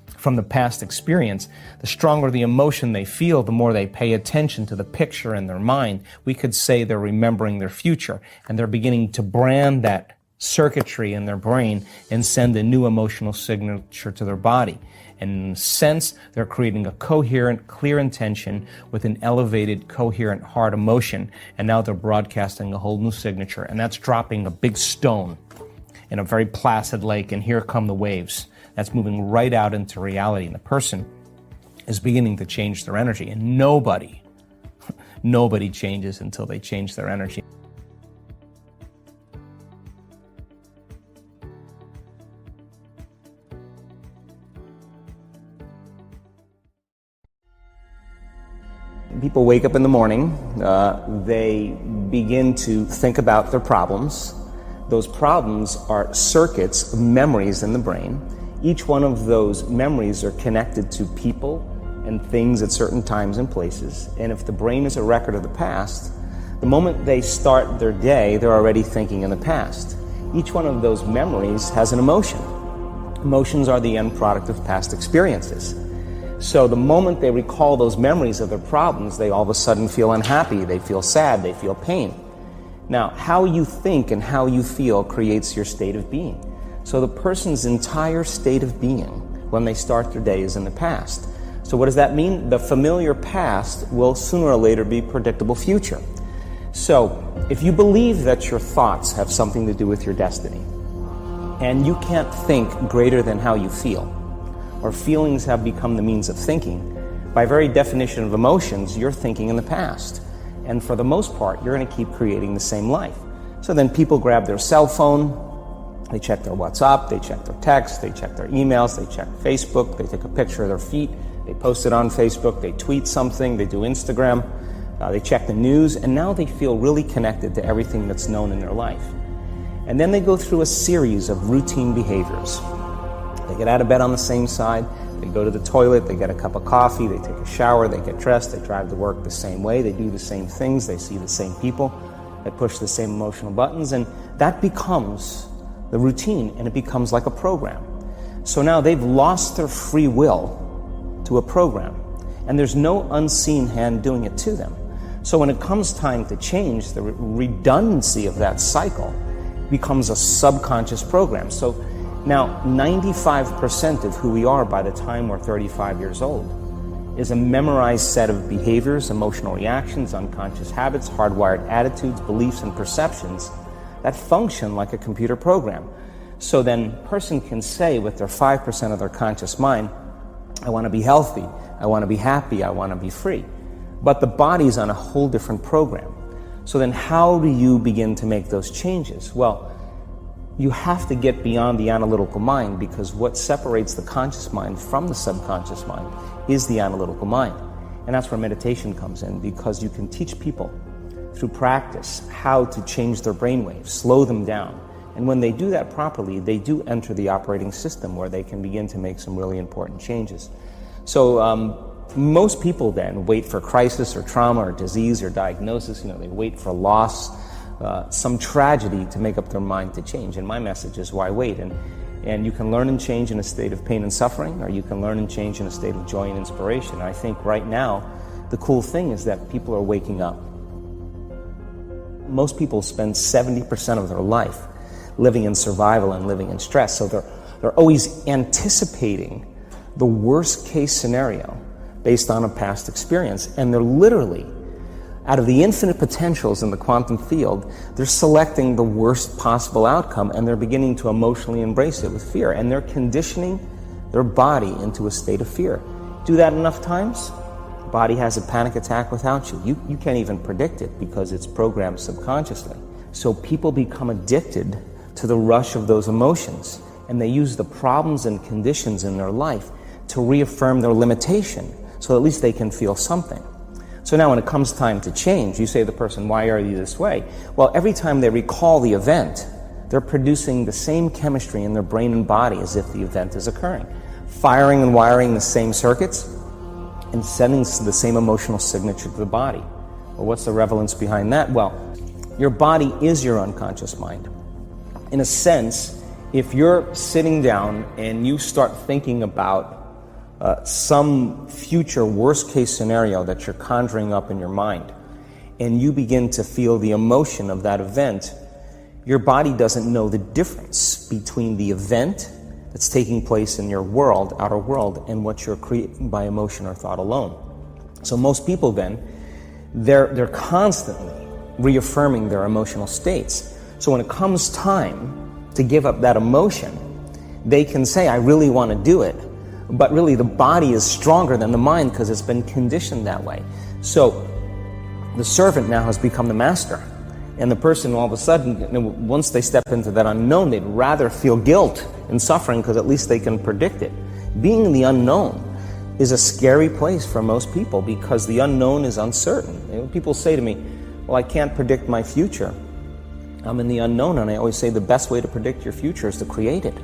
from the past experience, the stronger the emotion they feel, the more they pay attention to the picture in their mind. We could say they're remembering their future, and they're beginning to brand that circuitry in their brain and send a new emotional signature to their body. And in a sense, they're creating a coherent, clear intention with an elevated, coherent heart emotion. And now they're broadcasting a whole new signature. And that's dropping a big stone in a very placid lake. And here come the waves. That's moving right out into reality. And the person is beginning to change their energy. And nobody changes until they change their energy. people wake up in the morning, they begin to think about their problems. Those problems are circuits of memories in the brain. Each one of those memories are connected to people and things at certain times and places. And if the brain is a record of the past, the moment they start their day, they're already thinking in the past. Each one of those memories has an emotion. Emotions are the end product of past experiences. So the moment they recall those memories of their problems, they all of a sudden feel unhappy, they feel sad, they feel pain. Now, how you think and how you feel creates your state of being. So the person's entire state of being when they start their day is in the past. So what does that mean? The familiar past will sooner or later be predictable future. So if you believe that your thoughts have something to do with your destiny, and you can't think greater than how you feel, or feelings have become the means of thinking, by very definition of emotions, you're thinking in the past. And for the most part, you're going to keep creating the same life. So then people grab their cell phone, they check their WhatsApp, they check their text, they check their emails, they check Facebook, they take a picture of their feet, they post it on Facebook, they tweet something, they do Instagram, they check the news, and now they feel really connected to everything that's known in their life. And then they go through a series of routine behaviors. They get out of bed on the same side, they go to the toilet, they get a cup of coffee, they take a shower, they get dressed, they drive to work the same way, they do the same things, they see the same people, they push the same emotional buttons, and that becomes the routine, and it becomes like a program. So now they've lost their free will to a program, and there's no unseen hand doing it to them. So when it comes time to change, the redundancy of that cycle becomes a subconscious program. So now 95% of who we are by the time we're 35 years old is a memorized set of behaviors, emotional reactions, unconscious habits, hardwired attitudes, beliefs, and perceptions that function like a computer program. So then a person can say with their 5% of their conscious mind, I want to be healthy, I want to be happy, I want to be free. But the body's on a whole different program. So then how do you begin to make those changes? Well, you have to get beyond the analytical mind, because what separates the conscious mind from the subconscious mind is the analytical mind. And that's where meditation comes in, because you can teach people through practice how to change their brainwaves, slow them down. And when they do that properly, they do enter the operating system where they can begin to make some really important changes. So most people then wait for crisis or trauma or disease or diagnosis. They wait for loss, some tragedy to make up their mind to change. And my message is, why wait? And you can learn and change in a state of pain and suffering, or you can learn and change in a state of joy and inspiration. I think right now, the cool thing is that people are waking up. Most people spend 70% of their life living in survival and living in stress. So they're always anticipating the worst case scenario based on a past experience. And they're literally, out of the infinite potentials in the quantum field, they're selecting the worst possible outcome, and they're beginning to emotionally embrace it with fear. And they're conditioning their body into a state of fear. Do that enough times, the body has a panic attack without you. You can't even predict it because it's programmed subconsciously. So people become addicted to the rush of those emotions, and they use the problems and conditions in their life to reaffirm their limitation, so at least they can feel something. So now when it comes time to change, you say to the person, why are you this way? Well, every time they recall the event, they're producing the same chemistry in their brain and body as if the event is occurring, firing and wiring the same circuits and sending the same emotional signature to the body. Well, what's the relevance behind that? Well, your body is your unconscious mind. In a sense, if you're sitting down and you start thinking about some future worst case scenario that you're conjuring up in your mind, and you begin to feel the emotion of that event, your body doesn't know the difference between the event that's taking place in your world, outer world, and what you're creating by emotion or thought alone. So most people then, they're constantly reaffirming their emotional states. So when it comes time to give up that emotion, they can say, I really want to do it. But really the body is stronger than the mind because it's been conditioned that way. So the servant now has become the master. And the person all of a sudden, once they step into that unknown, they'd rather feel guilt and suffering because at least they can predict it. Being in the unknown is a scary place for most people because the unknown is uncertain. You know, people say to me, well, I can't predict my future. I'm in the unknown, and I always say the best way to predict your future is to create it.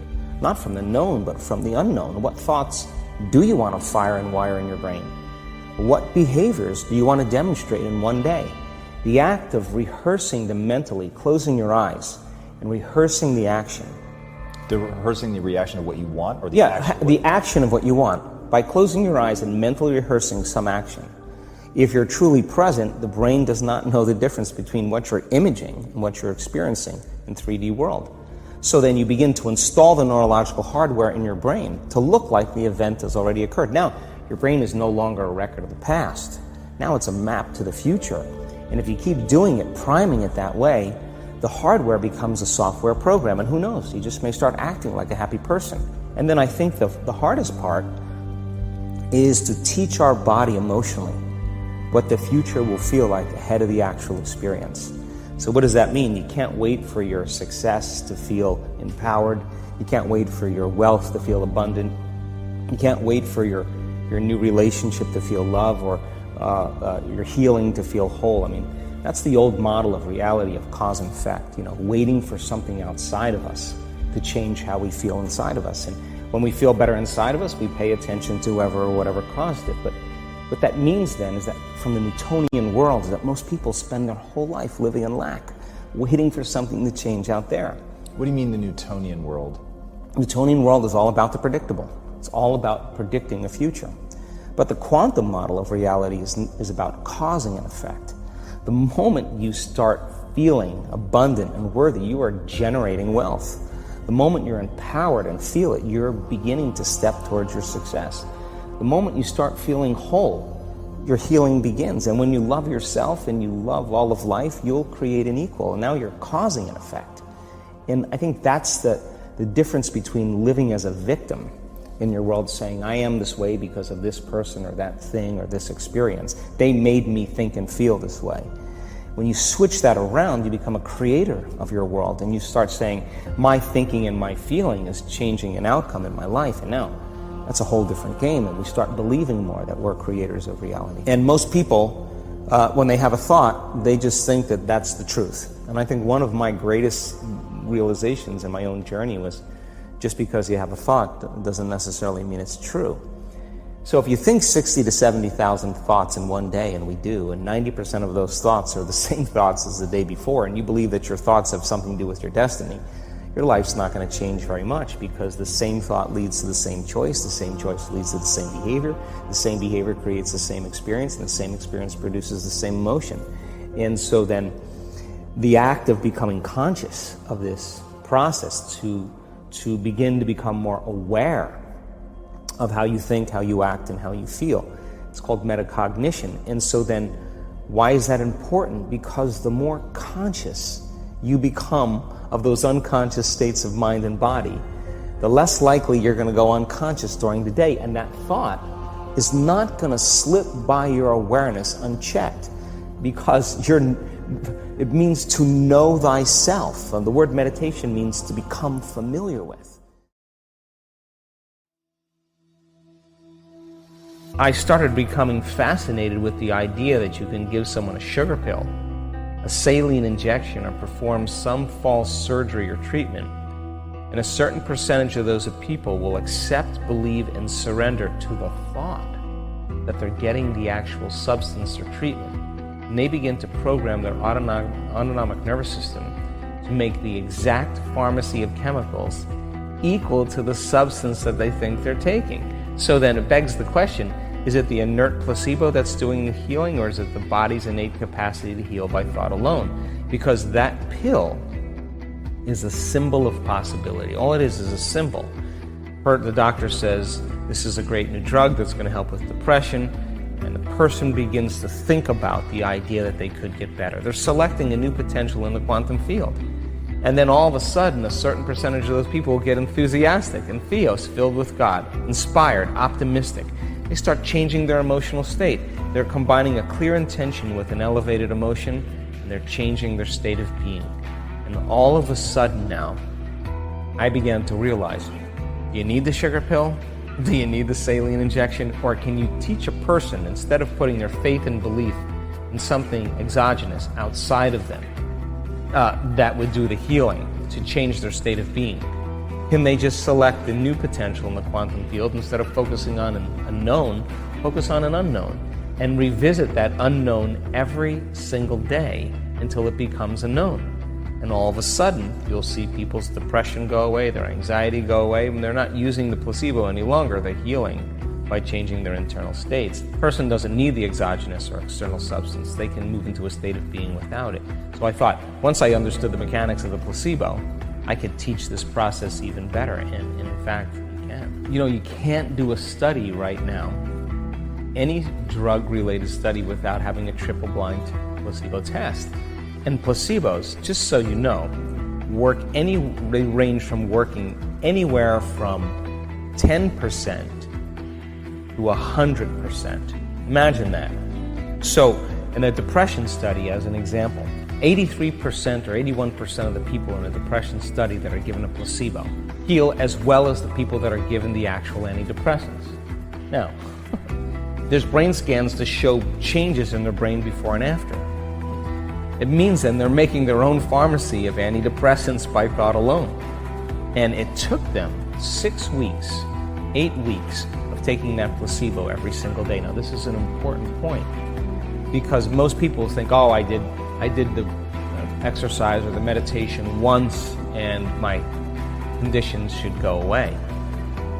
Not from the known, but from the unknown. What thoughts do you want to fire and wire in your brain? What behaviors do you want to demonstrate in one day? The act of rehearsing them mentally, closing your eyes, and rehearsing the action. The rehearsing the reaction of what you want, or the Yeah, action? the action of what you want. By closing your eyes and mentally rehearsing some action. If you're truly present, the brain does not know the difference between what you're imaging and what you're experiencing in 3D world. So then you begin to install the neurological hardware in your brain to look like the event has already occurred. Now, your brain is no longer a record of the past. Now it's a map to the future. And if you keep doing it, priming it that way, the hardware becomes a software program. And who knows, you just may start acting like a happy person. And then I think the hardest part is to teach our body emotionally what the future will feel like ahead of the actual experience. So what does that mean? You can't wait for your success to feel empowered. You can't wait for your wealth to feel abundant. You can't wait for your new relationship to feel love, or your healing to feel whole. I mean, that's the old model of reality, of cause and effect, you know, waiting for something outside of us to change how we feel inside of us. And when we feel better inside of us, we pay attention to whoever or whatever caused it. But what that means then is that from the Newtonian world, is that most people spend their whole life living in lack, waiting for something to change out there. What do you mean the Newtonian world? The Newtonian world is all about the predictable. It's all about predicting the future. But the quantum model of reality is about causing an effect. The moment you start feeling abundant and worthy, you are generating wealth. The moment you're empowered and feel it, you're beginning to step towards your success. The moment you start feeling whole, your healing begins. And when you love yourself and you love all of life, you'll create an equal. And now you're causing an effect. And I think that's the difference between living as a victim in your world, saying, I am this way because of this person or that thing or this experience. They made me think and feel this way. When you switch that around, you become a creator of your world, and you start saying, my thinking and my feeling is changing an outcome in my life. And now that's a whole different game, and we start believing more that we're creators of reality. And most people, when they have a thought, they just think that that's the truth. And I think one of my greatest realizations in my own journey was, just because you have a thought doesn't necessarily mean it's true. So if you think 60 to 70,000 thoughts in one day, and we do, and 90% of those thoughts are the same thoughts as the day before, and you believe that your thoughts have something to do with your destiny, your life's not going to change very much, because the same thought leads to the same choice leads to the same behavior creates the same experience, and the same experience produces the same emotion. And so then the act of becoming conscious of this process to begin to become more aware of how you think, how you act, and how you feel, it's called metacognition. And so then why is that important? Because the more conscious you become of those unconscious states of mind and body, the less likely you're going to go unconscious during the day, and that thought is not going to slip by your awareness unchecked, because it means to know thyself. And the word meditation means to become familiar with. I started becoming fascinated with the idea that you can give someone a sugar pill, a saline injection, or perform some false surgery or treatment, and a certain percentage of those people will accept, believe, and surrender to the thought that they're getting the actual substance or treatment. And they begin to program their autonomic nervous system to make the exact pharmacy of chemicals equal to the substance that they think they're taking. So then it begs the question, is it the inert placebo that's doing the healing, or is it the body's innate capacity to heal by thought alone? Because that pill is a symbol of possibility. All it is a symbol. The doctor says, this is a great new drug that's going to help with depression, and the person begins to think about the idea that they could get better. They're selecting a new potential in the quantum field. And then all of a sudden, a certain percentage of those people will get enthusiastic and theos, filled with God, inspired, optimistic. They start changing their emotional state. They're combining a clear intention with an elevated emotion, and they're changing their state of being. And all of a sudden now, I began to realize, do you need the sugar pill, Do you need the saline injection? Or can you teach a person, instead of putting their faith and belief in something exogenous outside of them, that would do the healing, to change their state of being? Can they just select the new potential in the quantum field instead of focusing on a known, focus on an unknown, and revisit that unknown every single day until it becomes a known? And all of a sudden, you'll see people's depression go away, their anxiety go away, and they're not using the placebo any longer. They're healing by changing their internal states. The person doesn't need the exogenous or external substance. They can move into a state of being without it. So I thought, once I understood the mechanics of the placebo, I could teach this process even better, and in fact, you can. You know, you can't do a study right now, any drug-related study, without having a triple-blind placebo test. And placebos, just so you know, they range from working anywhere from 10% to 100%. Imagine that. So, in a depression study, as an example, 83% or 81% of the people in a depression study that are given a placebo heal as well as the people that are given the actual antidepressants. Now, there's brain scans to show changes in their brain before and after. It means then they're making their own pharmacy of antidepressants by thought alone. And it took them 6 weeks, 8 weeks of taking that placebo every single day. Now, this is an important point, because most people think, oh, I did the exercise or the meditation once and my conditions should go away.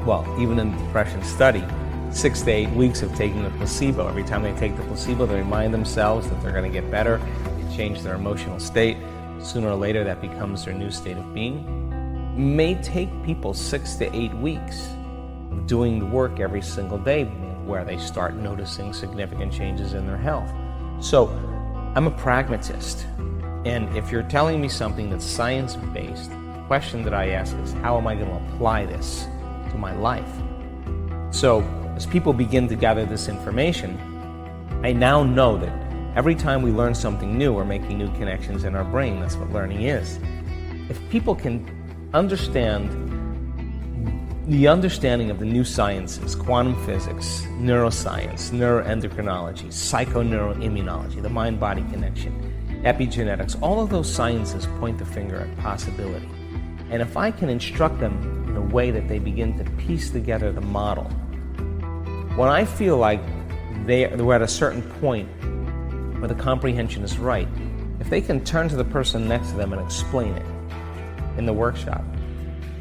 Well, even in the depression study, 6 to 8 weeks of taking the placebo. Every time they take the placebo, they remind themselves that they're going to get better, they change their emotional state. Sooner or later, that becomes their new state of being. It may take people 6 to 8 weeks of doing the work every single day where they start noticing significant changes in their health. So, I'm a pragmatist. And if you're telling me something that's science-based, the question that I ask is, how am I going to apply this to my life? So, as people begin to gather this information, I now know that every time we learn something new, we're making new connections in our brain. That's what learning is. If people can understand the understanding of the new sciences, quantum physics, neuroscience, neuroendocrinology, psychoneuroimmunology, the mind-body connection, epigenetics, all of those sciences point the finger at possibility. And if I can instruct them in a way that they begin to piece together the model, when I feel like we're at a certain point where the comprehension is right, if they can turn to the person next to them and explain it in the workshop.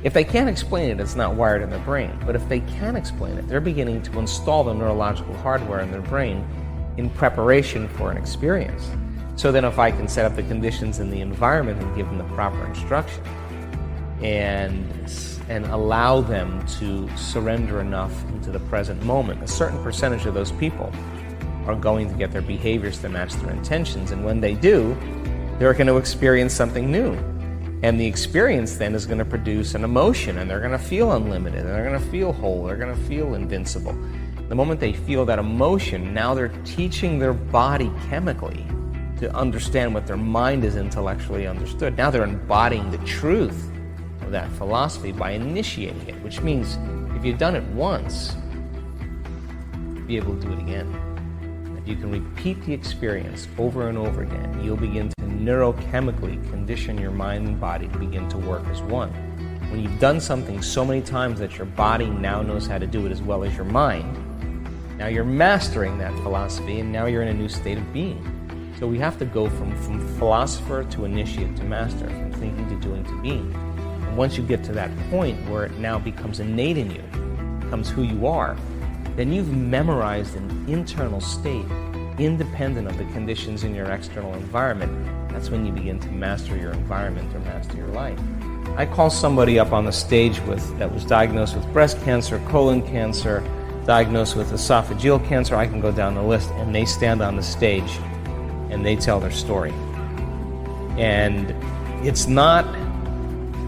If they can't explain it, it's not wired in their brain. But if they can explain it, they're beginning to install the neurological hardware in their brain in preparation for an experience. So then if I can set up the conditions in the environment and give them the proper instruction and allow them to surrender enough into the present moment, a certain percentage of those people are going to get their behaviors to match their intentions. And when they do, they're going to experience something new. And the experience then is going to produce an emotion, and they're going to feel unlimited, and they're going to feel whole, they're going to feel invincible. The moment they feel that emotion, now they're teaching their body chemically to understand what their mind is intellectually understood. Now they're embodying the truth of that philosophy by initiating it, which means if you've done it once, you'll be able to do it again. If you can repeat the experience over and over again, you'll begin to neurochemically condition your mind and body to begin to work as one. When you've done something so many times that your body now knows how to do it as well as your mind, now you're mastering that philosophy, and now you're in a new state of being. So we have to go from philosopher to initiate to master, from thinking to doing to being. And once you get to that point where it now becomes innate in you, becomes who you are, then you've memorized an internal state independent of the conditions in your external environment. That's when you begin to master your environment or master your life. I call somebody up on the stage that was diagnosed with breast cancer, colon cancer, diagnosed with esophageal cancer. I can go down the list, and they stand on the stage and they tell their story. And it's not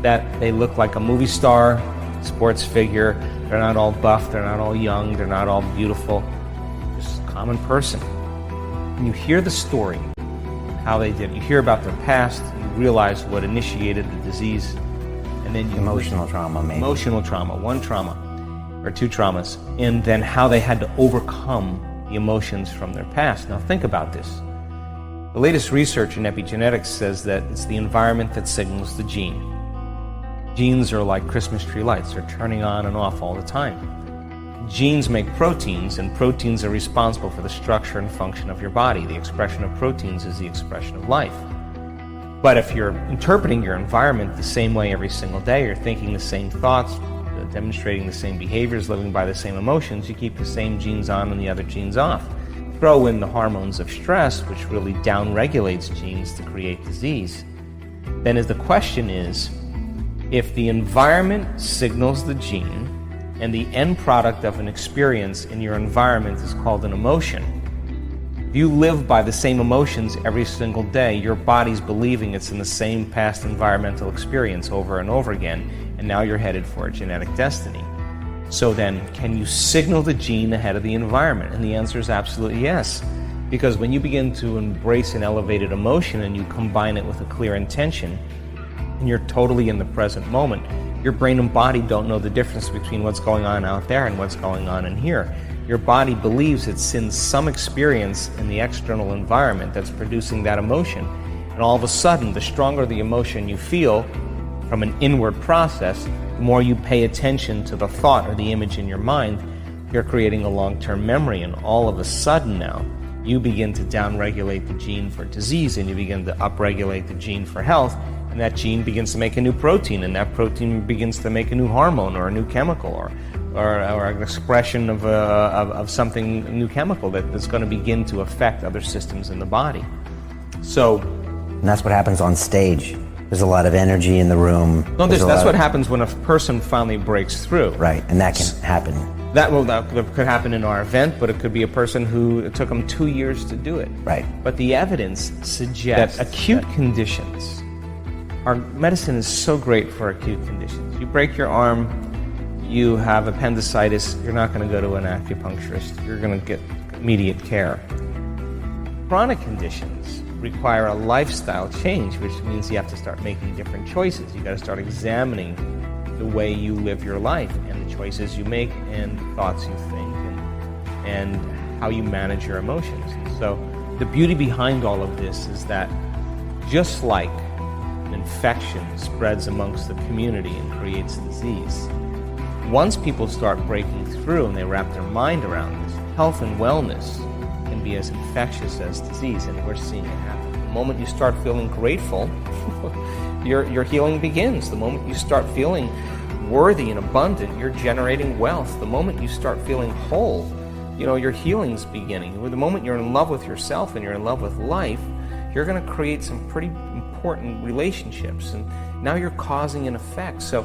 that they look like a movie star, sports figure. They're not all buff, they're not all young, they're not all beautiful. They're just a common person. And you hear the story, how they did it. You hear about their past, you realize what initiated the disease, and then you Emotional trauma, maybe. Emotional trauma, one trauma. or two traumas, and then how they had to overcome the emotions from their past. Now think about this. The latest research in epigenetics says that it's the environment that signals the gene. Genes are like Christmas tree lights. They're turning on and off all the time. Genes make proteins, and proteins are responsible for the structure and function of your body. The expression of proteins is the expression of life. But if you're interpreting your environment the same way every single day, you're thinking the same thoughts, demonstrating the same behaviors, living by the same emotions, you keep the same genes on and the other genes off. Throw in the hormones of stress, which really downregulates genes to create disease. Then the question is, if the environment signals the gene, and the end product of an experience in your environment is called an emotion, if you live by the same emotions every single day, your body's believing it's in the same past environmental experience over and over again, and now you're headed for a genetic destiny. So then, can you signal the gene ahead of the environment? And the answer is absolutely yes. Because when you begin to embrace an elevated emotion and you combine it with a clear intention, and you're totally in the present moment, your brain and body don't know the difference between what's going on out there and what's going on in here. Your body believes it's in some experience in the external environment that's producing that emotion. And all of a sudden, the stronger the emotion you feel from an inward process, the more you pay attention to the thought or the image in your mind, you're creating a long-term memory. And all of a sudden now, you begin to downregulate the gene for disease and you begin to upregulate the gene for health. And that gene begins to make a new protein, and that protein begins to make a new hormone or a new chemical or an expression of something, a new chemical that's going to begin to affect other systems in the body. So, and that's what happens on stage. There's a lot of energy in the room. No, that's what happens when a person finally breaks through. Right, and that can happen. That could happen in our event, but it could be a person who it took them 2 years to do it. Right. But the evidence suggests that acute conditions, our medicine is so great for acute conditions. You break your arm, you have appendicitis, you're not going to go to an acupuncturist. You're going to get immediate care. Chronic conditions require a lifestyle change, which means you have to start making different choices. You got to start examining the way you live your life and the choices you make and the thoughts you think and how you manage your emotions. And so the beauty behind all of this is that just like infection spreads amongst the community and creates disease, once people start breaking through and they wrap their mind around this, health and wellness can be as infectious as disease, and we're seeing it happen. The moment you start feeling grateful, your healing begins. The moment you start feeling worthy and abundant, you're generating wealth. The moment you start feeling whole, your healing's beginning. The moment you're in love with yourself and you're in love with life, you're going to create some pretty important relationships, and now you're causing an effect. So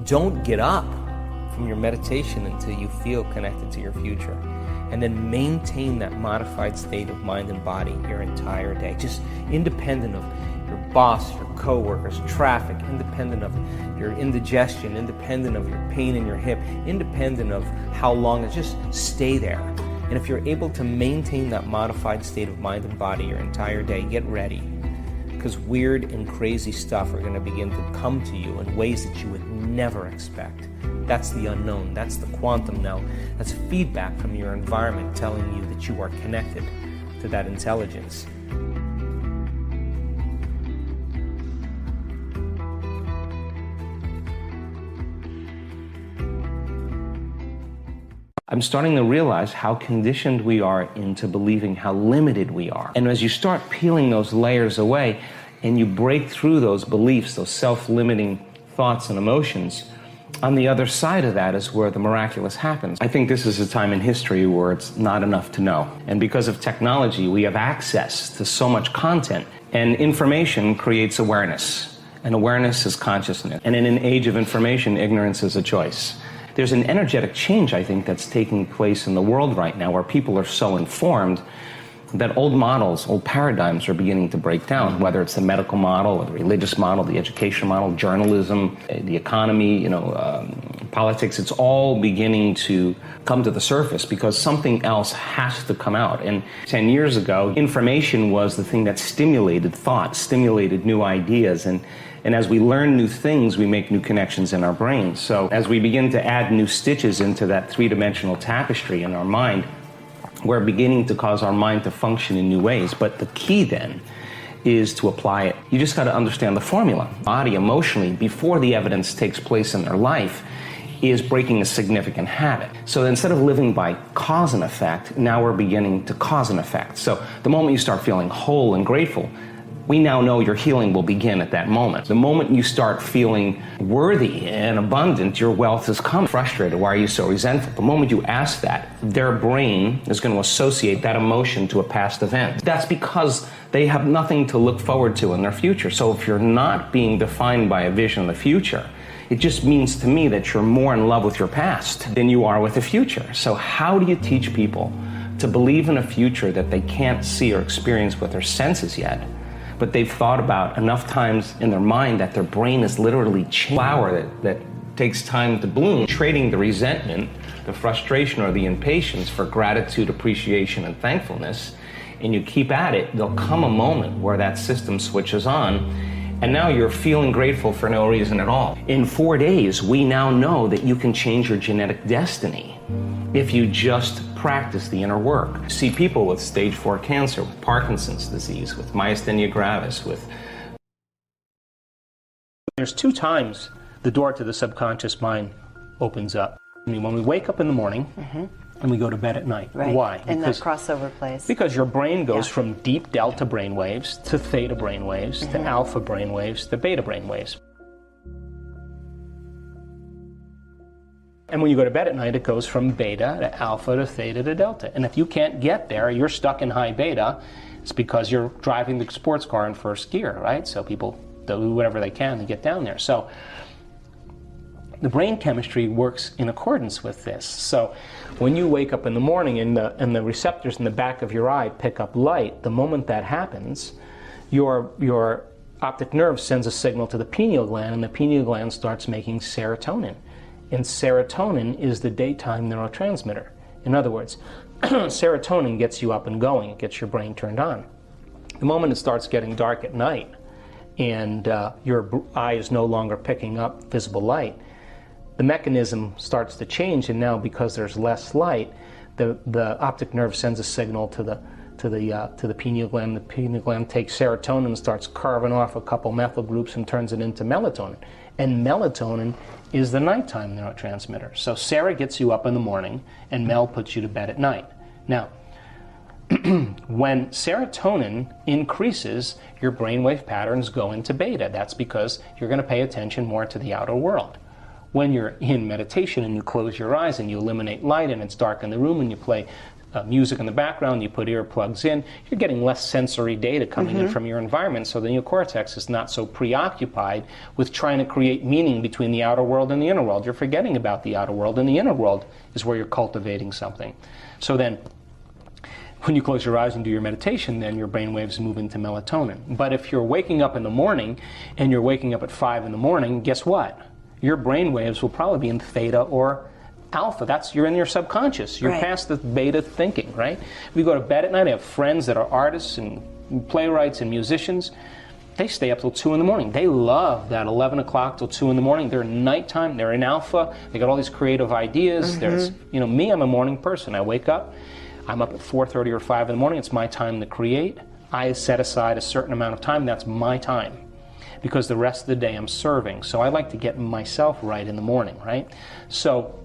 don't get up from your meditation until you feel connected to your future, and then maintain that modified state of mind and body your entire day, just independent of your boss, your coworkers, traffic, independent of your indigestion, independent of your pain in your hip, independent of how long, just stay there. And if you're able to maintain that modified state of mind and body your entire day, get ready. Because weird and crazy stuff are going to begin to come to you in ways that you would never expect. That's the unknown. That's the quantum now. That's feedback from your environment telling you that you are connected to that intelligence. I'm starting to realize how conditioned we are into believing how limited we are. And as you start peeling those layers away and you break through those beliefs, those self-limiting thoughts and emotions, on the other side of that is where the miraculous happens. I think this is a time in history where it's not enough to know. And because of technology, we have access to so much content, and information creates awareness. And awareness is consciousness. And in an age of information, ignorance is a choice. There's an energetic change, I think, that's taking place in the world right now where people are so informed that old models, old paradigms are beginning to break down, whether it's the medical model or the religious model, the education model, journalism, the economy, politics, it's all beginning to come to the surface because something else has to come out. And 10 years ago, information was the thing that stimulated thought, stimulated new ideas. And as we learn new things, we make new connections in our brains. So as we begin to add new stitches into that three-dimensional tapestry in our mind, we're beginning to cause our mind to function in new ways. But the key then is to apply it. You just got to understand the formula. Body emotionally, before the evidence takes place in their life, is breaking a significant habit. So instead of living by cause and effect, now we're beginning to cause and effect. So the moment you start feeling whole and grateful, we now know your healing will begin at that moment. The moment you start feeling worthy and abundant, your wealth has come. Frustrated, why are you so resentful? The moment you ask that, their brain is going to associate that emotion to a past event. That's because they have nothing to look forward to in their future. So if you're not being defined by a vision of the future, it just means to me that you're more in love with your past than you are with the future. So how do you teach people to believe in a future that they can't see or experience with their senses yet, but they've thought about enough times in their mind that their brain is literally a flower that takes time to bloom, trading the resentment, the frustration, or the impatience for gratitude, appreciation, and thankfulness, and you keep at it, there'll come a moment where that system switches on, and now you're feeling grateful for no reason at all. In 4 days, we now know that you can change your genetic destiny if you just practice the inner work. See people with stage 4 cancer, with Parkinson's disease, with myasthenia gravis, with... There's 2 times the door to the subconscious mind opens up. I mean, when we wake up in the morning, and we go to bed at night. Right. Why? In that crossover place. Because your brain goes from deep delta brainwaves to theta brainwaves to alpha brainwaves to beta brainwaves. And when you go to bed at night, it goes from beta to alpha to theta to delta. And if you can't get there, you're stuck in high beta. It's because you're driving the sports car in first gear, right? So people do whatever they can to get down there. So the brain chemistry works in accordance with this. So when you wake up in the morning and the receptors in the back of your eye pick up light, the moment that happens, your optic nerve sends a signal to the pineal gland, and the pineal gland starts making serotonin. And serotonin is the daytime neurotransmitter. In other words, serotonin gets you up and going. It gets your brain turned on. The moment it starts getting dark at night and your eye is no longer picking up visible light, the mechanism starts to change, and now because there's less light, the optic nerve sends a signal to the pineal gland. The pineal gland takes serotonin and starts carving off a couple methyl groups and turns it into melatonin. And melatonin is the nighttime neurotransmitter. So Sarah gets you up in the morning, and Mel puts you to bed at night. Now, when serotonin increases, your brainwave patterns go into beta. That's because you're going to pay attention more to the outer world. When you're in meditation and you close your eyes and you eliminate light and it's dark in the room and you play music in the background, you put earplugs in, you're getting less sensory data coming in from your environment, so the neocortex is not so preoccupied with trying to create meaning between the outer world and the inner world. You're forgetting about the outer world, and the inner world is where you're cultivating something. So then, when you close your eyes and do your meditation, then your brain waves move into melatonin. But if you're waking up in the morning and you're waking up at 5 in the morning, guess what? Your brain waves will probably be in theta or alpha. You're in your subconscious. You're past the beta thinking, right? We go to bed at night. I have friends that are artists and playwrights and musicians. They stay up till 2 in the morning. They love that 11 o'clock till 2 in the morning. They're nighttime. They're in alpha. They got all these creative ideas. There's, me, I'm a morning person. I wake up. I'm up at 4:30 or 5 in the morning. It's my time to create. I set aside a certain amount of time. That's my time, because the rest of the day I'm serving. So I like to get myself right in the morning, right? So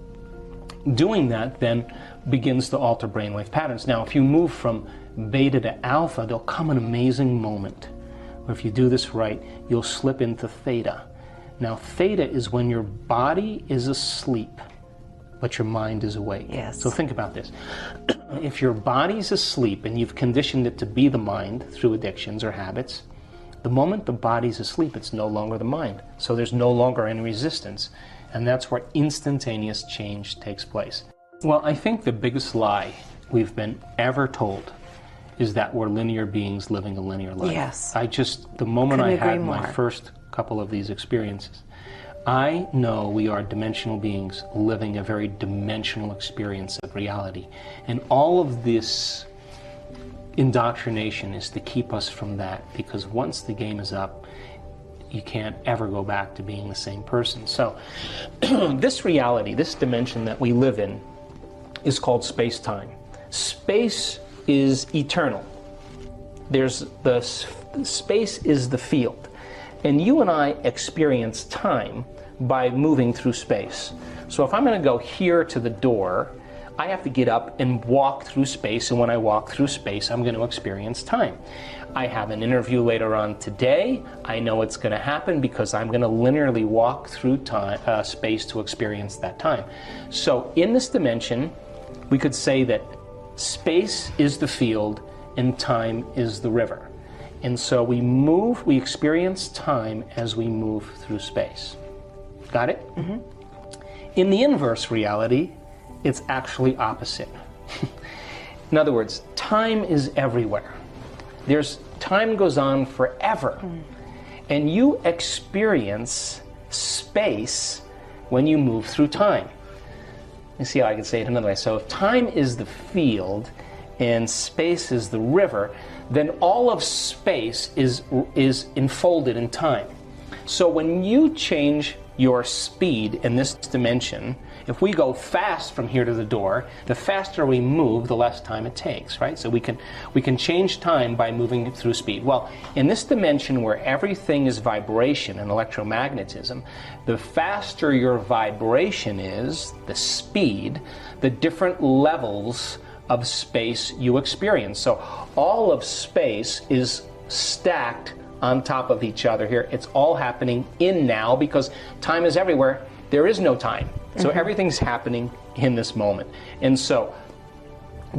doing that then begins to alter brainwave patterns. Now, if you move from beta to alpha, there'll come an amazing moment where if you do this right, you'll slip into theta. Now, theta is when your body is asleep, but your mind is awake. Yes. So think about this. If your body's asleep and you've conditioned it to be the mind through addictions or habits, the moment the body's asleep, it's no longer the mind. So there's no longer any resistance. And that's where instantaneous change takes place. Well, I think the biggest lie we've been ever told is that we're linear beings living a linear life. Yes. The moment I had my more. first couple of these experiences, I know we are dimensional beings living a very dimensional experience of reality. And all of this indoctrination is to keep us from that, because once the game is up, you can't ever go back to being the same person. So this reality, this dimension that we live in, is called space-time. Space is eternal. Space is the field. And you and I experience time by moving through space. So if I'm going to go here to the door, I have to get up and walk through space, and when I walk through space, I'm going to experience time. I have an interview later on today. I know it's going to happen because I'm going to linearly walk through time, space to experience that time. So in this dimension, we could say that space is the field and time is the river. And so we experience time as we move through space. Got it? Mm-hmm. In the inverse reality, it's actually opposite. In other words, time is everywhere. Time goes on forever. And you experience space when you move through time. Let me see how I can say it another way. So if time is the field and space is the river, then all of space is enfolded in time. So when you change your speed in this dimension, if we go fast from here to the door, the faster we move, the less time it takes, right? So we can change time by moving through speed. Well, in this dimension where everything is vibration and electromagnetism, the faster your vibration is, the speed, the different levels of space you experience. So all of space is stacked on top of each other here. It's all happening in now because time is everywhere. There is no time. So everything's happening in this moment. And so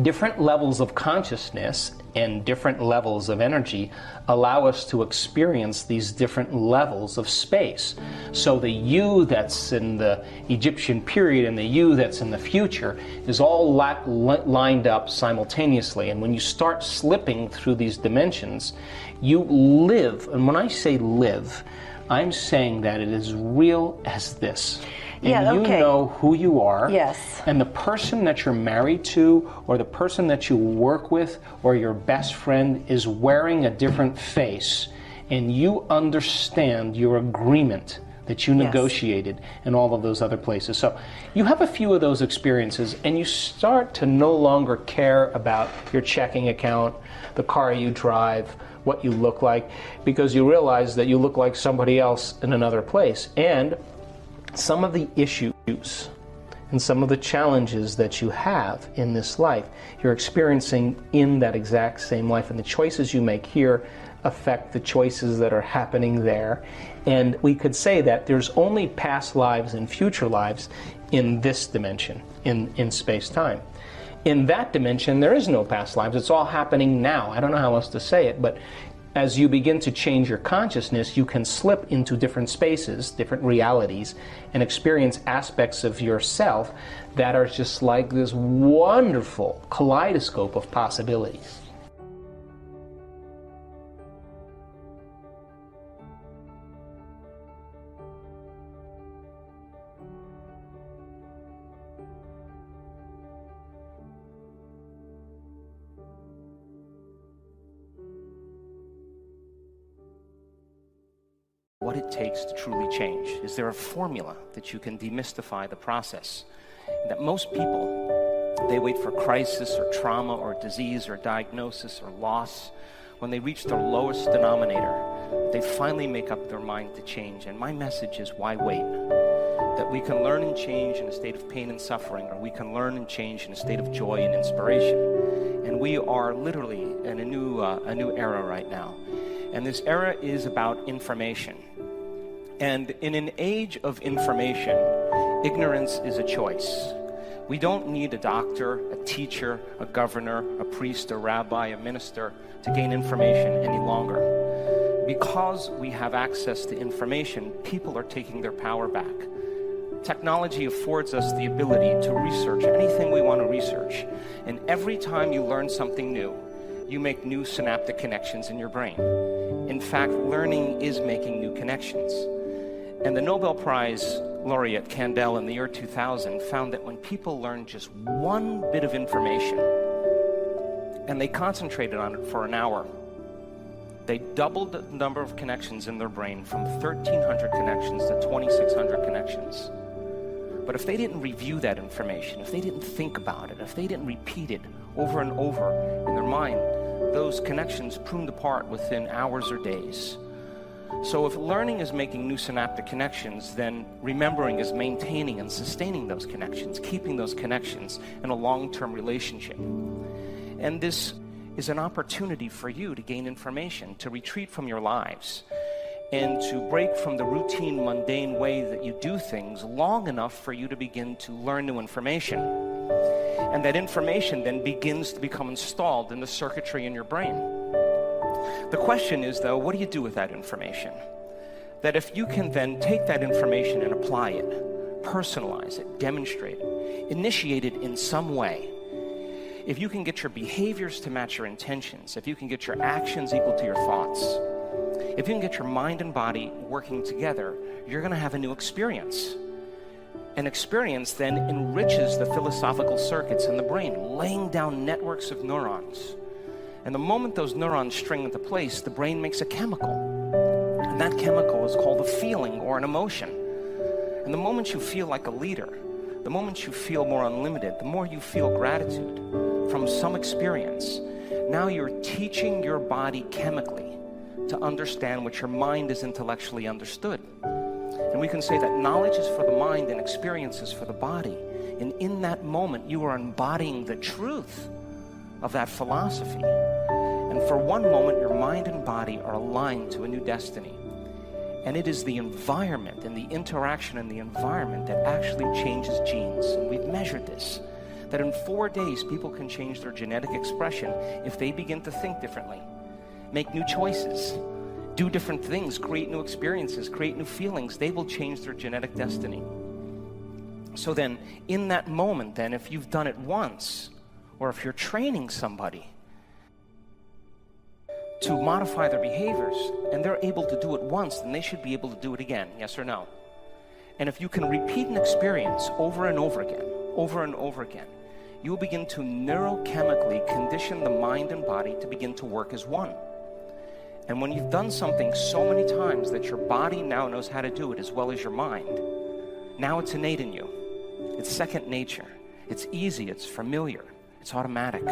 different levels of consciousness and different levels of energy allow us to experience these different levels of space. So the you that's in the Egyptian period and the you that's in the future is all lined up simultaneously. And when you start slipping through these dimensions, you live. And when I say live, I'm saying that it is real as this. And you know who you are. Yes. And the person that you're married to, or the person that you work with, or your best friend is wearing a different face. And you understand your agreement that you negotiated in all of those other places. So you have a few of those experiences, and you start to no longer care about your checking account, the car you drive, what you look like, because you realize that you look like somebody else in another place. And some of the issues and some of the challenges that you have in this life, you're experiencing in that exact same life. And the choices you make here affect the choices that are happening there. And we could say that there's only past lives and future lives in this dimension, in space-time. In that dimension, there is no past lives. It's all happening now. I don't know how else to say it, but as you begin to change your consciousness, you can slip into different spaces, different realities, and experience aspects of yourself that are just like this wonderful kaleidoscope of possibilities. What it takes to truly change. Is there a formula that you can demystify the process? That most people, they wait for crisis or trauma or disease or diagnosis or loss. When they reach their lowest denominator, they finally make up their mind to change. And my message is, why wait? That we can learn and change in a state of pain and suffering, or we can learn and change in a state of joy and inspiration. And we are literally in a new era right now. And this era is about information. And in an age of information, ignorance is a choice. We don't need a doctor, a teacher, a governor, a priest, a rabbi, a minister to gain information any longer. Because we have access to information, people are taking their power back. Technology affords us the ability to research anything we want to research. And every time you learn something new, you make new synaptic connections in your brain. In fact, learning is making new connections. And the Nobel Prize laureate Kandel in the year 2000 found that when people learn just one bit of information and they concentrated on it for an hour, they doubled the number of connections in their brain from 1,300 connections to 2,600 connections. But if they didn't review that information, if they didn't think about it, if they didn't repeat it over and over in their mind, those connections pruned apart within hours or days. So if learning is making new synaptic connections, then remembering is maintaining and sustaining those connections, keeping those connections in a long-term relationship. And this is an opportunity for you to gain information, to retreat from your lives, and to break from the routine, mundane way that you do things long enough for you to begin to learn new information. And that information then begins to become installed in the circuitry in your brain. The question is, though, what do you do with that information? That if you can then take that information and apply it, personalize it, demonstrate it, initiate it in some way, if you can get your behaviors to match your intentions, if you can get your actions equal to your thoughts, if you can get your mind and body working together, you're going to have a new experience. An experience then enriches the philosophical circuits in the brain, laying down networks of neurons. And the moment those neurons string into place, the brain makes a chemical. And that chemical is called a feeling or an emotion. And the moment you feel like a leader, the moment you feel more unlimited, the more you feel gratitude from some experience, now you're teaching your body chemically to understand what your mind is intellectually understood. And we can say that knowledge is for the mind and experience is for the body. And in that moment, you are embodying the truth of that philosophy. And for one moment, your mind and body are aligned to a new destiny. And it is the environment and the interaction in the environment that actually changes genes. And we've measured this, that in 4 days, people can change their genetic expression if they begin to think differently, make new choices, do different things, create new experiences, create new feelings. They will change their genetic destiny. So then, in that moment, then, if you've done it once, or if you're training somebody to modify their behaviors, and they're able to do it once, then they should be able to do it again, yes or no? And if you can repeat an experience over and over again, you will begin to neurochemically condition the mind and body to begin to work as one. And when you've done something so many times that your body now knows how to do it as well as your mind, now it's innate in you. It's second nature. It's easy, it's familiar, it's automatic.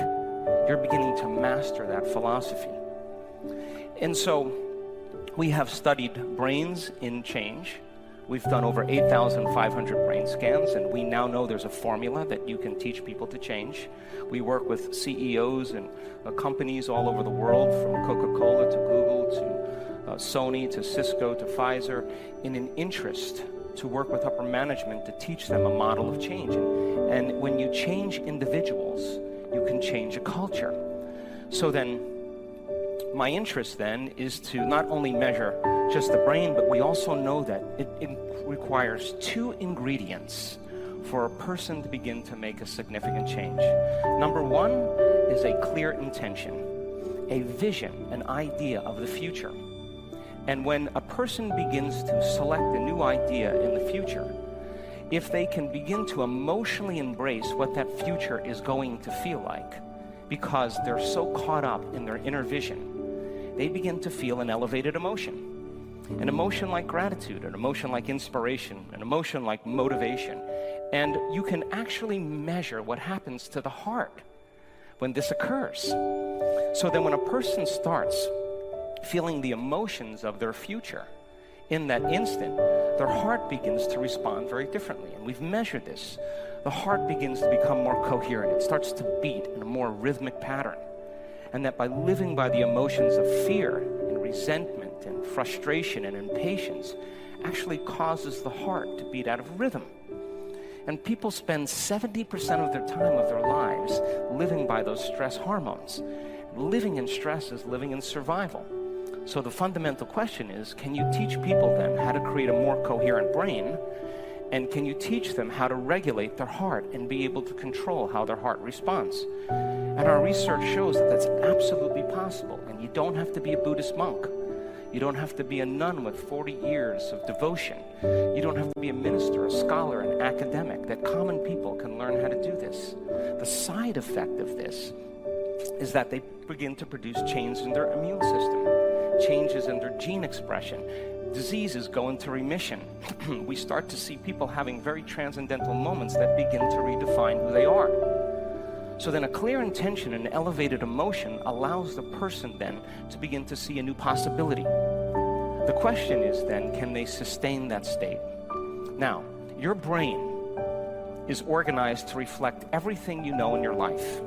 You're beginning to master that philosophy. And so we have studied brains in change. We've done over 8,500 brain scans, and we now know there's a formula that you can teach people to change. We work with CEOs and companies all over the world, from Coca-Cola to Google to Sony to Cisco to Pfizer, in an interest to work with upper management to teach them a model of change. And when you change individuals, you can change a culture. So then, my interest then is to not only measure just the brain, but we also know that it requires 2 ingredients for a person to begin to make a significant change. Number 1 is a clear intention, a vision, an idea of the future. And when a person begins to select a new idea in the future, if they can begin to emotionally embrace what that future is going to feel like, because they're so caught up in their inner vision, they begin to feel an elevated emotion. An emotion like gratitude, an emotion like inspiration, an emotion like motivation. And you can actually measure what happens to the heart when this occurs. So then when a person starts feeling the emotions of their future, in that instant, their heart begins to respond very differently. And we've measured this. The heart begins to become more coherent. It starts to beat in a more rhythmic pattern. And that by living by the emotions of fear and resentment and frustration and impatience actually causes the heart to beat out of rhythm. And people spend 70% of their time of their lives living by those stress hormones. Living in stress is living in survival. So the fundamental question is, can you teach people then how to create a more coherent brain? And can you teach them how to regulate their heart and be able to control how their heart responds? And our research shows that that's absolutely possible. And you don't have to be a Buddhist monk. You don't have to be a nun with 40 years of devotion. You don't have to be a minister, a scholar, an academic. That common people can learn how to do this. The side effect of this is that they begin to produce changes in their immune system, changes in their gene expression. Diseases go into remission. We start to see people having very transcendental moments that begin to redefine who they are. So then a clear intention and elevated emotion allows the person then to begin to see a new possibility. The question is then, can they sustain that state? Now, your brain is organized to reflect everything you know in your life.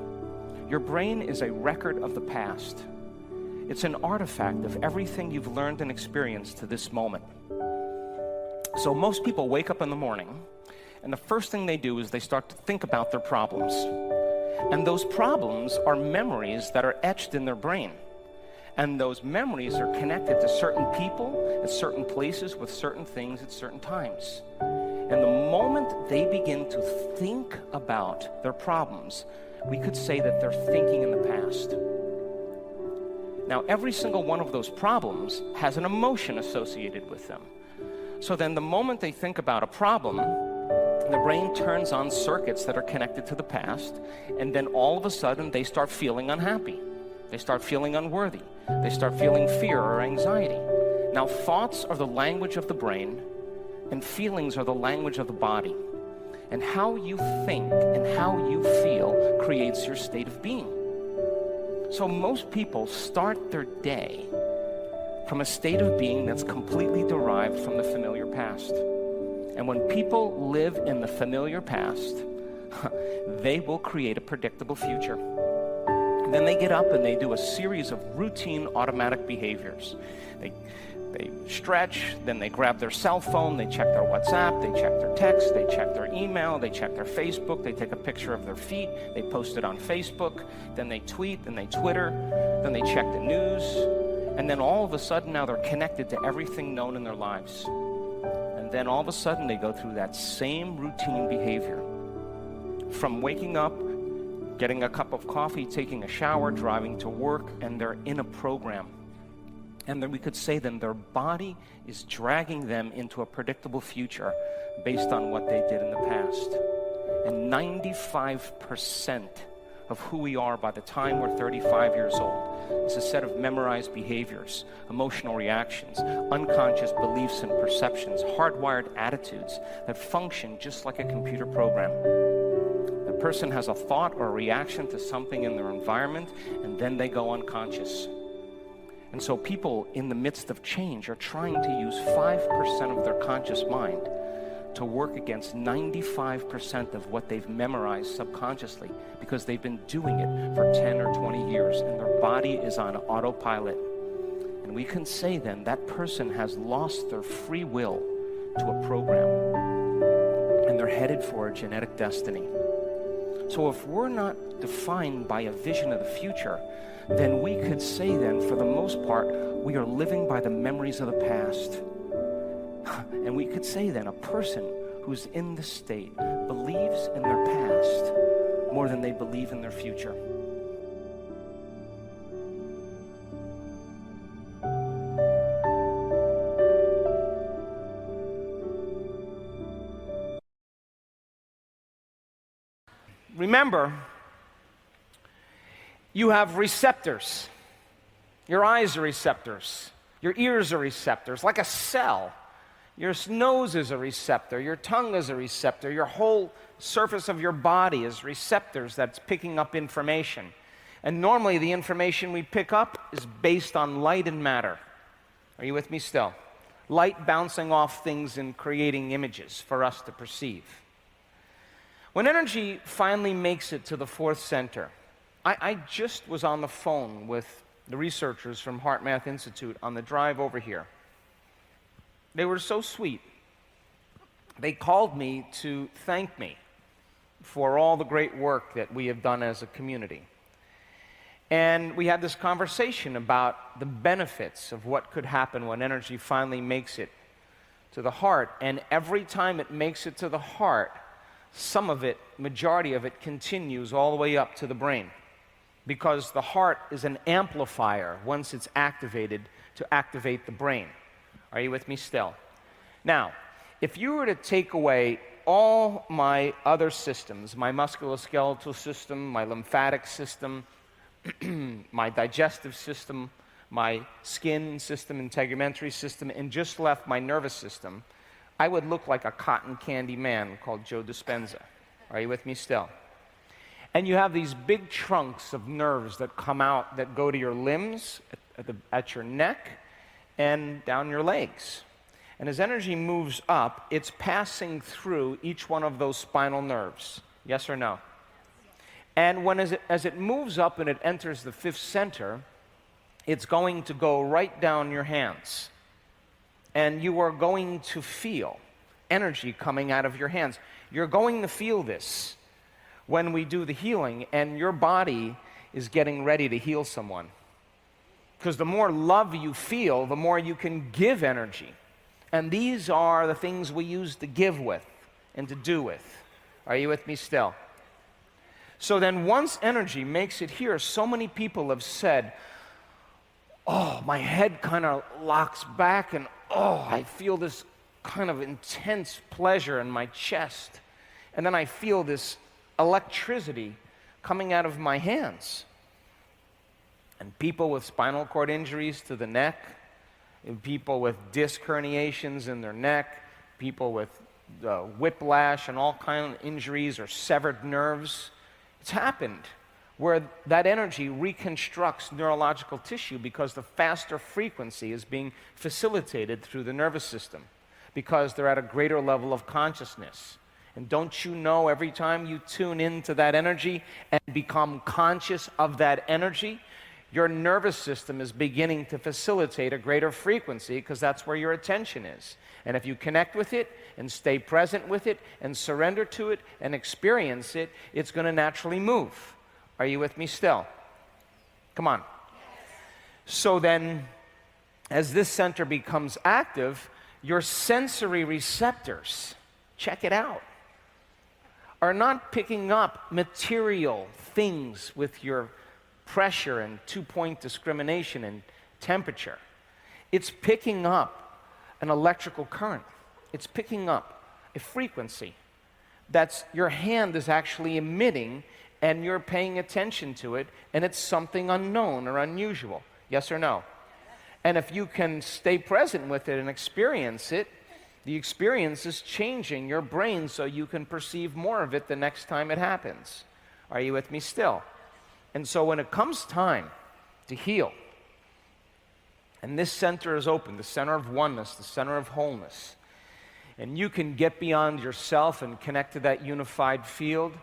Your brain is a record of the past. It's an artifact of everything you've learned and experienced to this moment. So most people wake up in the morning, and the first thing they do is they start to think about their problems. And those problems are memories that are etched in their brain. And those memories are connected to certain people, at certain places, with certain things at certain times. And the moment they begin to think about their problems, we could say that they're thinking in the past. Now, every single one of those problems has an emotion associated with them. So then the moment they think about a problem, the brain turns on circuits that are connected to the past, and then all of a sudden they start feeling unhappy. They start feeling unworthy. They start feeling fear or anxiety. Now, thoughts are the language of the brain, and feelings are the language of the body. And how you think and how you feel creates your state of being. So most people start their day from a state of being that's completely derived from the familiar past. And when people live in the familiar past, they will create a predictable future. And then they get up and they do a series of routine automatic behaviors. They stretch, then they grab their cell phone, they check their WhatsApp, they check their text, they check their email, they check their Facebook, they take a picture of their feet, they post it on Facebook, then they tweet, then they Twitter, then they check the news, and then all of a sudden now they're connected to everything known in their lives. And then all of a sudden they go through that same routine behavior. From waking up, getting a cup of coffee, taking a shower, driving to work, and they're in a program. And then we could say then their body is dragging them into a predictable future based on what they did in the past. And 95% of who we are by the time we're 35 years old is a set of memorized behaviors, emotional reactions, unconscious beliefs and perceptions, hardwired attitudes that function just like a computer program. The person has a thought or a reaction to something in their environment, and then they go unconscious. And so people in the midst of change are trying to use 5% of their conscious mind to work against 95% of what they've memorized subconsciously, because they've been doing it for 10 or 20 years and their body is on autopilot. And we can say then that person has lost their free will to a program, and they're headed for a genetic destiny. So if we're not defined by a vision of the future, then we could say then, for the most part, we are living by the memories of the past. And we could say then, a person who's in this state believes in their past more than they believe in their future. Remember, you have receptors. Your eyes are receptors. Your ears are receptors, like a cell. Your nose is a receptor. Your tongue is a receptor. Your whole surface of your body is receptors that's picking up information. And normally the information we pick up is based on light and matter. Are you with me still? Light bouncing off things and creating images for us to perceive. When energy finally makes it to the fourth center, I just was on the phone with the researchers from Heart Math Institute on the drive over here. They were so sweet. They called me to thank me for all the great work that we have done as a community. And we had this conversation about the benefits of what could happen when energy finally makes it to the heart. And every time it makes it to the heart, some of it, majority of it, continues all the way up to the brain. Because the heart is an amplifier, once it's activated, to activate the brain. Are you with me still? Now, if you were to take away all my other systems, my musculoskeletal system, my lymphatic system, my digestive system, my skin system, integumentary system, and just left my nervous system, I would look like a cotton candy man called Joe Dispenza. Are you with me still? And you have these big trunks of nerves that come out that go to your limbs, at your neck, and down your legs. And as energy moves up, it's passing through each one of those spinal nerves. Yes or no? And as it moves up and it enters the fifth center, it's going to go right down your hands. And you are going to feel energy coming out of your hands. You're going to feel this when we do the healing, and your body is getting ready to heal someone. Because the more love you feel, the more you can give energy. And these are the things we use to give with and to do with. Are you with me still? So then once energy makes it here, so many people have said, oh, my head kind of locks back and oh, I feel this kind of intense pleasure in my chest. And then I feel this electricity coming out of my hands. And people with spinal cord injuries to the neck, and people with disc herniations in their neck, people with whiplash and all kinds of injuries or severed nerves. It's happened where that energy reconstructs neurological tissue because the faster frequency is being facilitated through the nervous system because they're at a greater level of consciousness. And don't you know, every time you tune into that energy and become conscious of that energy, your nervous system is beginning to facilitate a greater frequency because that's where your attention is. And if you connect with it and stay present with it and surrender to it and experience it, it's going to naturally move. Are you with me still? Come on. So then, as this center becomes active, your sensory receptors, check it out, are not picking up material things with your pressure and two-point discrimination and temperature. It's picking up an electrical current. It's picking up a frequency that's your hand is actually emitting, and you're paying attention to it, and it's something unknown or unusual. Yes or no? And if you can stay present with it and experience it, the experience is changing your brain so you can perceive more of it the next time it happens. Are you with me still? And so when it comes time to heal, and this center is open, the center of oneness, the center of wholeness, and you can get beyond yourself and connect to that unified field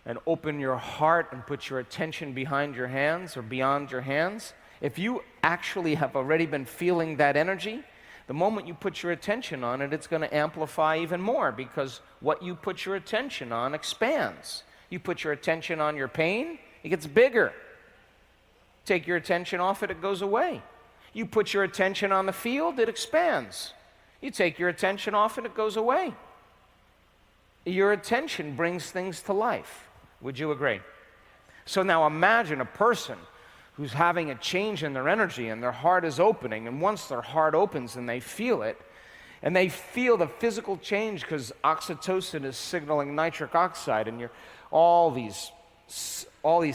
and open your heart and put your attention behind your hands or beyond your hands, if you actually have already been feeling that energy, the moment you put your attention on it, it's going to amplify even more because what you put your attention on expands. You put your attention on your pain, it gets bigger. Take your attention off it, it goes away. You put your attention on the field, it expands. You take your attention off it, it goes away. Your attention brings things to life. Would you agree? So now imagine a person who's having a change in their energy and their heart is opening, and once their heart opens and they feel it, and they feel the physical change because oxytocin is signaling nitric oxide, and all these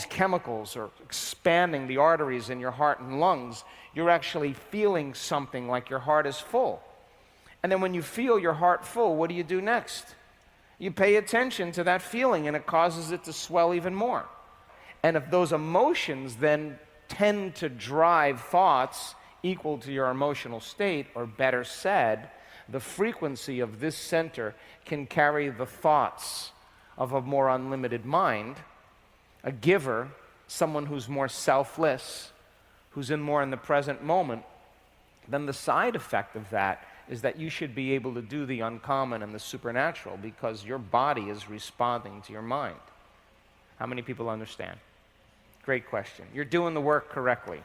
chemicals are expanding the arteries in your heart and lungs, you're actually feeling something like your heart is full. And then when you feel your heart full, what do you do next? You pay attention to that feeling, and it causes it to swell even more. And if those emotions then tend to drive thoughts equal to your emotional state, or better said, the frequency of this center can carry the thoughts of a more unlimited mind, a giver, someone who's more selfless, who's more in the present moment, then the side effect of that is that you should be able to do the uncommon and the supernatural because your body is responding to your mind. How many people understand? Great question. You're doing the work correctly.